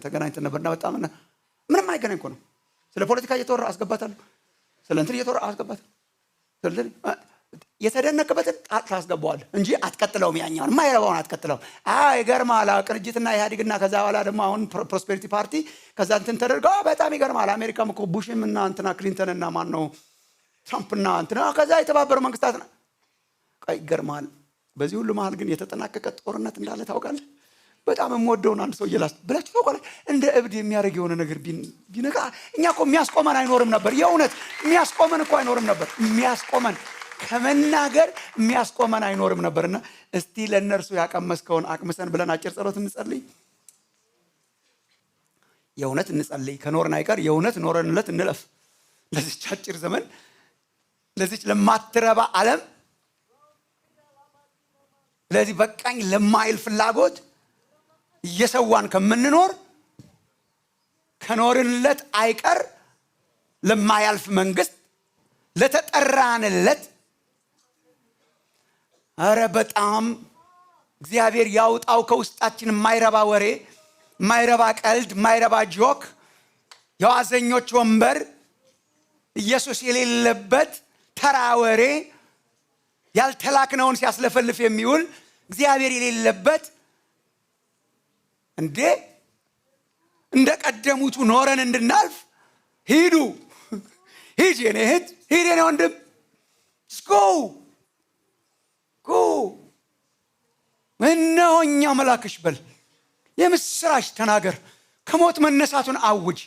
ተገናኝተን ነበርና በጣም ምንም አይገናኝ እኮ ነው። ስለ ፖለቲካ እየተወራ አስገባታለሁ። ስለ እንትን እየተወራ አስገባታለሁ። ስለዚህ የተደነቀበትን ታስገባዋለህ እንጂ አትቀጥለውም። ያኛውን የማይረባውን አትቀጥለውም። ይገርማል። ቅንጅትና ኢህአዴግና ከዛ በኋላ ደግሞ አሁን ፕሮስፔሪቲ ፓርቲ ከዛ እንትን ተደርገው በጣም ይገርማል። አሜሪካም እኮ ቡሽም እና እንትና ክሊንተን እና ማን ነው ትራምፕና እንትና ከዛ የተባበሩ መንግስታት ነው። ይገርማል። በዚህ ሁሉ መሀል ግን የተጠናቀቀ ጦርነት እንዳለ ታውቃለህ። በጣም የምወደውን አንድ ሰው እየላስ ብላችሁ ታውቃለህ። እንደ እብድ የሚያደርግ የሆነ ነገር ቢነካ እኛ እኮ የሚያስቆመን አይኖርም ነበር። የእውነት የሚያስቆመን እኮ አይኖርም ነበር። የሚያስቆመን ከመናገር የሚያስቆመን አይኖርም ነበርና እስቲ ለእነርሱ ያቀመስከውን አቅምሰን ብለን አጭር ጸሎት እንጸልይ። የእውነት እንጸልይ። ከኖርን አይቀር የእውነት ኖረንለት እንለፍ። ለዚች አጭር ዘመን ለዚች ለማትረባ ዓለም ለዚህ በቃኝ ለማይል ፍላጎት እየሰዋን ከምንኖር ከኖርንለት አይቀር ለማያልፍ መንግስት ለተጠራንለት በጣም እግዚአብሔር ያውጣው ከውስጣችን የማይረባ ወሬ፣ የማይረባ ቀልድ፣ የማይረባ ጆክ፣ የዋዘኞች ወንበር፣ ኢየሱስ የሌለበት ተራ ወሬ፣ ያልተላክነውን ሲያስለፈልፍ የሚውል እግዚአብሔር የሌለበት እንደ ቀደሙቱ ኖረን እንድናልፍ ሂድ የኔ እህት፣ ሂድ የኔ ወንድም፣ ጎ እነሆ እኛ መላክሽ በል፣ የምስራች ተናገር፣ ከሞት መነሳቱን አውጅ፣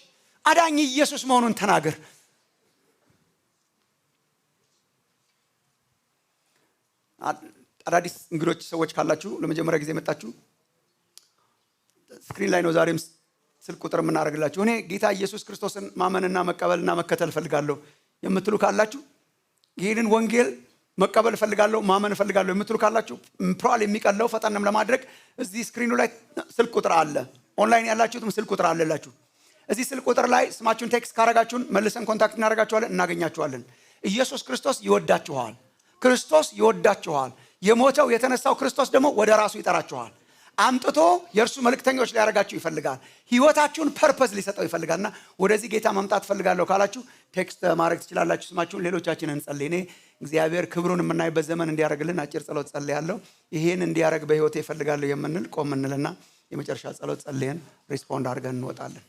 አዳኝ ኢየሱስ መሆኑን ተናገር። አዳዲስ እንግዶች ሰዎች ካላችሁ ለመጀመሪያ ጊዜ መጣችሁ ስክሪን ላይ ነው ዛሬም ስልክ ቁጥር የምናደርግላችሁ። እኔ ጌታ ኢየሱስ ክርስቶስን ማመንና መቀበልና መከተል ፈልጋለሁ የምትሉ ካላችሁ፣ ይህንን ወንጌል መቀበል ፈልጋለሁ ማመን ፈልጋለሁ የምትሉ ካላችሁ ፕሮባብሊ የሚቀለው ፈጠንም ለማድረግ እዚህ ስክሪኑ ላይ ስልክ ቁጥር አለ። ኦንላይን ያላችሁትም ስልክ ቁጥር አለላችሁ። እዚህ ስልክ ቁጥር ላይ ስማችሁን ቴክስት ካረጋችሁን መልሰን ኮንታክት እናደርጋችኋለን፣ እናገኛችኋለን። ኢየሱስ ክርስቶስ ይወዳችኋል። ክርስቶስ ይወዳችኋል። የሞተው የተነሳው ክርስቶስ ደግሞ ወደ ራሱ ይጠራችኋል። አምጥቶ የእርሱ መልእክተኞች ሊያደርጋችሁ ይፈልጋል። ህይወታችሁን ፐርፐዝ ሊሰጠው ይፈልጋልና ወደዚህ ጌታ መምጣት ፈልጋለሁ ካላችሁ ቴክስት ማድረግ ትችላላችሁ ስማችሁን። ሌሎቻችን እንጸልይ። እኔ እግዚአብሔር ክብሩን የምናይበት ዘመን እንዲያደርግልን አጭር ጸሎት ጸልያለሁ። ይሄን እንዲያደርግ በህይወቴ እፈልጋለሁ የምንል ቆም እንልና የመጨረሻ ጸሎት ጸልየን ሪስፖንድ አድርገን እንወጣለን።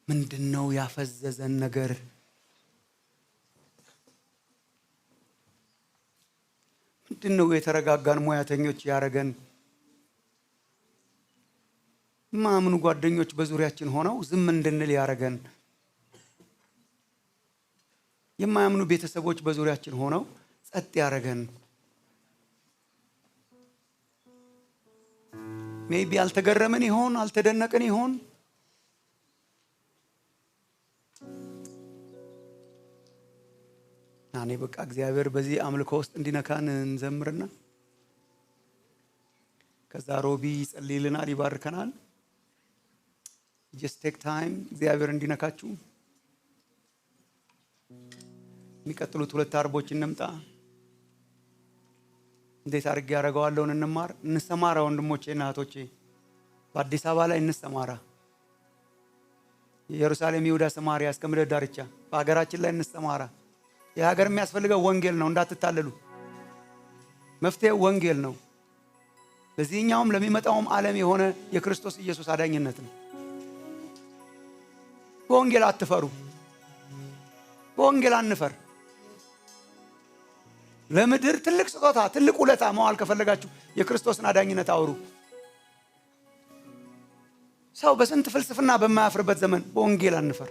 ምንድነው ያፈዘዘን ነገር? ምንድነው የተረጋጋን ሙያተኞች ያረገን? ማምኑ ጓደኞች በዙሪያችን ሆነው ዝም እንድንል ያረገን? የማያምኑ ቤተሰቦች በዙሪያችን ሆነው ጸጥ ያረገን? ሜቢ አልተገረምን ይሆን? አልተደነቅን ይሆን? እኔ በቃ እግዚአብሔር በዚህ አምልኮ ውስጥ እንዲነካን እንዘምርና ከዛ ሮቢ ይጸልይልናል፣ ይባርከናል። just take time እግዚአብሔር እንዲነካችሁ። የሚቀጥሉት 2 አርቦች እንምጣ። እንዴት አድርጌ ያደርገዋለሁ እንማር፣ እንሰማራ። ወንድሞቼና እህቶቼ በአዲስ አበባ ላይ እንሰማራ። ኢየሩሳሌም፣ ይሁዳ፣ ሰማርያ እስከ ምድር ዳርቻ በሀገራችን ላይ እንሰማራ። የሀገር የሚያስፈልገው ወንጌል ነው፣ እንዳትታለሉ። መፍትሄው ወንጌል ነው። ለዚህኛውም ለሚመጣውም ዓለም የሆነ የክርስቶስ ኢየሱስ አዳኝነት ነው። በወንጌል አትፈሩ፣ በወንጌል አንፈር። ለምድር ትልቅ ስጦታ ትልቅ ውለታ መዋል ከፈለጋችሁ የክርስቶስን አዳኝነት አውሩ። ሰው በስንት ፍልስፍና በማያፍርበት ዘመን በወንጌል አንፈር።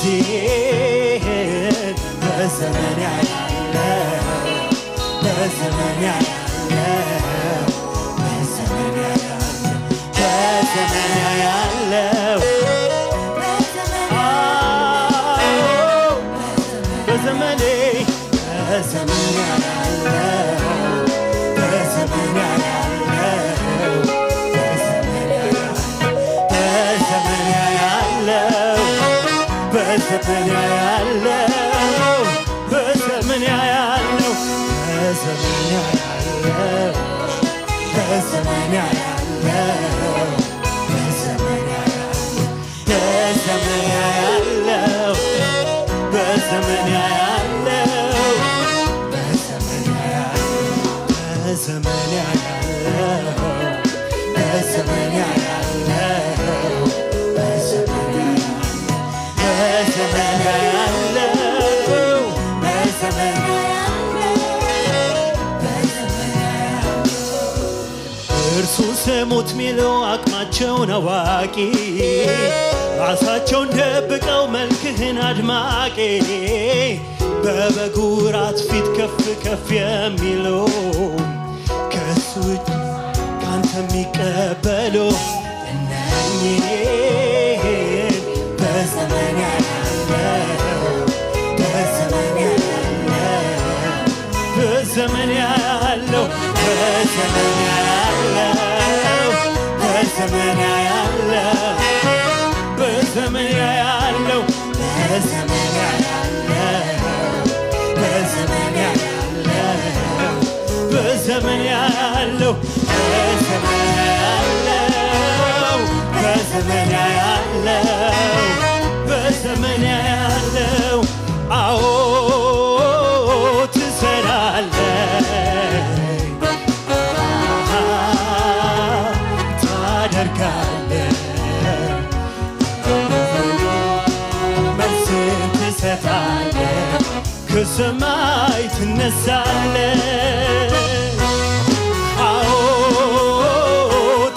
እነዚህን በዘመን ያያለው በዘመን ያያለው በዘመን ያያለው በዘመን ያያለው በዘመኔ በዘመን ያያለው በዘመን ያያለው በዘመን ያያለው በዘመን ያያለው በዘመን ያያለው በዘመን ያያለው በዘመን ያያለው በዘመን ያያለው በዘመን ያያለው በዘመን ያያለው በዘመን ያያለው በዘመን ያያለው በዘመን እርሱ ስሙት ሚለው አቅማቸውን አዋቂ ራሳቸውን ደብቀው መልክህን አድማቂ በበጉ ራት ፊት ከፍ ከፍ የሚለው ከሱ ካንተ የሚቀበሉ እነኝህን በዘመን ያያለው በዘመን ያያለው በዘመን ያያለው በዘመን ያያለው በዘመን ያያለው በዘመን ያያለው በዘመን ያያለው በዘመን ያያለው በዘመን ያያለው በዘመን ያያለው በዘመን ያያለው አዎ ትሰራለህ ታደርጋለህ መልስን ትሰጣለህ ከሰማይ ትነሳለህ አዎ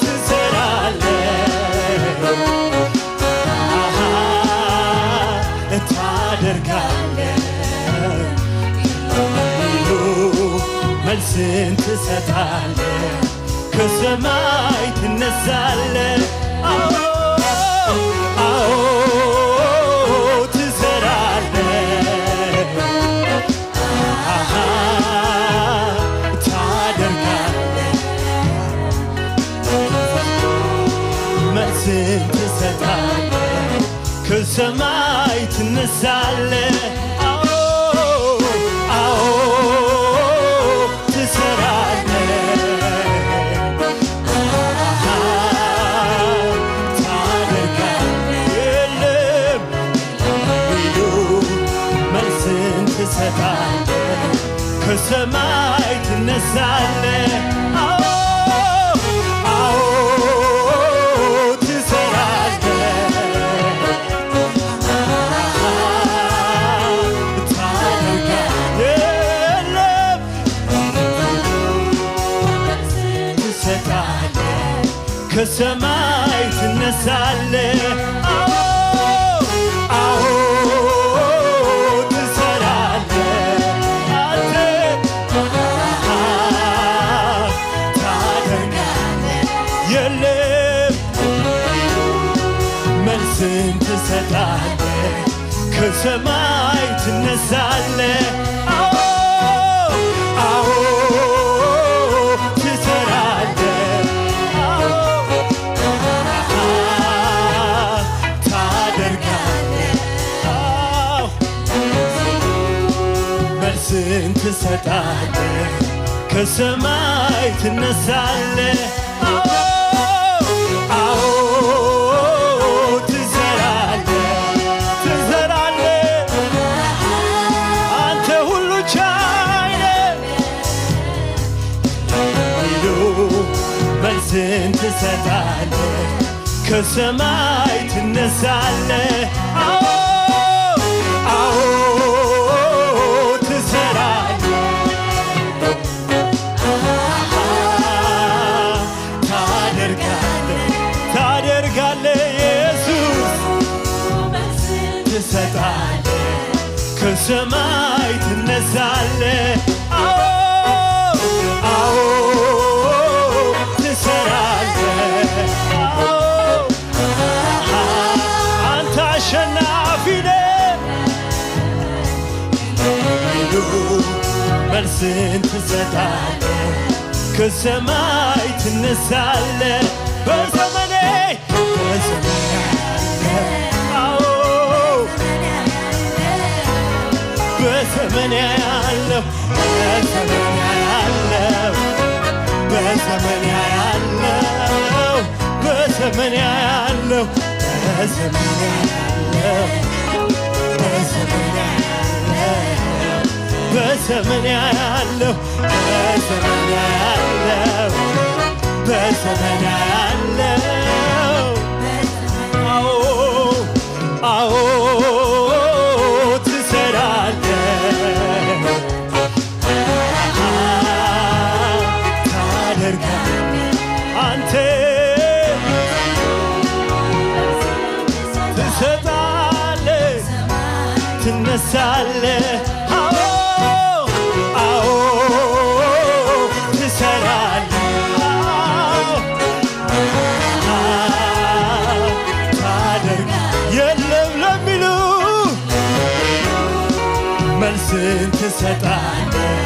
ትሰራለህ ታደርጋለህ መልስን ትሰጣለህ ከሰማይ ትነሳለህ አዎ አዎ ትሰራለህ ታደርጋለህ መልስን ትሰጣለህ ከሰማይ ትነሳለህ አዎ አዎ ከሰማይ ትነሳለህ አዎ አዎ ትሰራለህ ታደርጋለህ ትሰጣለህ ከሰማይ ትነሳለህ አዎ አዎ ትሰጣለህ ከሰማይ ትነሳለህ አዎ አዎ ትሰራለህ አዎ ታደርጋለህ አዎ መልስን ትሰጣለህ ከሰማይ ትነሳለህ አዎ አዎ መልስን ትሰጣለህ ከሰማይ ትነሳለህ አዎ አዎ ትሰራለህ ታደርጋለህ ታደርጋለህ ኢየሱስ ትሰጣለህ ከሰማይ ትነሳለህ። አዎ አዎ ትሰራለህ። አንተ አሸናፊ ነህ። መልስን ትሰጣለህ። ከሰማይ ትነሳለህ። በዘመኔ በዘመኔ ያለው በዘመኔ ያለው በዘመኔ ያለው በዘመኔ ያለው በዘመኔ ያለው በዘመኔ ያለው በዘመኔ ያለው በዘመኔ ያለው አዎ አዎ ትነሳለህ። አዎ አዎ ትሰራለህ። ታደርጋለህ። የለም ለሚሉ መልስን ትሰጣለህ።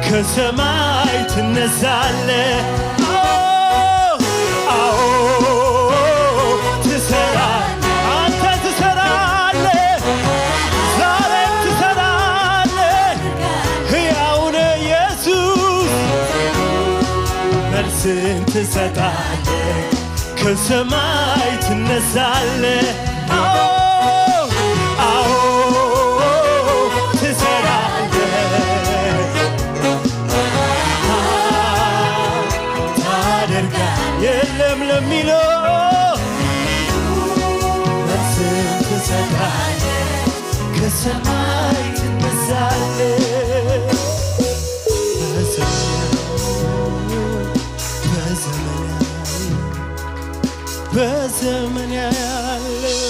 ከሰማይ ትነሳለህ። አዎ ትሰራለህ። አንተ ትሰራለህ። ዛሬም ትሰራለህ። ሕያው ነህ ኢየሱስ። መልስን ትሰጣለህ። ከሰማይ ትነሳለህ። አዎ አዎ የለም ለሚለው መልስን ትሰጣለህ። ከሰማይ ትነሳለህ። በዘመን ያለው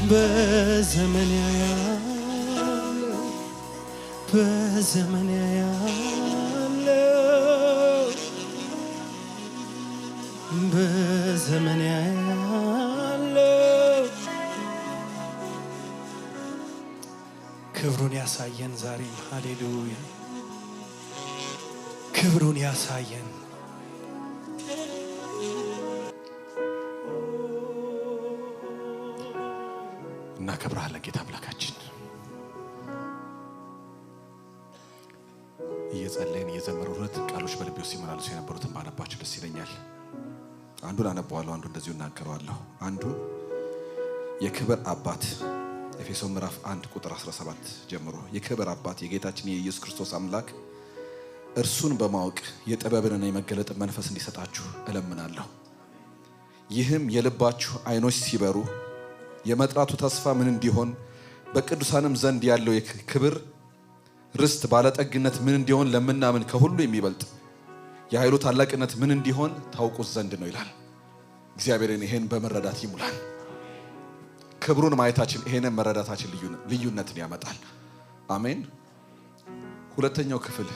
በዘመን ያለው በዘመን ያለው በዘመን ያለው ክብሩን ያሳየን ዛሬም። ሃሌሉያ ክብሩን ያሳየን። እናከብርሃለን ጌታ አምላካችን። እየጸለይን እየዘመርን ሁለት ቃሎች በልቤ ውስጥ ሲመላለሱ የነበሩትን ባነባቸው ደስ ይለኛል። አንዱን አነበዋለሁ፣ አንዱ እንደዚሁ እናገረዋለሁ። አንዱ የክብር አባት ኤፌሶን ምዕራፍ 1 ቁጥር 17 ጀምሮ የክብር አባት የጌታችን የኢየሱስ ክርስቶስ አምላክ እርሱን በማወቅ የጥበብንና የመገለጥን መንፈስ እንዲሰጣችሁ እለምናለሁ። ይህም የልባችሁ ዓይኖች ሲበሩ የመጥራቱ ተስፋ ምን እንዲሆን በቅዱሳንም ዘንድ ያለው የክብር ርስት ባለጠግነት ምን እንዲሆን ለምናምን ከሁሉ የሚበልጥ የኃይሉ ታላቅነት ምን እንዲሆን ታውቁት ዘንድ ነው ይላል። እግዚአብሔርን ይሄን በመረዳት ይሙላል። ክብሩን ማየታችን ይሄንን መረዳታችን ልዩነትን ያመጣል። አሜን። ሁለተኛው ክፍል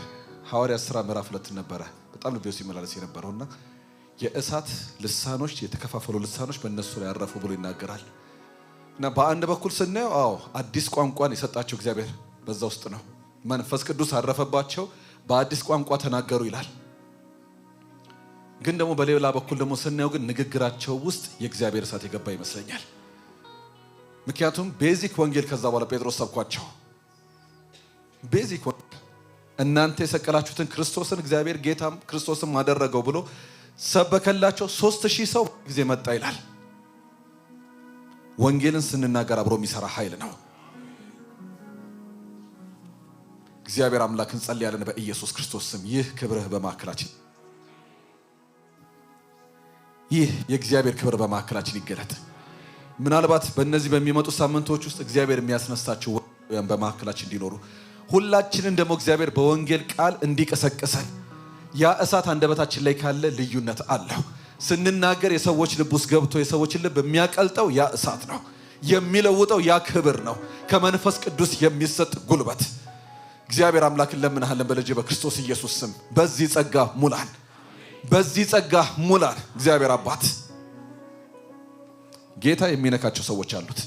ሐዋርያት ሥራ ምዕራፍ 2 ነበረ። በጣም ልቤ ውስጥ ሲመላለስ የነበረውና የእሳት ልሳኖች የተከፋፈሉ ልሳኖች በእነሱ ላይ ያረፉ ብሎ ይናገራል። እና በአንድ በኩል ስናየው አዲስ ቋንቋን የሰጣቸው እግዚአብሔር በዛ ውስጥ ነው። መንፈስ ቅዱስ አረፈባቸው፣ በአዲስ ቋንቋ ተናገሩ ይላል። ግን ደግሞ በሌላ በኩል ደግሞ ስናየው ግን ንግግራቸው ውስጥ የእግዚአብሔር እሳት የገባ ይመስለኛል። ምክንያቱም ቤዚክ ወንጌል ከዛ በኋላ ጴጥሮስ ሰብኳቸው። ቤዚክ ወንጌል እናንተ የሰቀላችሁትን ክርስቶስን እግዚአብሔር ጌታም ክርስቶስም አደረገው ብሎ ሰበከላቸው። 3000 ሰው ጊዜ መጣ ይላል። ወንጌልን ስንናገር አብሮ የሚሰራ ኃይል ነው። እግዚአብሔር አምላክ እንጸልያለን በኢየሱስ ክርስቶስ ስም። ይህ ክብርህ በማዕከላችን፣ ይህ የእግዚአብሔር ክብር በማዕከላችን ይገለጥ። ምናልባት በእነዚህ በሚመጡ ሳምንቶች ውስጥ እግዚአብሔር የሚያስነሳቸው በማዕከላችን እንዲኖሩ ሁላችንን ደግሞ እግዚአብሔር በወንጌል ቃል እንዲቀሰቅሰን ያ እሳት አንደበታችን ላይ ካለ ልዩነት አለው። ስንናገር የሰዎች ልብ ውስጥ ገብቶ የሰዎችን ልብ የሚያቀልጠው ያ እሳት ነው። የሚለውጠው ያ ክብር ነው፣ ከመንፈስ ቅዱስ የሚሰጥ ጉልበት። እግዚአብሔር አምላክን ለምንሃለን በልጅ በክርስቶስ ኢየሱስ ስም በዚህ ጸጋ ሙላን፣ በዚህ ጸጋ ሙላን። እግዚአብሔር አባት ጌታ የሚነካቸው ሰዎች አሉት።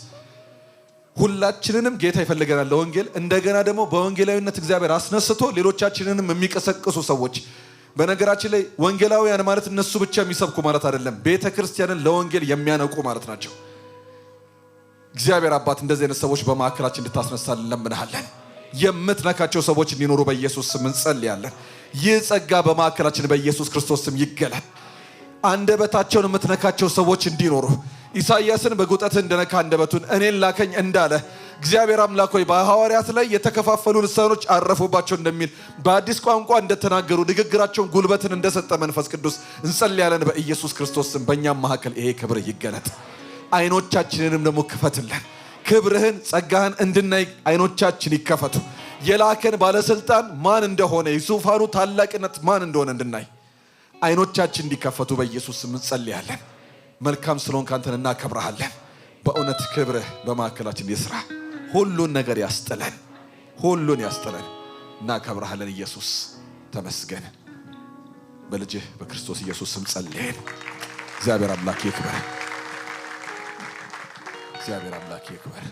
ሁላችንንም ጌታ ይፈልገናል ለወንጌል። እንደገና ደግሞ በወንጌላዊነት እግዚአብሔር አስነስቶ ሌሎቻችንንም የሚቀሰቅሱ ሰዎች። በነገራችን ላይ ወንጌላውያን ማለት እነሱ ብቻ የሚሰብኩ ማለት አይደለም፣ ቤተ ክርስቲያንን ለወንጌል የሚያነቁ ማለት ናቸው። እግዚአብሔር አባት እንደዚህ አይነት ሰዎች በማዕከላችን እንድታስነሳልን እንለምንሃለን። የምትነካቸው ሰዎች እንዲኖሩ በኢየሱስ ስም እንጸልያለን። ይህ ጸጋ በማዕከላችን በኢየሱስ ክርስቶስ ስም ይገለጥ። አንደበታቸውን የምትነካቸው ሰዎች እንዲኖሩ ኢሳይያስን በጉጠት እንደነካ አንደበቱን እኔን ላከኝ እንዳለ እግዚአብሔር አምላክ ሆይ በሐዋርያት ላይ የተከፋፈሉ ልሳኖች አረፉባቸው እንደሚል በአዲስ ቋንቋ እንደተናገሩ ንግግራቸውን ጉልበትን እንደሰጠ መንፈስ ቅዱስ እንጸልያለን በኢየሱስ ክርስቶስ ስም። በእኛም መካከል ይሄ ክብር ይገለጥ። አይኖቻችንንም ደግሞ ክፈትልን። ክብርህን ጸጋህን እንድናይ አይኖቻችን ይከፈቱ። የላከን ባለስልጣን ማን እንደሆነ የዙፋኑ ታላቅነት ማን እንደሆነ እንድናይ አይኖቻችን እንዲከፈቱ በኢየሱስ ስም እንጸልያለን። መልካም ስለሆንክ አንተን እናከብረሃለን። በእውነት ክብርህ በማዕከላችን ይስራ። ሁሉን ነገር ያስጥለን፣ ሁሉን ያስጥለን። እናከብረሃለን። ኢየሱስ ተመስገን። በልጅህ በክርስቶስ ኢየሱስ ስም ጸልየን። እግዚአብሔር አምላክ ይክበር። እግዚአብሔር አምላክ ይክበር።